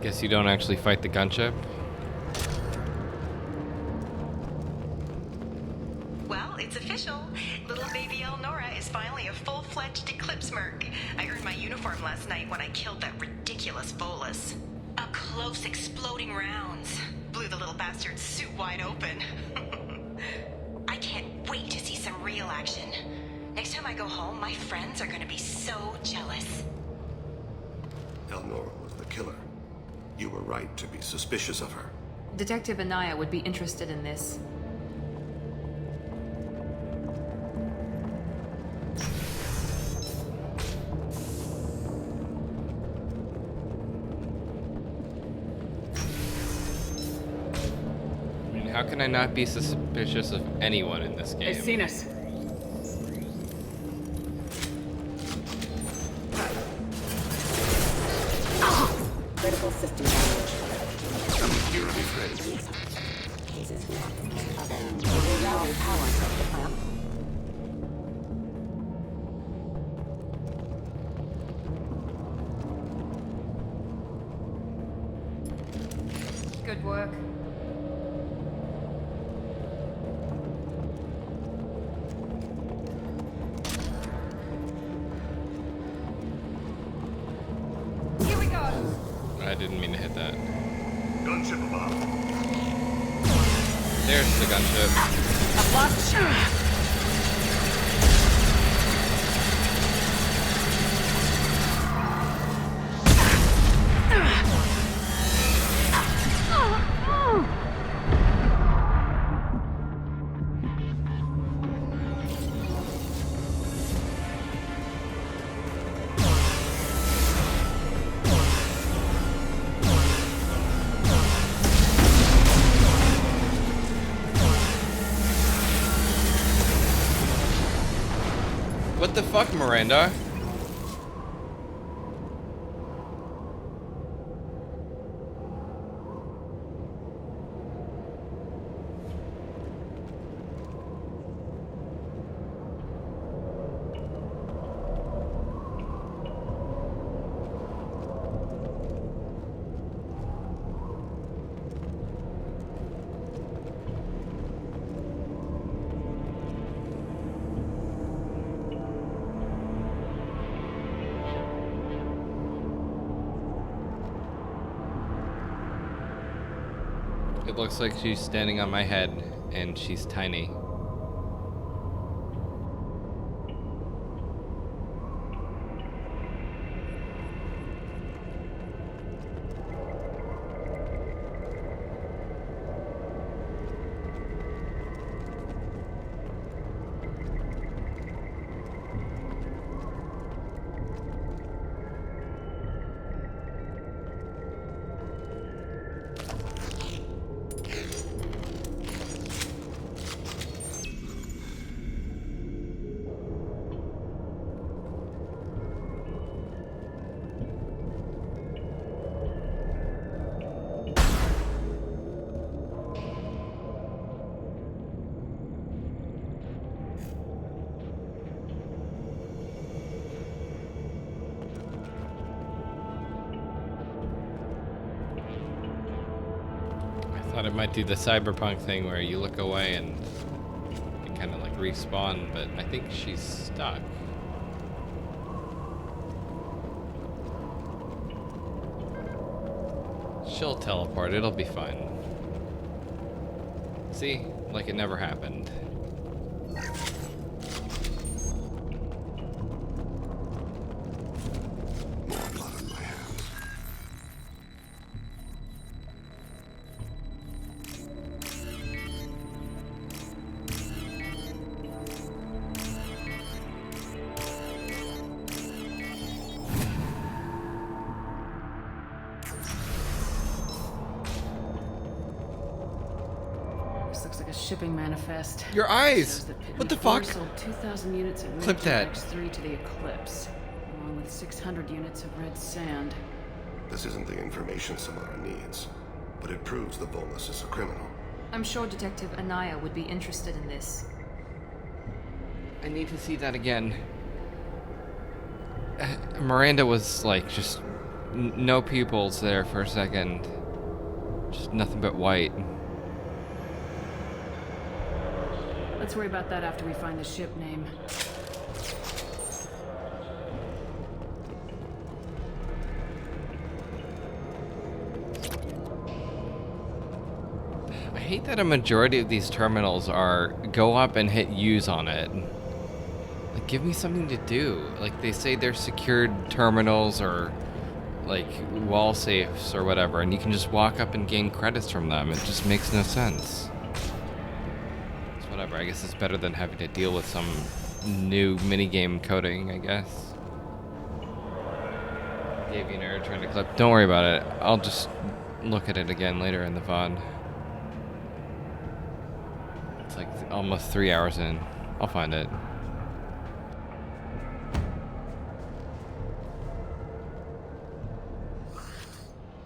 Guess you don't actually fight the gunship?
Well, it's official. Little baby Elnora is finally a full-fledged Eclipse merc. I earned my uniform last night when I killed that ridiculous Volus. Up close, exploding rounds. Blew the little bastard's suit wide open. I can't wait to see some real action. Next time I go home, my friends are gonna be so jealous.
Elnora was the killer. You were right to be suspicious of her.
Detective Anaya would be interested in this.
I mean, how can I not be suspicious of anyone in this game?
They've seen us.
Critical system damage.
Security ready.
Cases rerouting power to the plant.
Good work. Here we go.
I didn't mean to hit that.
Gunship above.
There's the gunship.
I've lost you.
What the fuck, Miranda? It looks like she's standing on my head, and she's tiny. Thought it might do the cyberpunk thing where you look away and it kind of like respawn, but I think she's stuck. She'll teleport, it'll be fine. See? Like it never happened.
Shipping manifest.
Your eyes! What the fuck?
Sold 2,000 units of
Clip that.
X3 to the Eclipse, along with 600 units of red sand.
This isn't the information Samara needs, but it proves the Volus is a criminal.
I'm sure Detective Anaya would be interested in this.
I need to see that again. Miranda was like just no pupils there for a second. Just nothing but white.
Let's worry about that after we find the ship name.
I hate that a majority of these terminals are go up and hit use on it. Like, give me something to do. Like, they say they're secured terminals or like wall safes or whatever, and you can just walk up and gain credits from them. It just makes no sense. Whatever, I guess it's better than having to deal with some new minigame coding, I guess. Gave you an error trying to clip. Don't worry about it. I'll just look at it again later in the VOD. It's like almost 3 hours in. I'll find it.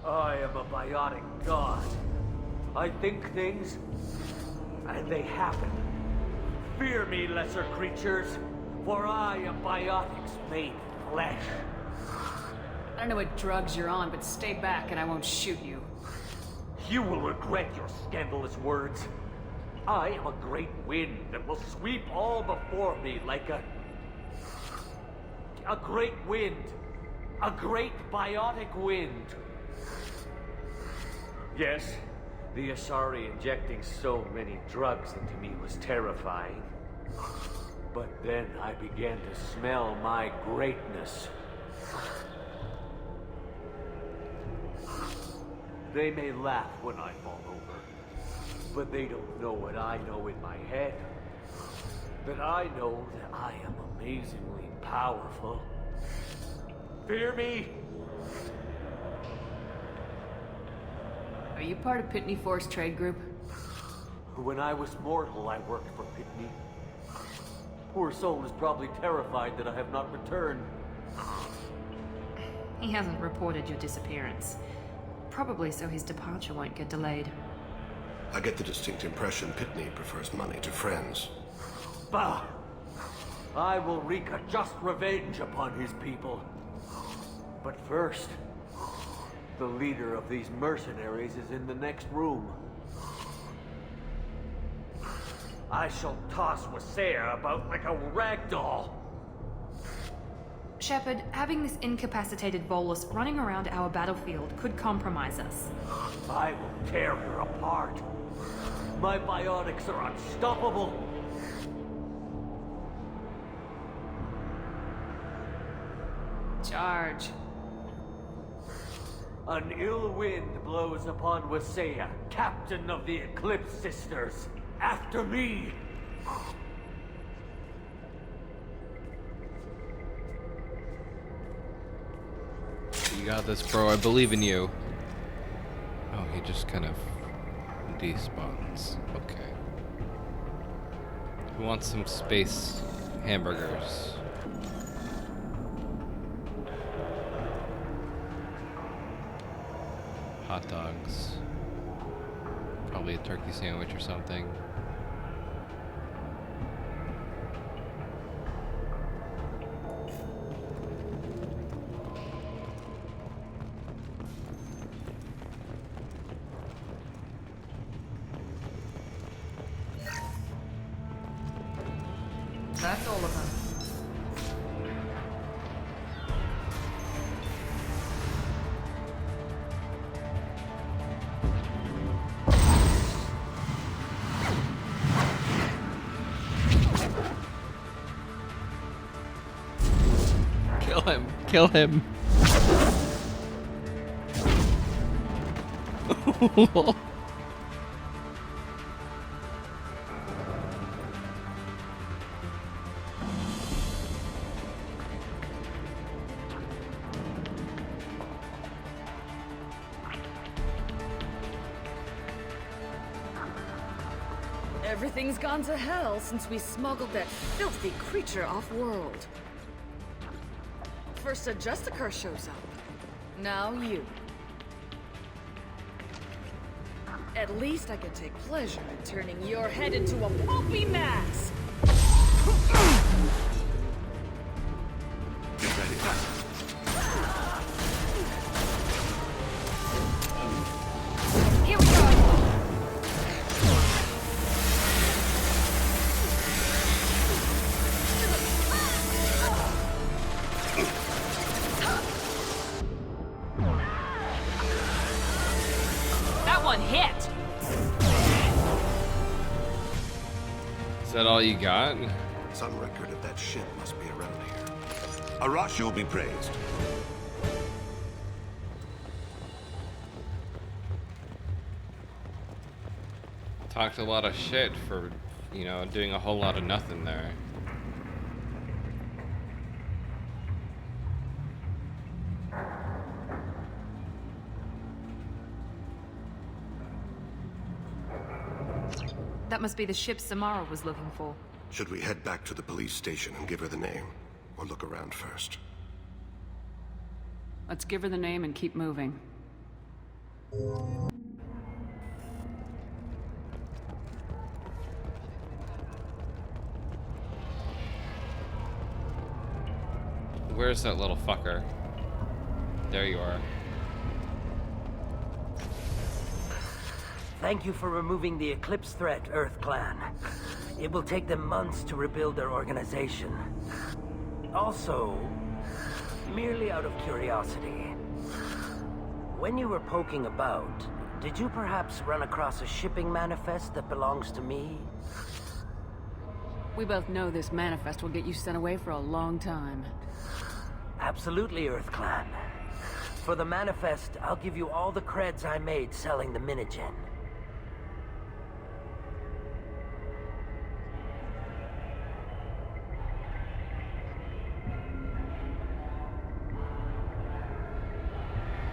I am a biotic god. I think things, and they happen. Fear me, lesser creatures, for I am biotics made flesh.
I don't know what drugs you're on, but stay back and I won't shoot you.
You will regret your scandalous words. I am a great wind that will sweep all before me like a great wind. A great biotic wind. Yes, the Asari injecting so many drugs into me was terrifying. But then I began to smell my greatness. They may laugh when I fall over, but they don't know what I know in my head. That I know that I am amazingly powerful. Fear me?
Are you part of Pitney Force Trade Group?
When I was mortal, I worked for Pitney. Poor soul is probably terrified that I have not returned.
He hasn't reported your disappearance. Probably so his departure won't get delayed.
I get the distinct impression Pitney prefers money to friends.
Bah! I will wreak a just revenge upon his people. But first, the leader of these mercenaries is in the next room. I shall toss Wasea about like a rag doll.
Shepard, having this incapacitated Volus running around our battlefield could compromise us.
I will tear her apart. My biotics are unstoppable.
Charge.
An ill wind blows upon Wasea, captain of the Eclipse Sisters. After me!
You got this, bro. I believe in you. Oh, he just kind of despawns. Okay. Who wants some space hamburgers? Hot dogs. Probably a turkey sandwich or something. kill him.
Everything's gone to hell since we smuggled that filthy creature off-world. First a Justicar shows up. Now you. At least I can take pleasure in turning your head into a pulpy mass.
Get ready.
Here we go. Hit!
Is that all you got?
Some record of that ship must be around here. Arash, you'll be praised.
Talked a lot of shit for, you know, doing a whole lot of nothing there.
That must be the ship Samara was looking for.
Should we head back to the police station and give her the name? Or look around first?
Let's give her the name and keep moving.
Where's that little fucker? There you are.
Thank you for removing the Eclipse threat, Earth Clan. It will take them months to rebuild their organization. Also, merely out of curiosity, when you were poking about, did you perhaps run across a shipping manifest that belongs to me?
We both know this manifest will get you sent away for a long time.
Absolutely, Earth Clan. For the manifest, I'll give you all the creds I made selling the Minigen.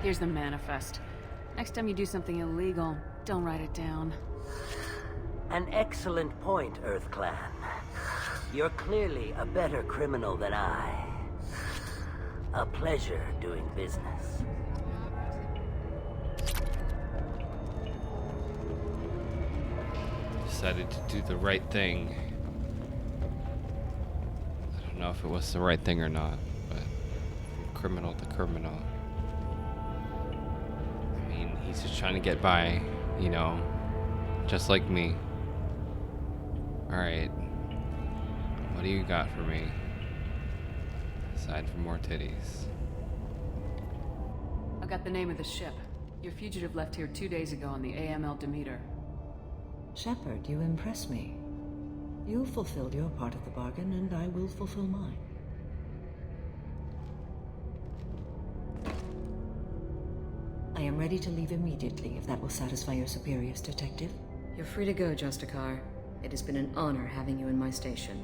Here's the manifest. Next time you do something illegal, don't write it down.
An excellent point, Earth Clan. You're clearly a better criminal than I. A pleasure doing business.
Decided to do the right thing. I don't know if it was the right thing or not, but from criminal to criminal. I mean, he's just trying to get by, you know, just like me. Alright. What do you got for me? Aside from more titties.
I got the name of the ship. Your fugitive left here 2 days ago on the AML Demeter.
Shepard, you impress me. You fulfilled your part of the bargain, and I will fulfill mine. I am ready to leave immediately, if that will satisfy your superiors, Detective.
You're free to go, Justicar. It has been an honor having you in my station.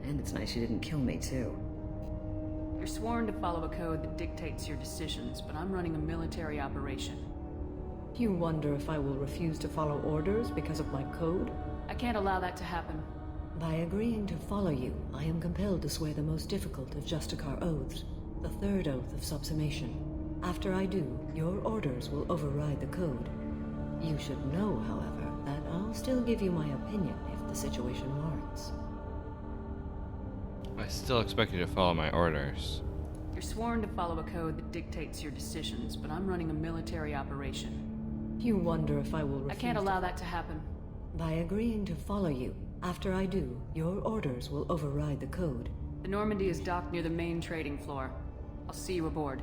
And it's nice you didn't kill me, too.
You're sworn to follow a code that dictates your decisions, but I'm running a military operation.
You wonder if I will refuse to follow orders because of my code?
I can't allow that to happen.
By agreeing to follow you, I am compelled to swear the most difficult of Justicar oaths, the third oath of subsumation. After I do, your orders will override the code. You should know, however, that I'll still give you my opinion if the situation warrants.
I still expect you to follow my orders.
You're sworn to follow a code that dictates your decisions, but I'm running a military operation.
You wonder if I will refuse.
I can't allow that to happen.
By agreeing to follow you, after I do, your orders will override the code.
The Normandy is docked near the main trading floor. I'll see you aboard.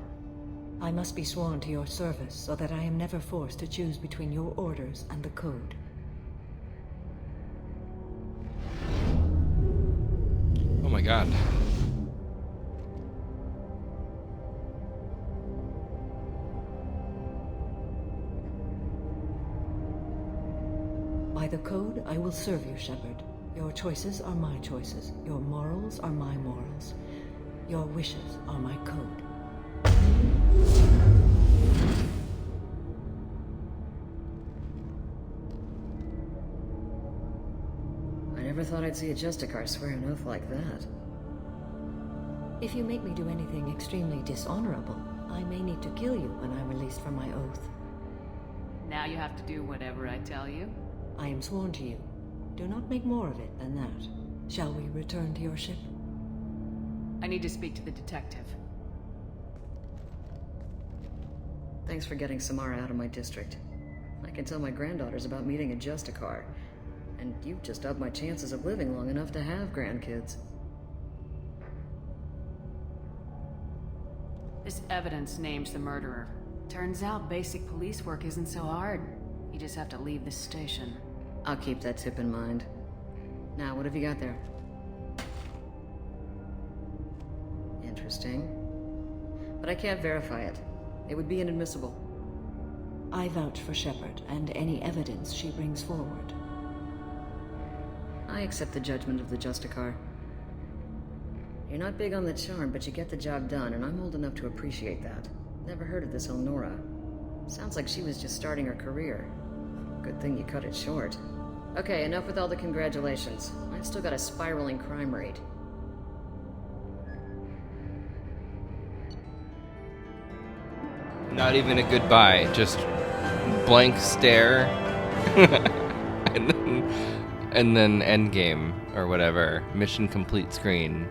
I must be sworn to your service so that I am never forced to choose between your orders and the code.
Oh my god.
By the code, I will serve you, Shepard. Your choices are my choices. Your morals are my morals. Your wishes are my code.
I never thought I'd see a Justicar swear an oath like that.
If you make me do anything extremely dishonorable, I may need to kill you when I'm released from my oath.
Now you have to do whatever I tell you?
I am sworn to you. Do not make more of it than that. Shall we return to your ship?
I need to speak to the detective.
Thanks for getting Samara out of my district. I can tell my granddaughters about meeting a Justicar, and you've just upped my chances of living long enough to have grandkids.
This evidence names the murderer. Turns out basic police work isn't so hard. You just have to leave the station.
I'll keep that tip in mind. Now, what have you got there? Interesting. But I can't verify it. It would be inadmissible.
I vouch for Shepard and any evidence she brings forward.
I accept the judgment of the Justicar. You're not big on the charm, but you get the job done, and I'm old enough to appreciate that. Never heard of this Elnora. Sounds like she was just starting her career. Good thing you cut it short. Okay, enough with all the congratulations. I've still got a spiraling crime rate.
Not even a goodbye, just blank stare, and then endgame or whatever, mission complete screen.